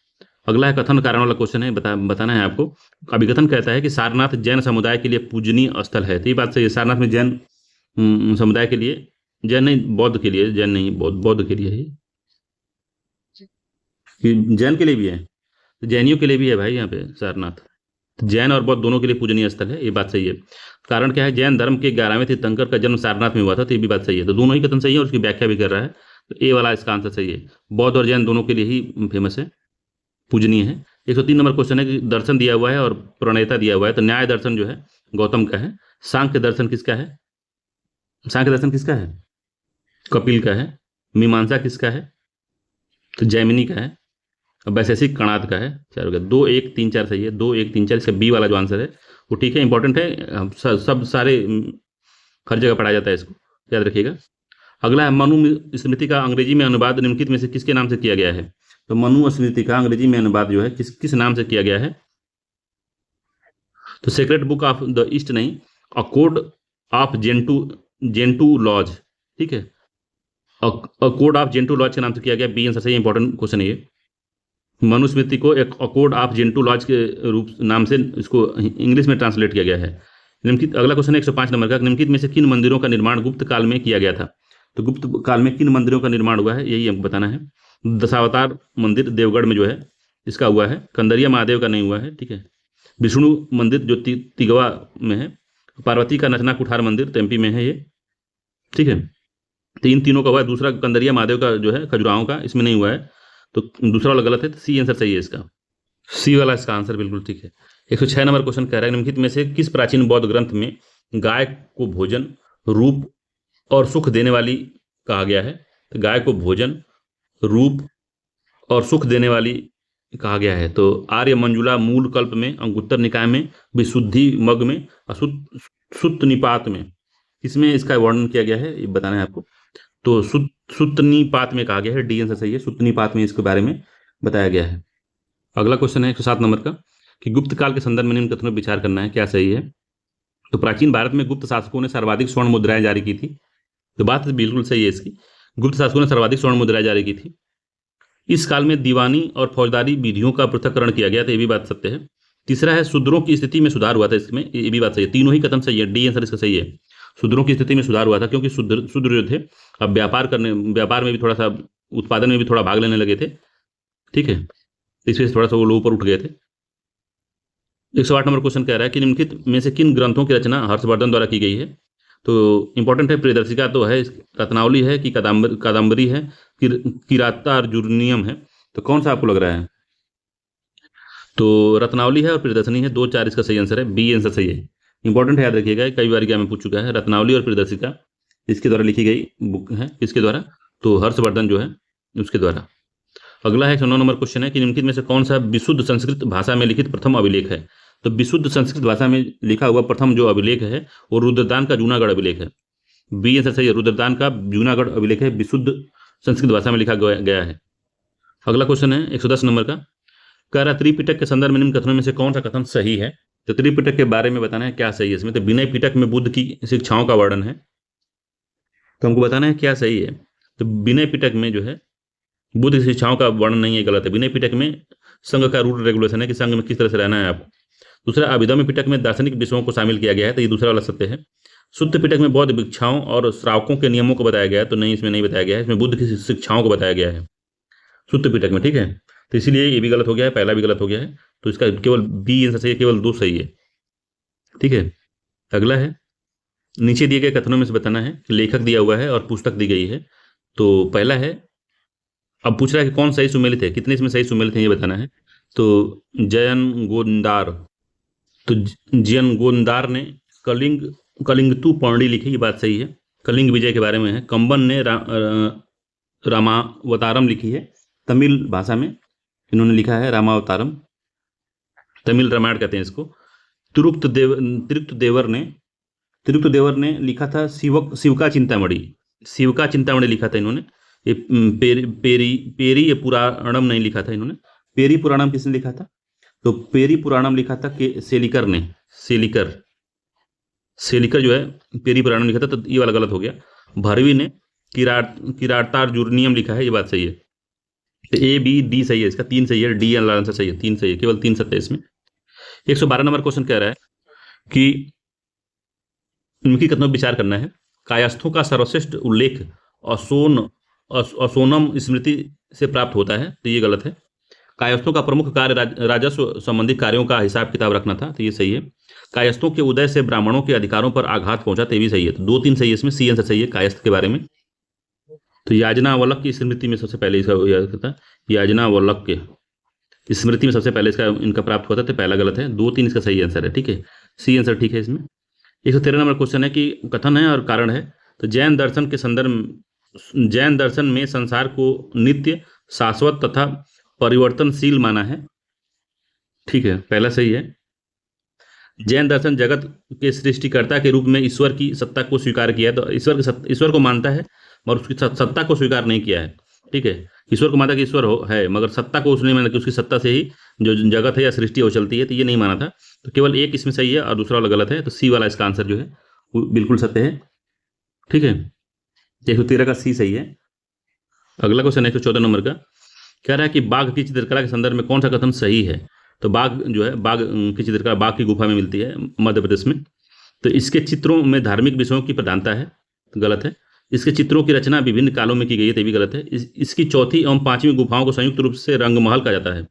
अगला है कथन कारण वाला क्वेश्चन है, बताना है आपको। अभिकथन कहता है कि सारनाथ जैन समुदाय के लिए पूजनीय स्थल है, तो ये बात सही है। सारनाथ में जैन समुदाय के लिए, जैन नहीं बौद्ध के लिए, जैन नहीं बौद्ध के लिए है, जैन के लिए भी है, जैनियों के लिए भी है भाई यहाँ पे सारनाथ। जैन और बौद्ध दोनों के लिए पूजनीय स्थल है, ये बात सही है। कारण क्या है, जैन धर्म के 11वें तीर्थंकर का जन्म सारनाथ में हुआ था, तो ये भी बात सही है। तो दोनों ही कथन सही है और उसकी व्याख्या भी कर रहा है, तो ए वाला इसका आंसर सही है। बौद्ध और जैन दोनों के लिए ही फेमस है, पूजनीय है। 103 नंबर क्वेश्चन है कि दर्शन दिया हुआ है और प्रणेता दिया हुआ है। तो न्याय दर्शन जो है गौतम का है। सांख्य दर्शन किसका है, सांख्य दर्शन किसका है, कपिल का है। मीमांसा किसका है, तो जैमिनी का है। वैशेषिक कणाद का है। 4 हो गया, 2, 1, 3, 4 सही है। 2, 1, 3, 4 इसका बी वाला जो आंसर है वो ठीक है, इंपॉर्टेंट है, सब सारे हर जगह पढ़ाया जाता है, इसको याद रखिएगा। अगला है मनु स्मृति का अंग्रेजी में अनुवाद निम्नलिखित में से किसके नाम से किया गया है। तो मनु स्मृति का अंग्रेजी में अनुवाद जो है किस नाम से किया गया है, तो sacred book of the east नहीं, a code of Gentoo laws, ठीक है। A code of Gentoo laws के नाम से किया गया, बी आंसर सही, इंपॉर्टेंट क्वेश्चन है ये। मनुस्मृति को एक अकोड ऑफ जेंटू लॉज के रूप नाम से इसको इंग्लिश में ट्रांसलेट किया गया है। निम्नलिखित, अगला क्वेश्चन है 105 नंबर का, निम्नलिखित में से किन मंदिरों का निर्माण गुप्त काल में किया गया था। तो गुप्त काल में किन मंदिरों का निर्माण हुआ है, यही हमको बताना है। दशावतार मंदिर देवगढ़ में जो है इसका हुआ है, कंदरिया महादेव का नहीं हुआ है, ठीक है। विष्णु मंदिर जो तिगवा में है, पार्वती का नचना कुठार मंदिर एमपी में है ये, ठीक है। तीनों का हुआ है। दूसरा कंदरिया महादेव का जो है खजुराहों का, इसमें नहीं हुआ है, तो दूसरा वाला गलत है, तो सी आंसर सही है इसका, सी वाला इसका आंसर बिल्कुल ठीक है। 106 नंबर क्वेश्चन कह रहा है निम्नलिखित में से किस प्राचीन बौद्ध ग्रंथ में गाय को भोजन, रूप और सुख देने वाली कहा गया है। तो गाय को भोजन, रूप और सुख देने वाली कहा गया है। तो आर्य मंजुला मूल कल्प में, अंगुत्तर निकाय में, विशुद्धि मग में, सुत्त निपात में, इसमें इसका वर्णन किया गया है, ये बताना है आपको। तो सुत्तनीपात में कहा गया है, डी आंसर सही है, सुत्तनीपात में इसके बारे में बताया गया है। अगला क्वेश्चन है 107 नंबर का कि गुप्त काल के संदर्भ में निम्न कथनों पर विचार करना है, क्या सही है। तो प्राचीन भारत में गुप्त शासकों ने सर्वाधिक स्वर्ण मुद्राएं जारी की थी, तो बात बिल्कुल सही है इसकी, गुप्त शासकों ने सर्वाधिक स्वर्ण मुद्राएं जारी की थी। इस काल में दीवानी और फौजदारी विधियों का पृथक्करण किया गया था, ये भी बात सत्य है। तीसरा है शूद्रों की स्थिति में सुधार हुआ था, इसमें ये भी बात सही है। तीनों ही कथन सही है, डी आंसर इसका सही है। शूद्रों की स्थिति में सुधार हुआ था क्योंकि शूद्र जो थे अब व्यापार में भी थोड़ा सा, उत्पादन में भी थोड़ा भाग लेने लगे थे, ठीक है। इसमें थोड़ा सा वो लोग ऊपर उठ गए थे। 108 नंबर क्वेश्चन कह रहा है कि निम्नलिखित में से किन ग्रंथों की रचना हर्षवर्धन द्वारा की गई है। तो इंपॉर्टेंट है, प्रियदर्शिका तो है, रत्नावली है कि कादम्बरी है, किरातार्जुनीयम है, तो कौन सा आपको लग रहा है। तो रत्नावली है और प्रियदर्शनी है, 2 4 इसका सही आंसर है, बी आंसर सही है। इंपॉर्टेंट है, याद रखिएगा, कई बार एग्जाम में पूछ चुका है। रत्नावली और प्रियदर्शिका इसके द्वारा लिखी गई बुक है, किसके द्वारा, तो हर्षवर्धन जो है उसके द्वारा। अगला है 109 नंबर क्वेश्चन है कि निम्नलिखित में से कौन सा विशुद्ध संस्कृत भाषा में लिखित प्रथम अभिलेख है। तो विशुद्ध संस्कृत भाषा में लिखा हुआ प्रथम जो अभिलेख है वो रुद्रदान का जूनागढ़ अभिलेख है, बी आंसर सही है। रुद्रदान का जूनागढ़ अभिलेख है, विशुद्ध संस्कृत भाषा में लिखा गया है। अगला क्वेश्चन है 110 नंबर का, कह रहा त्रिपिटक के संदर्भ में निम्न कथनों में से कौन सा कथन सही है। तो त्रिपिटक के बारे में बताना है क्या सही है इसमें। तो विनय पिटक में बुद्ध की शिक्षाओं का वर्णन है, तो हमको बताना है क्या सही है। तो विनय पिटक में जो है बुद्ध की शिक्षाओं का वर्णन नहीं है, गलत है। विनय पिटक में संघ का रूल रेगुलेशन है कि संघ में किस तरह से रहना है आपको। दूसरा, अभिधम्म पिटक में दार्शनिक विषयों को शामिल किया गया है, तो ये दूसरा वाला सत्य है। शुद्ध पिटक में बौद्ध भिक्षाओं और श्रावकों के नियमों को बताया गया है, तो नहीं, इसमें नहीं बताया गया है, इसमें बुद्ध की शिक्षाओं को बताया गया है शुद्ध पिटक में, ठीक है। तो इसीलिए ये भी गलत हो गया है, पहला भी गलत हो गया है, तो इसका केवल बी आंसर सही है, केवल 2 सही है, ठीक है। अगला है, नीचे दिए गए कथनों में से बताना है, लेखक दिया हुआ है और पुस्तक दी गई है। तो पहला है, अब पूछ रहा है कि कौन सही सुमेलित है, कितने इसमें सही सुमेलित है ये बताना है। तो जयन गोंदार, तो जयन गोंदार ने कलिंगतु पर्णी लिखी, ये बात सही है, कलिंग विजय के बारे में है। कंबन ने रामावतारम लिखी है, तमिल भाषा में इन्होंने लिखा है रामावतारम, तमिल रामायण कहते हैं इसको। तिरुक्त देवर ने लिखा था शिवका चिंतामणि लिखा था इन्होंने। ये पेरी ये पुराणम नहीं लिखा था इन्होंने। पेरी पुराणम किसने लिखा था, तो पेरी पुराणम लिखा था के सेलिकर ने, सेलिकर जो है पेरी पुराणम लिखा था, तो ये वाला गलत हो गया। भरवी ने किरातार्जुनीयम लिखा है, ये बात सही है। तो ए बी डी सही है, इसका 3 सही है, डी आंसर सही है, 3 सही है, केवल 3 सत्य है इसमें। 112 नंबर क्वेश्चन कह रहा है कि इनकी कथनों पर विचार करना है। कायस्थों का सर्वश्रेष्ठ उल्लेख असोनम स्मृति से प्राप्त होता है, तो ये गलत है। कायस्थों का प्रमुख कार्य राजस्व संबंधी कार्यों का हिसाब किताब रखना था, तो ये सही है। कायस्थों के उदय से ब्राह्मणों के अधिकारों पर आघात पहुंचा, तो ये भी सही है। तो 2 3 सही है इसमें, सी आंसर सही है कायस्थ के बारे में। तो याजनावल्क की स्मृति में सबसे पहले इसका याद करता है, याजनावल्क के स्मृति में सबसे पहले इसका इनका प्राप्त हुआ था, तो पहला गलत है। 2 3 इसका सही आंसर है, ठीक है, सी आंसर ठीक है इसमें। 113 नंबर क्वेश्चन है कि कथन है और कारण है। तो जैन दर्शन में संसार को नित्य, शाश्वत तथा परिवर्तनशील माना है, ठीक है, पहला सही है। जैन दर्शन जगत के सृष्टिकर्ता के रूप में ईश्वर की सत्ता को स्वीकार किया है, तो ईश्वर को मानता है मगर उसकी सत्ता को स्वीकार नहीं किया है, ठीक है। ईश्वर को मानता कि ईश्वर है, मगर सत्ता को उसने माना कि उसकी सत्ता से ही जो जगत है या सृष्टि वो चलती है, तो ये नहीं माना था। तो केवल एक इसमें सही है और दूसरा वाला गलत है, तो सी वाला इसका आंसर जो है वो बिल्कुल सत्य है, ठीक है। 113 का सी सही है। अगला क्वेश्चन 114 नंबर का कह रहा है कि बाघ की चित्रकला के संदर्भ में कौन सा कथन सही है। तो बाघ जो है, बाघ की चित्रकला बाघ की गुफा में मिलती है मध्य प्रदेश में, तो इसके चित्रों में धार्मिक विषयों की प्रधानता है, तो गलत है। इसके चित्रों की रचना विभिन्न कालों में की गई है, तो भी गलत है। इसकी चौथी एवं 5वीं गुफाओं को संयुक्त रूप से रंगमहल कहा जाता है,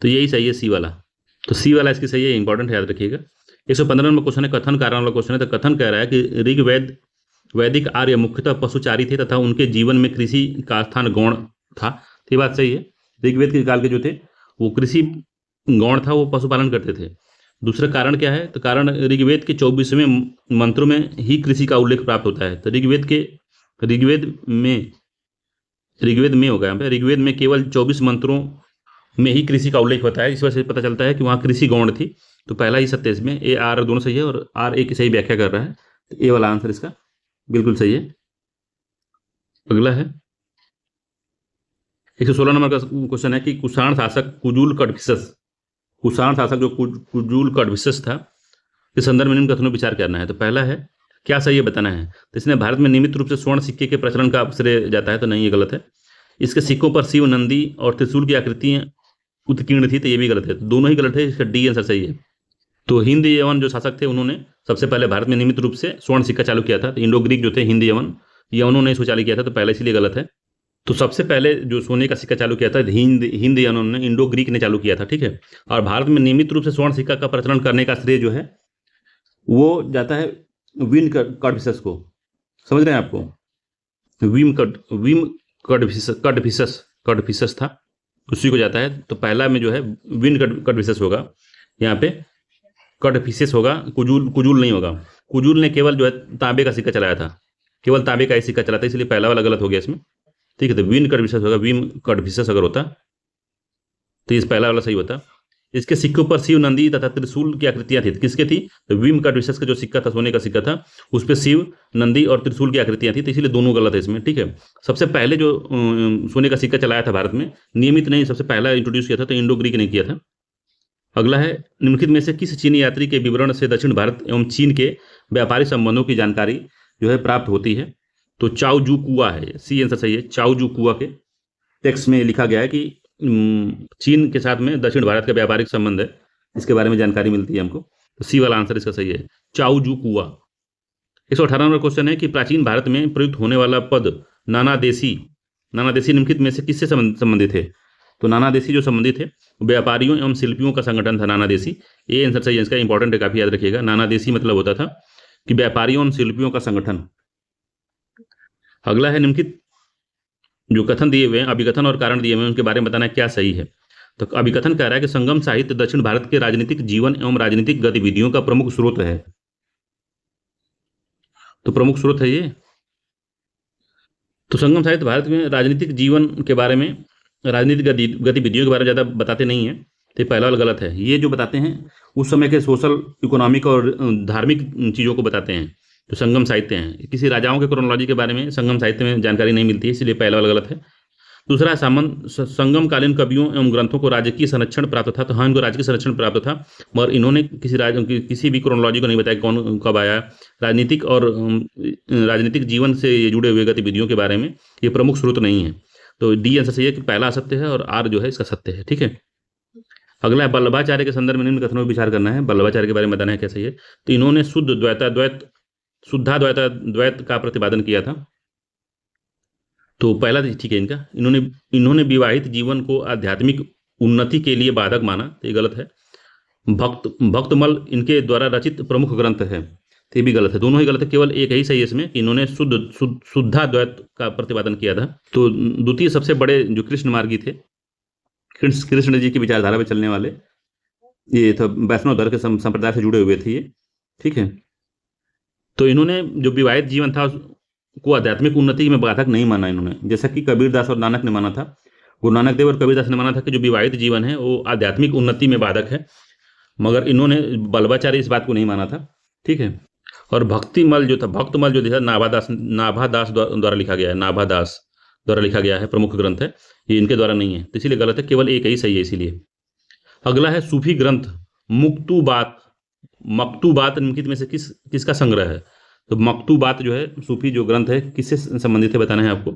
तो यही सही है, सी वाला। तो सी वाला इसकी सही है, इंपॉर्टेंट है, याद रखिएगा। 115 नंबर क्वेश्चन है, कथन कारण वाला क्वेश्चन है। तो कथन कह रहा है कि ऋग्वेद वैदिक आर्य मुख्यतः पशुचारी थे तथा उनके जीवन में कृषि का स्थान गौण था, तो ये बात सही है। ऋग्वेद के काल के जो थे वो कृषि गौण था, वो पशुपालन करते थे। दूसरा कारण क्या है, तो कारण ऋग्वेद के 24वें मंत्रों में ही कृषि का उल्लेख प्राप्त होता है। तो ऋग्वेद में होगा यहाँ पे, ऋग्वेद में केवल 24 मंत्रों में ही कृषि का उल्लेख होता है, इस वजह से पता चलता है कि वहाँ कृषि गौण थी, तो पहला ही सत्य इसमें। ए आर दोनों सही है और आर ए की सही व्याख्या कर रहा है, तो ए वाला आंसर इसका बिल्कुल सही है। अगला है 116 नंबर का क्वेश्चन है कि कुषाण शासक कुजूल कटभिसस था के संदर्भ में निम्न कथनों विचार करना है। तो पहला है, क्या सही है बताना है। तो इसने भारत में नियमित रूप से स्वर्ण सिक्के के प्रचलन का श्रेय जाता है, तो नहीं, ये गलत है। इसके सिक्कों पर शिव, नंदी और त्रिशूल की आकृतियां उत्कीर्ण थी, तो ये भी गलत है, तो दोनों ही गलत है, इसका डी आंसर सही है। तो हिंद यवन जो शासक थे उन्होंने सबसे पहले भारत में नियमित रूप से स्वर्ण सिक्का चालू किया था, तो इंडो ग्रीक जो थे हिंद यवनों ने इसको चालू किया था, तो पहले इसलिए गलत है। तो सबसे पहले जो सोने का सिक्का चालू किया था हिंद हिंद या उन्होंने इंडो ग्रीक ने चालू किया था, ठीक है। और भारत में नियमित रूप से स्वर्ण सिक्का का प्रचलन करने का श्रेय जो है वो जाता है विन कड़फिसस को। समझ रहे हैं आपको? विम कड़फिसस कड़फिसस था, उसी को जाता है। तो पहला में जो है विन कड़फिसस होगा, यहाँ पे कड़फिसस होगा, कुजूल कुजूल नहीं होगा। कुजूल ने केवल जो है तांबे का सिक्का चलाया था, केवल तांबे का ही सिक्का चला था, इसलिए पहला वाला गलत हो गया इसमें, ठीक है। तो विन कड़फिसस होगा, विम कड़फिसस अगर होता तो इस पहला वाला सही होता। इसके सिक्कों पर शिव, नंदी तथा त्रिशूल की आकृतियां थी। किसके थी? तो विम कड़फिसस का जो सिक्का था, सोने का सिक्का था, उस पर शिव, नंदी और त्रिशूल की आकृतियां थी, तो इसलिए दोनों गलत है इसमें, ठीक है। सबसे पहले जो सोने का सिक्का चलाया था भारत में, नियमित नहीं, सबसे पहला इंट्रोड्यूस किया था तो इंडो ग्रीक ने किया था। अगला है, निम्नलिखित में से किस चीनी यात्री के विवरण से दक्षिण भारत एवं चीन के व्यापारिक संबंधों की जानकारी जो है प्राप्त होती है? तो चाओ जू कुआ है, सी आंसर सही है। चाओ जू कुआ के टेक्स्ट में लिखा गया है कि चीन के साथ में दक्षिण भारत का व्यापारिक संबंध है, इसके बारे में जानकारी मिलती है हमको। तो सी वाला आंसर इसका सही है, चाओ जू कुआ। 118 नंबर क्वेश्चन है कि प्राचीन भारत में प्रयुक्त होने वाला पद नाना देशी निम्नलिखित में से किससे संबंधित है? तो नाना देशी जो संबंधित है व्यापारियों एवं शिल्पियों का संगठन था नाना देशी। ये आंसर सही है इसका, इंपॉर्टेंट है, काफी याद रखिएगा। नाना देशी मतलब होता था कि व्यापारियों एवं शिल्पियों का संगठन। अगला है, निम्नलिखित जो कथन दिए हुए हैं, अभिकथन और कारण दिए हुए हैं, उनके बारे में बताना क्या सही है। तो अभिकथन कह रहा है कि संगम साहित्य दक्षिण भारत के राजनीतिक जीवन एवं राजनीतिक गतिविधियों का प्रमुख स्रोत है। तो प्रमुख स्रोत है ये। तो संगम साहित्य भारत में राजनीतिक जीवन के बारे में, राजनीतिक गतिविधियों के बारे में ज़्यादा बताते नहीं है, तो पहला वाला गलत है। ये जो बताते हैं उस समय के सोशल, इकोनॉमिक और धार्मिक चीज़ों को बताते हैं, तो संगम साहित्य हैं। किसी राजाओं के क्रोनोलॉजी के बारे में संगम साहित्य में जानकारी नहीं मिलती है, इसलिए पहला वाला गलत है। दूसरा, संगम कालीन कवियों एवं ग्रंथों को राजकीय संरक्षण प्राप्त था। तो हाँ, इनको राजकीय संरक्षण प्राप्त था, मगर इन्होंने किसी भी क्रोनोलॉजी को नहीं बताया कौन कब आया। राजनीतिक और राजनीतिक जीवन से ये जुड़े हुए गतिविधियों के बारे में ये प्रमुख स्रोत नहीं है। तो डी आंसर सही है कि पहला असत्य है और आर जो है इसका सत्य है, ठीक है। अगला है, वल्लभाचार्य के संदर्भ में निम्न कथनों पर विचार करना है। वल्लभाचार्य के बारे में बताना है क्या सही है। तो इन्होंने शुद्धाद्वैत का प्रतिपादन किया था, तो पहला ठीक है इनका। इन्होंने विवाहित जीवन को आध्यात्मिक उन्नति के लिए बाधक माना, तो ये गलत है। भक्तमल इनके द्वारा रचित प्रमुख ग्रंथ है, तो ये भी गलत है। दोनों ही गलत है, केवल एक ही सही है इसमें कि इन्होंने शुद्धाद्वैत का प्रतिपादन किया था। तो द्वितीय सबसे बड़े जो कृष्ण मार्गी थे, कृष्ण जी की विचारधारा में चलने वाले, ये था वैष्णव धर्म के संप्रदाय से जुड़े हुए थे ये, ठीक है। तो इन्होंने जो विवाहित जीवन था को आध्यात्मिक उन्नति में बाधक नहीं माना इन्होंने, जैसा कि कबीरदास और नानक ने माना था। गुरु नानक देव और कबीरदास ने माना था कि जो विवाहित जीवन है वो आध्यात्मिक उन्नति में बाधक है, मगर इन्होंने वल्लभाचार्य इस बात को नहीं माना था, ठीक है। और भक्तमल जो था नाभादास द्वारा लिखा गया है, नाभादास द्वारा लिखा गया है, प्रमुख ग्रंथ है, ये इनके द्वारा नहीं है, तो इसीलिए गलत है, केवल एक ही सही है इसीलिए। अगला है, सूफी ग्रंथ मकतूबात निम्नलिखित में से किसका संग्रह है? तो मकतूबात जो है सूफी जो ग्रंथ है किससे संबंधित है बताना है आपको।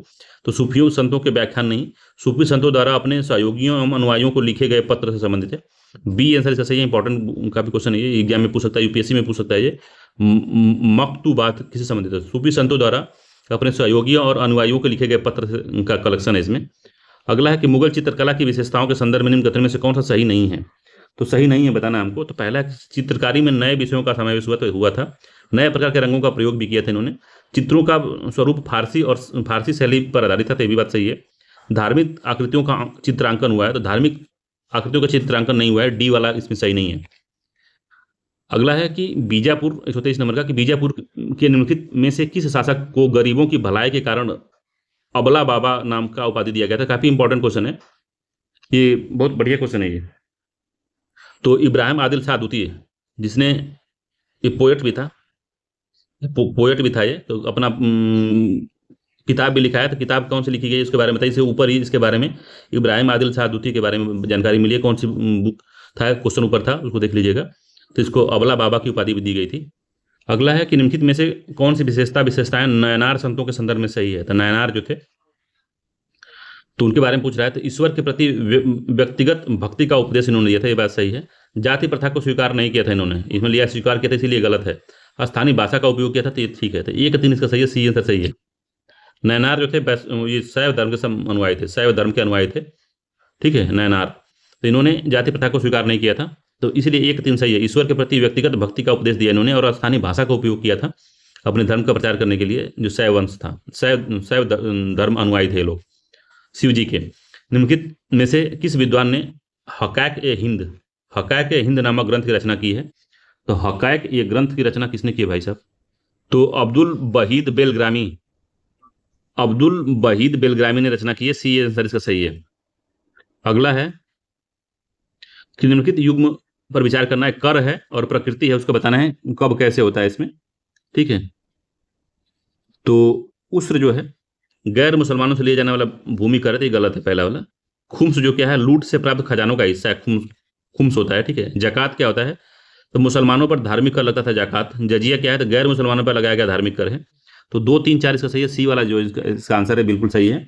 तो सूफियों संतों के व्याख्यान नहीं, सूफी संतों द्वारा अपने सहयोगियों एवं अनुयायियों को लिखे गए पत्र से संबंधित है। बी आंसर इसका सही है, इंपॉर्टेंट काफी क्वेश्चन है ये, एग्जाम में पूछ सकता है, यूपीएससी में पूछ सकता है ये। मकतूबात किससे संबंधित है? सूफी संतों द्वारा अपने सहयोगियों और अनुयायियों को लिखे गए पत्र का कलेक्शन है इसमें। अगला है कि मुगल चित्रकला की विशेषताओं के संदर्भ में निम्न कथन में से कौन सा सही नहीं है? तो सही नहीं है बताना हमको। तो पहला, चित्रकारी में नए विषयों का समावेश हुआ था, नए प्रकार के रंगों का प्रयोग भी किया था इन्होंने। चित्रों का स्वरूप फारसी शैली पर आधारित था, तो ये भी बात सही है। धार्मिक आकृतियों का चित्रांकन हुआ है, तो धार्मिक आकृतियों का चित्रांकन नहीं हुआ है, डी वाला इसमें सही नहीं है। अगला है कि बीजापुर 123 नंबर का, कि बीजापुर के निम्नलिखित में से किस शासक को गरीबों की भलाई के कारण अबला बाबा नाम का उपाधि दिया गया था? काफी इंपॉर्टेंट क्वेश्चन है ये, बहुत बढ़िया क्वेश्चन है ये। तो इब्राहिम आदिल शाह द्वितीय, जिसने ये पोएट भी था ये, तो अपना किताब भी लिखा है। तो किताब कौन सी लिखी गई उसके बारे में बताइए, इससे ऊपर ही इसके बारे में इब्राहिम आदिल शाह द्वितीय के बारे में जानकारी मिली है। कौन सी बुक था, क्वेश्चन ऊपर था, उसको देख लीजिएगा। तो इसको अबला बाबा की उपाधि भी दी गई थी। अगला है कि निम्नलिखित में से कौन सी विशेषताएं नयनार संतों के संदर्भ में सही है? तो नयनार जो थे तो उनके बारे में पूछ रहा है। तो ईश्वर के प्रति व्यक्तिगत भक्ति का उपदेश इन्होंने दिया था, ये बात सही है। जाति प्रथा को स्वीकार नहीं किया था इन्होंने, इसमें लिया स्वीकार किया था, इसीलिए गलत है। स्थानीय भाषा का उपयोग किया था, तो ये ठीक है। तो 1 3 इसका सही है, सी आंसर सही है। नयनार जो थे ये शैव धर्म के अनुयायी थे, शैव धर्म के अनुयायी थे। ठीक है, नयनार। तो इन्होंने जाति प्रथा को स्वीकार नहीं किया था, तो इसलिए 1 3 सही है। ईश्वर के प्रति व्यक्तिगत भक्ति का उपदेश दिया इन्होंने और स्थानीय भाषा का उपयोग किया था अपने धर्म का प्रचार करने के लिए। जो शैव वंश था, शैव धर्म अनुयायी थे लोग शिव जी के। निम्नलिखित में से किस विद्वान ने हकायक ए हिंद नामक ग्रंथ की रचना की है? तो हकायक ये ग्रंथ की रचना किसने की है भाई साहब? तो अब्दुल वहीद बेलग्रामी ने रचना की है। सी आंसर इसका सही है। अगला है कि निम्नलिखित युग्म पर विचार करना है। कर है और प्रकृति है, उसको बताना है कब कैसे होता है इसमें। ठीक है, तो उस्र जो है गैर मुसलमानों से लिए जाने वाला भूमि कर है, तो ये गलत है पहला वाला। खुम्स जो क्या है, लूट से प्राप्त खजानों का हिस्सा है, खुम्स होता है। ठीक है, जकात क्या होता है? तो मुसलमानों पर धार्मिक कर लगता था जकात। जजिया क्या है? तो गैर मुसलमानों पर लगाया गया धार्मिक कर है। तो 2 3 4 इसका सही है। सी वाला जो इसका आंसर है बिल्कुल सही है।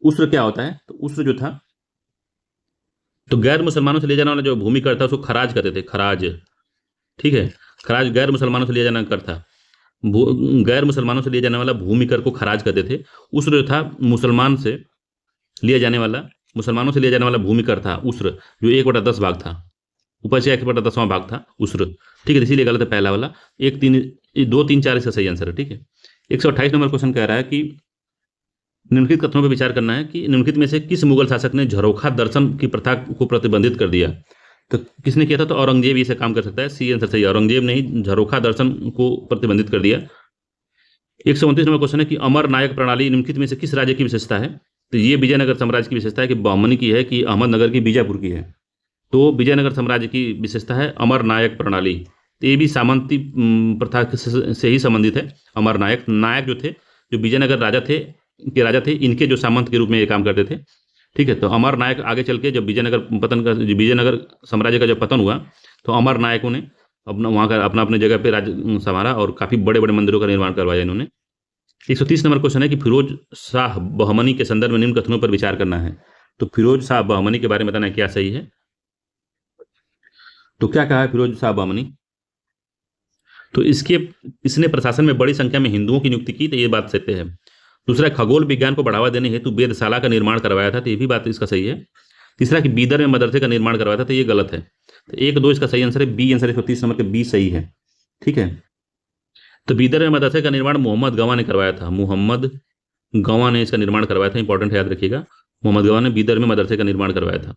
उस्र क्या होता है? तो उस्र जो था, तो गैर मुसलमानों से ले जाने वाला जो भूमि कर था उसको खराज कहते थे, खराज। ठीक है, खराज गैर मुसलमानों से ले जाना कर था। गैर मुसलमानों से लिए जाने वाला भूमि कर को खराज कहते थे। उस्र जो था मुसलमानों से लिए जाने वाला भूमि कर था उस्र, जो 1/10 भाग था, ऊपर से 1/10वां भाग था उस्र। ठीक है, इसीलिए गलत है पहला वाला। 2 3 4 इसका सही आंसर है। ठीक है, 128 नंबर क्वेश्चन कह रहा है कि निम्नलिखित कथनों पर विचार करना है कि निम्नलिखित में से किस मुगल शासक ने झरोखा दर्शन की प्रथा को प्रतिबंधित कर दिया? तो किसने किया था? तो औरंगजेब इसे काम कर सकता है। सी आंसर सही है, औरंगजेब ने ही झरोखा दर्शन को प्रतिबंधित कर दिया। 129 नंबर क्वेश्चन है कि अमर नायक प्रणाली निम्नलिखित में से किस राज्य की विशेषता है? तो ये विजयनगर साम्राज्य की विशेषता है कि बहमनी की है कि अहमदनगर की, बीजापुर की है? तो विजयनगर साम्राज्य की विशेषता है अमर नायक प्रणाली। तो ये भी सामंती प्रथा से ही संबंधित है। अमर नायक जो थे, जो विजयनगर राजा थे, इनके जो सामंत के रूप में ये काम करते थे। ठीक है, तो अमर नायक आगे चल के जब विजयनगर साम्राज्य का जब पतन हुआ, तो अमर नायकों ने वहाँ का अपने जगह पे राज्य संभाला और काफ़ी बड़े बड़े मंदिरों का निर्माण करवाया इन्होंने। 130 नंबर क्वेश्चन है कि फिरोज शाह बहमनी के संदर्भ में निम्न कथनों पर विचार करना है। तो फिरोज शाह बहमनी के बारे में बताना है क्या सही है? तो क्या कहा है फिरोज शाह बहमनी? तो इसने प्रशासन में बड़ी संख्या में हिंदुओं की नियुक्ति की, तो ये बात सत्य है। दूसरा, खगोल विज्ञान को बढ़ावा देने हेतु वेधशाला का निर्माण करवाया था, तो ये भी बात इसका सही है। तीसरा, कि बीदर में मदरसे का निर्माण करवाया था, तो ये गलत है। तो 1 2 इसका सही आंसर है। बी आंसर 130 नंबर के बी सही है। ठीक है, तो बीदर में मदरसे का निर्माण मोहम्मद गवाह ने करवाया था। मोहम्मद गवाह ने इसका निर्माण करवाया था, इंपॉर्टेंट याद रखिएगा। मोहम्मद गवाह ने बीदर में मदरसे का निर्माण करवाया था।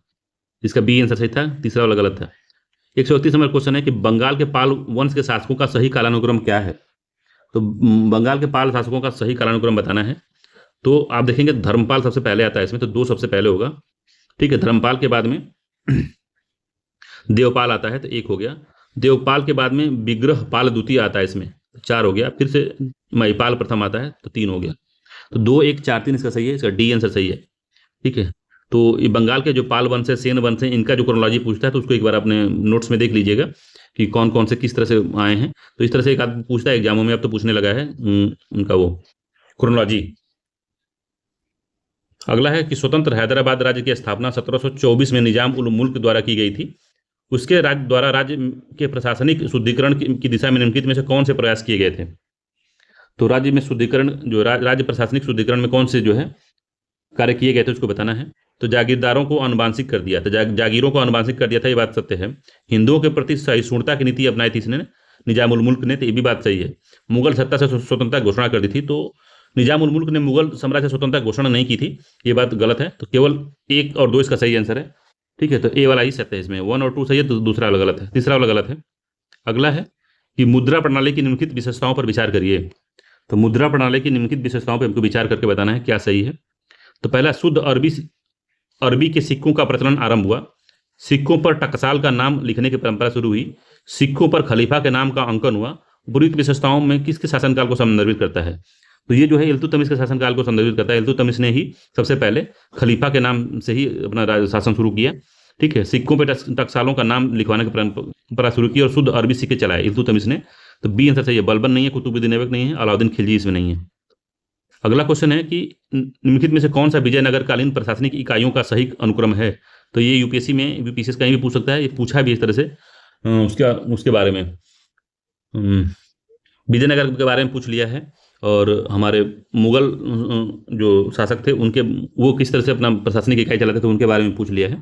इसका बी आंसर सही था, तीसरा वाला गलत था। 131 नंबर क्वेश्चन है कि बंगाल के पाल वंश के शासकों का सही कालानुक्रम क्या है? तो बंगाल के पाल शासकों का सही कालानुक्रम बताना है। तो आप देखेंगे धर्मपाल सबसे पहले आता है इसमें, तो 2 सबसे पहले होगा। ठीक है, धर्मपाल के बाद में देवपाल आता है, तो 1 हो गया। देवपाल के बाद में विग्रहपाल द्वितीय आता है इसमें, 4 हो गया। फिर से महिपाल प्रथम आता है, तो 3 हो गया। तो 2 1 4 3 इसका सही है, इसका डी आंसर सही है। ठीक है, तो ये बंगाल के जो पाल वंश है, सेन वंश है, इनका जो क्रोनोलॉजी पूछता है तो उसको एक बार अपने नोट्स में देख लीजिएगा कि कौन कौन से किस तरह से आए हैं। तो इस तरह से एक आदमी पूछता है एग्जामों में, अब तो पूछने लगा है उनका वो क्रोनोलॉजी। अगला है कि स्वतंत्र हैदराबाद राज्य की स्थापना 1724 में निजाम उल मुल्क द्वारा की गई थी। उसके राज्य द्वारा राज्य के प्रशासनिक शुद्धिकरण की दिशा में निम्नलिखित में से कौन से प्रयास किए गए थे? तो राज्य में शुद्धिकरण, जो राज्य प्रशासनिक शुद्धिकरण में कौन से जो है कार्य किए गए थे उसको बताना है। तो जागीरदारों को अनुवांशिक कर दिया, तो जागीरों को अनुवांशिक कर दिया था, ये बात सत्य है। हिंदुओं के प्रति सहिष्णुता की नीति अपनाई थी इसने, निजाम उल मुल्क ने, तो ये भी बात सही है। मुगल सत्ता से स्वतंत्रता घोषणा कर दी थी, तो निजाम उल मुल्क ने मुगल साम्राज्य से स्वतंत्रता घोषणा नहीं की थी, ये बात गलत है। तो केवल 1 और 2 इसका सही आंसर है। ठीक है, तो ए वाला ही सत्य है इसमें, 1 और 2 सही है, तो दूसरा वाला गलत है, तीसरा वाला गलत है। अगला है कि मुद्रा प्रणाली की निम्नलिखित विशेषताओं पर विचार करिए। तो मुद्रा प्रणाली की निम्नलिखित विशेषताओं पर हमको विचार करके बताना है क्या सही है। तो पहला, शुद्ध अरबी के सिक्कों का प्रचलन आरंभ हुआ। सिक्कों पर टकसाल का नाम लिखने की परंपरा शुरू हुई। सिक्कों पर खलीफा के नाम का अंकन हुआ। बुरीत विशेषताओं में किसके शासनकाल को संदर्भित करता है? तो ये जो है इल्तुतमिश के शासनकाल को संदर्भित करता है। इल्तुतमिश ने ही सबसे पहले खलीफा के नाम से ही अपना शासन शुरू किया। ठीक है, सिक्कों पर टकसालों का नाम लिखवाने की परंपरा शुरू की और शुद्ध अरबी सिक्के चलाए इल्तुतमिश ने। तो बी आंसर सही है। बलबन नहीं है, कुतुबुद्दीन ऐबक नहीं है, अलाउद्दीन खिलजी इसमें नहीं है। अगला क्वेश्चन है कि निम्नलिखित में से कौन सा विजयनगर कालीन प्रशासनिक इकाइयों का सही अनुक्रम है? तो ये यूपीएससी में, यूपीएससी कहीं भी पूछ सकता है, ये पूछा भी इस तरह से उसके बारे में विजयनगर के बारे में पूछ लिया है। और हमारे मुगल जो शासक थे उनके, वो किस तरह से अपना प्रशासनिक इकाई चलाते थे उनके बारे में पूछ लिया है।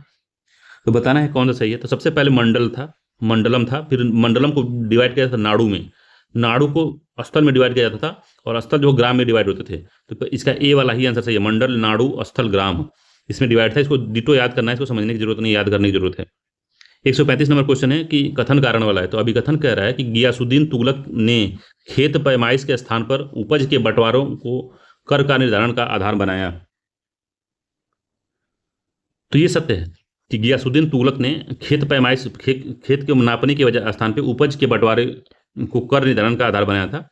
तो बताना है कौन सा सही है। तो सबसे पहले मंडल था, मंडलम था, फिर मंडलम को डिवाइड किया था नाडु में, नाडु को स्थल में डिवाइड किया जाता था, और स्थल जो ग्राम में डिवाइड होते थे। तो इसका ए वाला ही आंसर सही है, मंडल नाडु स्थल ग्राम, इसमें डिवाइड था। इसको डिटो याद करना है, इसको समझने की जरूरत नहीं, याद करने की जरूरत है। 135 नंबर क्वेश्चन है कि कथन कारण वाला है। तो अभी कथन कह रहा है कि गियासुद्दीन तुगलक ने खेत पैमाइश के स्थान पर उपज के बंटवारों को कर का निर्धारण का आधार बनाया। तो ये सत्य है कि गियासुद्दीन तुगलक ने खेत पैमाइश, खेत के नापने के वजह स्थान पर उपज के बंटवारे को कर निर्धारण का आधार बनाया था।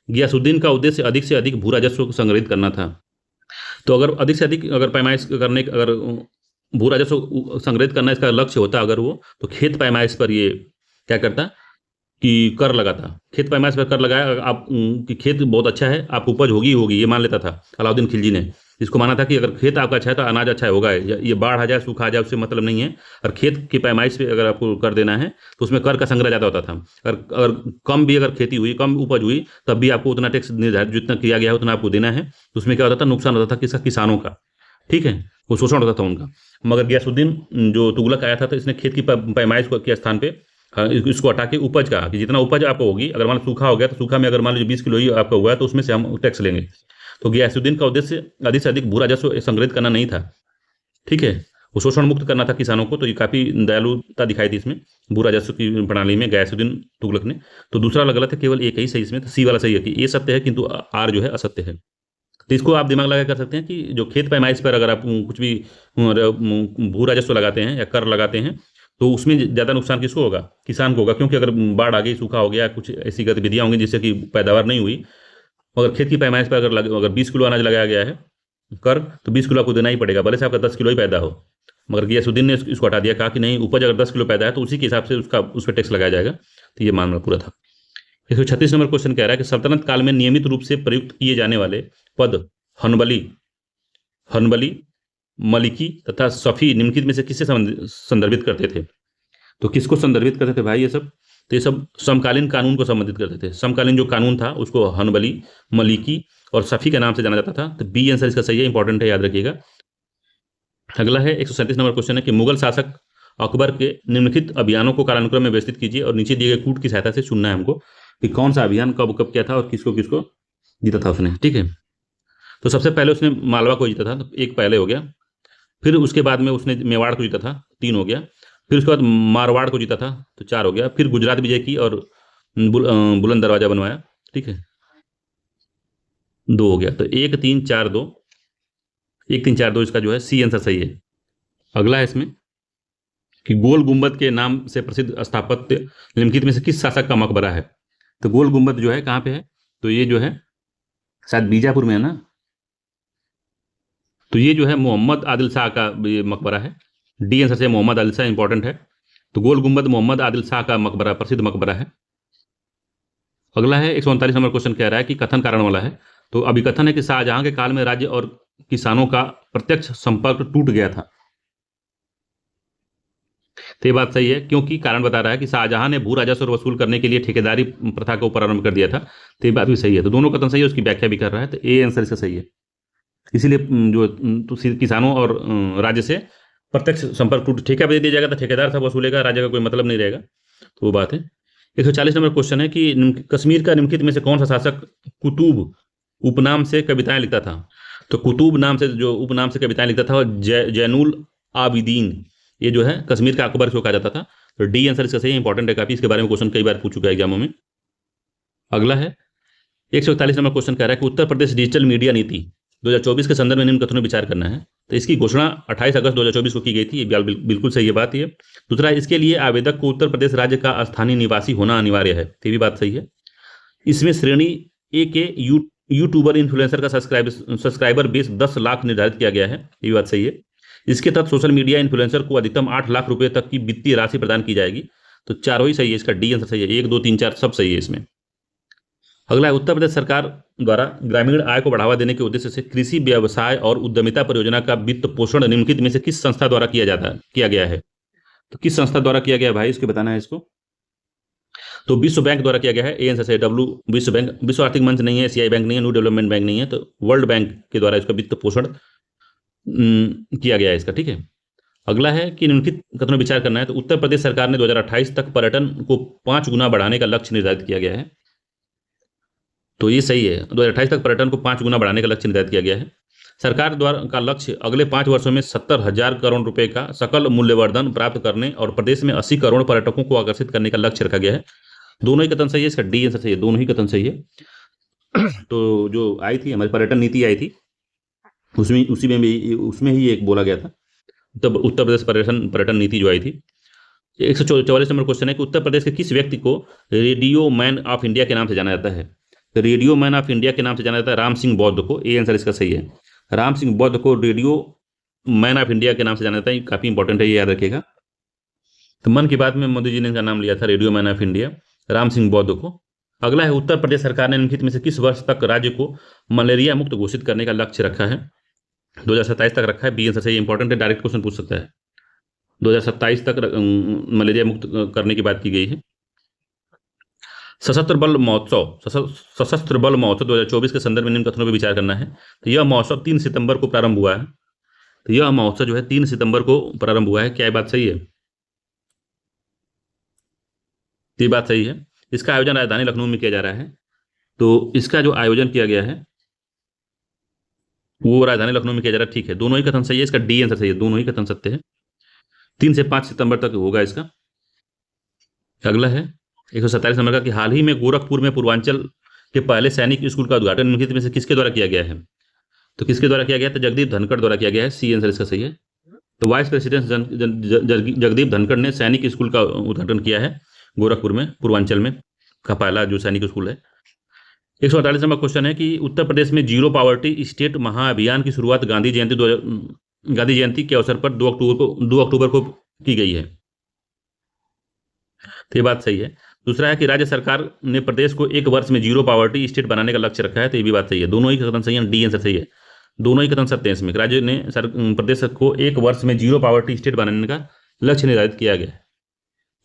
गियासुद्दीन का उद्देश्य अधिक से अधिक भू राजस्व को संग्रहित करना था। तो अगर अधिक से अधिक अगर पैमाइश करने, अगर भू राजस्व संग्रहित करना इसका लक्ष्य होता अगर वो, तो खेत पैमाइश पर ये क्या करता कि कर लगाता। खेत पैमाइश पर कर लगाया, आप कि खेत बहुत अच्छा है, आप उपज होगी होगी, ये मान लेता था अलाउद्दीन खिलजी ने। इसको माना था कि अगर खेत आपका अच्छा है तो अनाज अच्छा होगा, ये बाढ़ आ जाए सूखा आ जाए उससे मतलब नहीं है। और खेत की पैमाइश पे अगर आपको कर देना है तो उसमें कर का संग्रह ज़्यादा होता था। अगर कम भी अगर खेती हुई, कम उपज हुई, तब भी आपको उतना टैक्स निर्धारित जितना किया गया है उतना आपको देना है। तो उसमें क्या होता था, नुकसान होता था किसका, किसानों का। ठीक है, वो शोषण होता था उनका। मगर गियासुद्दीन जो तुगलक आया था तो इसने खेत की पैमाइश के स्थान पे इसको हटा के उपज का, कि जितना उपज आपको होगी, अगर मान लो सूखा हो गया तो सूखा में अगर मान लीजिए 20 किलो ही आपका हुआ है तो उसमें से हम टैक्स लेंगे। तो गियासुद्दीन का उद्देश्य अधिक से अधिक भू राजस्व संग्रहित करना नहीं था। ठीक है, वो शोषण मुक्त करना था किसानों को। तो ये काफ़ी दयालुता दिखाई थी इसमें भू राजस्व की प्रणाली में गियासुद्दीन तुगलक ने। तो दूसरा वाला गलत है, केवल एक ही सही इसमें। तो सी वाला सही है कि ये सत्य है किंतु आर जो है असत्य है। तो इसको आप दिमाग लगा कर सकते हैं कि जो खेत पैमाइश पर अगर आप कुछ भी भू राजस्व लगाते हैं या कर लगाते हैं तो उसमें ज़्यादा नुकसान किसको होगा, किसान को होगा। क्योंकि अगर बाढ़ आ गई, सूखा हो गया, कुछ ऐसी गतिविधियाँ होंगी जिससे कि पैदावार नहीं हुई, अगर खेत की पैमाइश पर अगर 20 किलो अनाज लगाया गया है कर, तो 20 किलो आपको देना ही पड़ेगा, भले से आपका 10 किलो ही पैदा हो। मगर गियासुद्दीन ने इसको हटा दिया, कहा कि नहीं, उपज अगर 10 किलो पैदा है तो उसी के हिसाब से उस पर टैक्स लगाया जाएगा। तो ये मामला पूरा था। 136 नंबर क्वेश्चन कह रहा है कि सल्तनत काल में नियमित रूप से प्रयुक्त किए जाने वाले पद हनबली, हनबली, मलिकी तथा सफ़ी निम्नलिखित में से किससे संदर्भित करते थे। तो किसको संदर्भित करते थे भाई ये सब? तो ये सब समकालीन कानून को संबंधित करते थे। समकालीन जो कानून था उसको हनबली, मलिकी और सफ़ी के नाम से जाना जाता था। तो बी आंसर इसका सही है, इंपॉर्टेंट है, याद रखिएगा। अगला है 137 नंबर क्वेश्चन है कि मुगल शासक अकबर के निम्नलिखित अभियानों को कालानुक्रम में व्यवस्थित कीजिए और नीचे दिए गए कूट की सहायता से चुनना है हमको कि कौन सा अभियान कब कब किया था और किसको किसको जीता था उसने। ठीक है, तो सबसे पहले उसने मालवा को जीता था, तो एक पहले हो गया। फिर उसके बाद में उसने मेवाड़ को जीता था, 3 हो गया। फिर उसके बाद मारवाड़ को जीता था, तो 4 हो गया। फिर गुजरात विजय की और बुलंद दरवाजा बनवाया। ठीक है, 2 हो गया। तो 1 3 4 2, 1 3 4 2 इसका जो है सी आंसर सही है। अगला है इसमें कि गोल गुंबद के नाम से प्रसिद्ध स्थापत्य निम्नलिखित में से किस शासक का मकबरा है। तो गोल गुंबद जो है कहाँ पे है, तो ये जो है शायद बीजापुर में है ना। तो ये जो है मोहम्मद आदिल शाह का ये मकबरा है। डी आंसर से मोहम्मद आदिल शाह इंपॉर्टेंट है। तो गोल गुंबद मोहम्मद आदिल शाह का मकबरा, प्रसिद्ध मकबरा है। अगला है 139 नंबर क्वेश्चन कह रहा है कि कथन कारण वाला है। तो अभी कथन है कि शाहजहां के काल में राज्य और किसानों का प्रत्यक्ष संपर्क टूट गया था। तो ये बात सही है, क्योंकि कारण बता रहा है कि शाहजहां ने भू राजस्व वसूल करने के लिए ठेकेदारी प्रथा को प्रारंभ कर दिया था। तो ये बात भी सही है। तो दोनों कथन सही है, उसकी व्याख्या भी कर रहा है। तो ए आंसर इसका सही है। इसीलिए जो तो किसानों और राज्य से प्रत्यक्ष संपर्क टूट, ठेका भी दे दिया जाएगा तो ठेकेदार सब वसूलेगा, राज्य का कोई मतलब नहीं रहेगा। तो वो बात है। 140 नंबर क्वेश्चन है कि कश्मीर का निम्नलिखित में से कौन सा शासक कुतुब उपनाम से कविताएं लिखता था। तो कुतुब नाम से जो उपनाम से कविताएं लिखता था जैनुल आबिदीन, ये जो है कश्मीर का अकबर को कहा जाता था। तो डी आंसर इसका सही है, इंपॉर्टेंट है काफी, इसके बारे में क्वेश्चन कई बार पूछ चुका है एग्जामों में। अगला है 141 नंबर क्वेश्चन कह रहा है कि उत्तर प्रदेश डिजिटल मीडिया नीति 2024 के संदर्भ में निम्न कथनों विचार करना है। तो इसकी घोषणा 28 अगस्त 2024 को की गई थी। ये बिल्कुल सही है बात ये। दूसरा, इसके लिए आवेदक को उत्तर प्रदेश राज्य का स्थानीय निवासी होना अनिवार्य है। ये भी बात सही है। इसमें श्रेणी ए के यूट्यूबर इन्फ्लुएंसर का सब्सक्राइबर बेस 10 लाख निर्धारित किया गया है। ये भी बात सही है। इसके तहत सोशल मीडिया इन्फ्लुएंसर को अधिकतम 8 लाख रुपए तक की वित्तीय राशि प्रदान की जाएगी। तो चारों ही सही है, इसका डी आंसर सही है। 1 2 3 4 सब सही है इसमें। अगला है उत्तर प्रदेश सरकार द्वारा ग्रामीण आय को बढ़ावा देने के उद्देश्य से कृषि व्यवसाय और उद्यमिता परियोजना का वित्त पोषण निम्नलिखित में से किस संस्था द्वारा किया गया है। तो किस संस्था द्वारा किया गया भाई, इसको बताना है इसको। तो विश्व बैंक द्वारा किया गया है, ए आंसर सही है। विश्व बैंक, विश्व आर्थिक मंच नहीं है, सीआई बैंक नहीं है, न्यू डेवलपमेंट बैंक नहीं है, तो वर्ल्ड बैंक के द्वारा इसका वित्त पोषण किया गया है इसका। ठीक है, अगला है कि निम्नलिखित कथनों पर विचार करना है। तो उत्तर प्रदेश सरकार ने 2028 तक पर्यटन को 5 गुना बढ़ाने का लक्ष्य निर्धारित किया गया है। तो ये सही है, 2028 तक पर्यटन को 5 गुना बढ़ाने का लक्ष्य निर्धारित किया गया है। सरकार द्वारा का लक्ष्य अगले 5 वर्षों में 70,000 करोड़ रुपए का सकल मूल्यवर्धन प्राप्त करने और प्रदेश में 80 करोड़ पर्यटकों को आकर्षित करने का लक्ष्य रखा गया है। दोनों ही कथन सही है, इसका डी आंसर सही है, दोनों ही कथन सही है। तो जो आई थी हमारी पर्यटन नीति आई थी, उसमें ही एक बोला गया था, उत्तर प्रदेश पर्यटन नीति जो आई थी। 144 नंबर क्वेश्चन है कि उत्तर प्रदेश के किस व्यक्ति को रेडियो मैन ऑफ इंडिया के नाम से जाना जाता है? तो रेडियो मैन ऑफ इंडिया के नाम से जाना जाता है राम सिंह बौद्ध को, ए आंसर इसका सही है। राम सिंह बौद्ध को रेडियो मैन ऑफ इंडिया के नाम से जाना जाता है, काफी इंपॉर्टेंट है, ये याद रखिएगा। तो मन की बात में मोदी जी ने इनका नाम लिया था radio man of India, Ram Singh बौद्ध को। अगला है उत्तर प्रदेश सरकार ने निम्नलिखित में से किस वर्ष तक राज्य को मलेरिया मुक्त घोषित करने का लक्ष्य रखा है? 2027 तक रखा है, बी आंसर सही, इंपॉर्टेंट है, डायरेक्ट क्वेश्चन पूछ सकता है। 2027 तक मलेरिया मुक्त करने की बात की गई है। सशस्त्र बल महोत्सव 2024 के संदर्भ में निम्न कथनों पर विचार करना है। तो यह महोत्सव 3 सितंबर को प्रारंभ हुआ है। तो यह महोत्सव जो है 3 सितंबर को प्रारंभ हुआ है, क्या ये बात सही है? ये बात सही है। इसका आयोजन राजधानी लखनऊ में किया जा रहा है। तो इसका जो आयोजन किया गया है वो राजधानी लखनऊ में किया जा रहा है, ठीक है, दोनों ही कथन सही है, इसका डी आंसर सही है, दोनों ही कथन सत्य है। 3 से 5 सितंबर तक होगा इसका। अगला है 147 नंबर का कि हाल ही में गोरखपुर में पूर्वांचल के पहले सैनिक स्कूल का उद्घाटन निम्नलिखित में से किसके द्वारा किया गया है? तो किसके द्वारा किया गया? तो जगदीप धनखड़ द्वारा किया गया है, सी आंसर इसका सही है। तो वाइस प्रेसिडेंट जगदीप धनखड़ ने सैनिक स्कूल का उद्घाटन किया है गोरखपुर में, पूर्वांचल में का पहला जो सैनिक स्कूल है। 148 नंबर क्वेश्चन है कि उत्तर प्रदेश में जीरो पॉवर्टी स्टेट महाअभियान की शुरुआत गांधी जयंती के अवसर पर 2 अक्टूबर को की गई है। तो ये बात सही है। दूसरा है कि राज्य सरकार ने प्रदेश को 1 वर्ष में जीरो पॉवर्टी स्टेट बनाने का लक्ष्य रखा है। तो ये भी बात सही है, दोनों ही कथन सही है, डी आंसर सही है, दोनों ही कथन सत्य है। इसमें राज्य ने प्रदेश को 1 वर्ष में जीरो पॉवर्टी स्टेट बनाने का लक्ष्य निर्धारित किया गया है।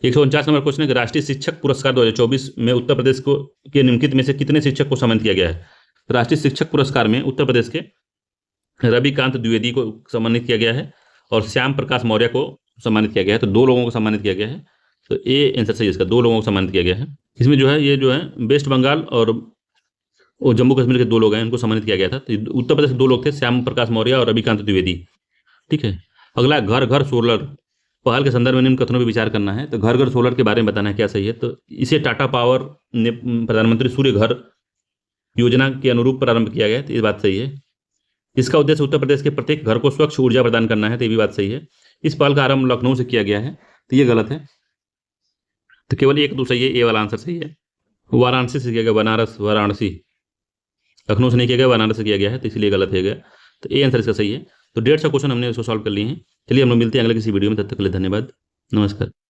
149 नंबर क्वेश्चन है कि राष्ट्रीय शिक्षक पुरस्कार 2024 में उत्तर प्रदेश को के निम्नलिखित में से कितने शिक्षक को सम्मानित किया गया है? राष्ट्रीय शिक्षक पुरस्कार में उत्तर प्रदेश के रविकांत द्विवेदी को सम्मानित किया गया है और श्याम प्रकाश मौर्य को सम्मानित किया गया है। तो 2 लोगों को सम्मानित किया गया है, तो ए आंसर सही है इसका, 2 लोगों को सम्मानित किया गया है। इसमें जो है ये जो है वेस्ट बंगाल और जम्मू कश्मीर के 2 लोग हैं, इनको सम्मानित किया गया था। तो उत्तर प्रदेश के 2 लोग थे, श्याम प्रकाश मौर्य और रविकांत द्विवेदी। ठीक है, अगला घर घर सोलर पहल के संदर्भ में निम्न कथनों पर विचार करना है। तो घर घर सोलर के बारे में बताना है क्या सही है। तो इसे टाटा पावर ने प्रधानमंत्री सूर्य घर योजना के अनुरूप प्रारंभ किया गया, तो ये बात सही है। इसका उद्देश्य उत्तर प्रदेश के प्रत्येक घर को स्वच्छ ऊर्जा प्रदान करना है, तो ये भी बात सही है। इस पहल का आरंभ लखनऊ से किया गया है, तो ये गलत है। तो केवल 1 2 सही है, ए वाला आंसर सही है। वाराणसी से किया गया, बनारस वाराणसी, लखनऊ से नहीं किया गया, बनारस से किया गया है, तो इसलिए गलत हो गया। तो ए आंसर इसका सही है। तो 150 क्वेश्चन हमने इसको सॉल्व कर लिए हैं। चलिए हम लोग मिलते हैं अगले किसी वीडियो में, तब तक के लिए धन्यवाद, नमस्कार।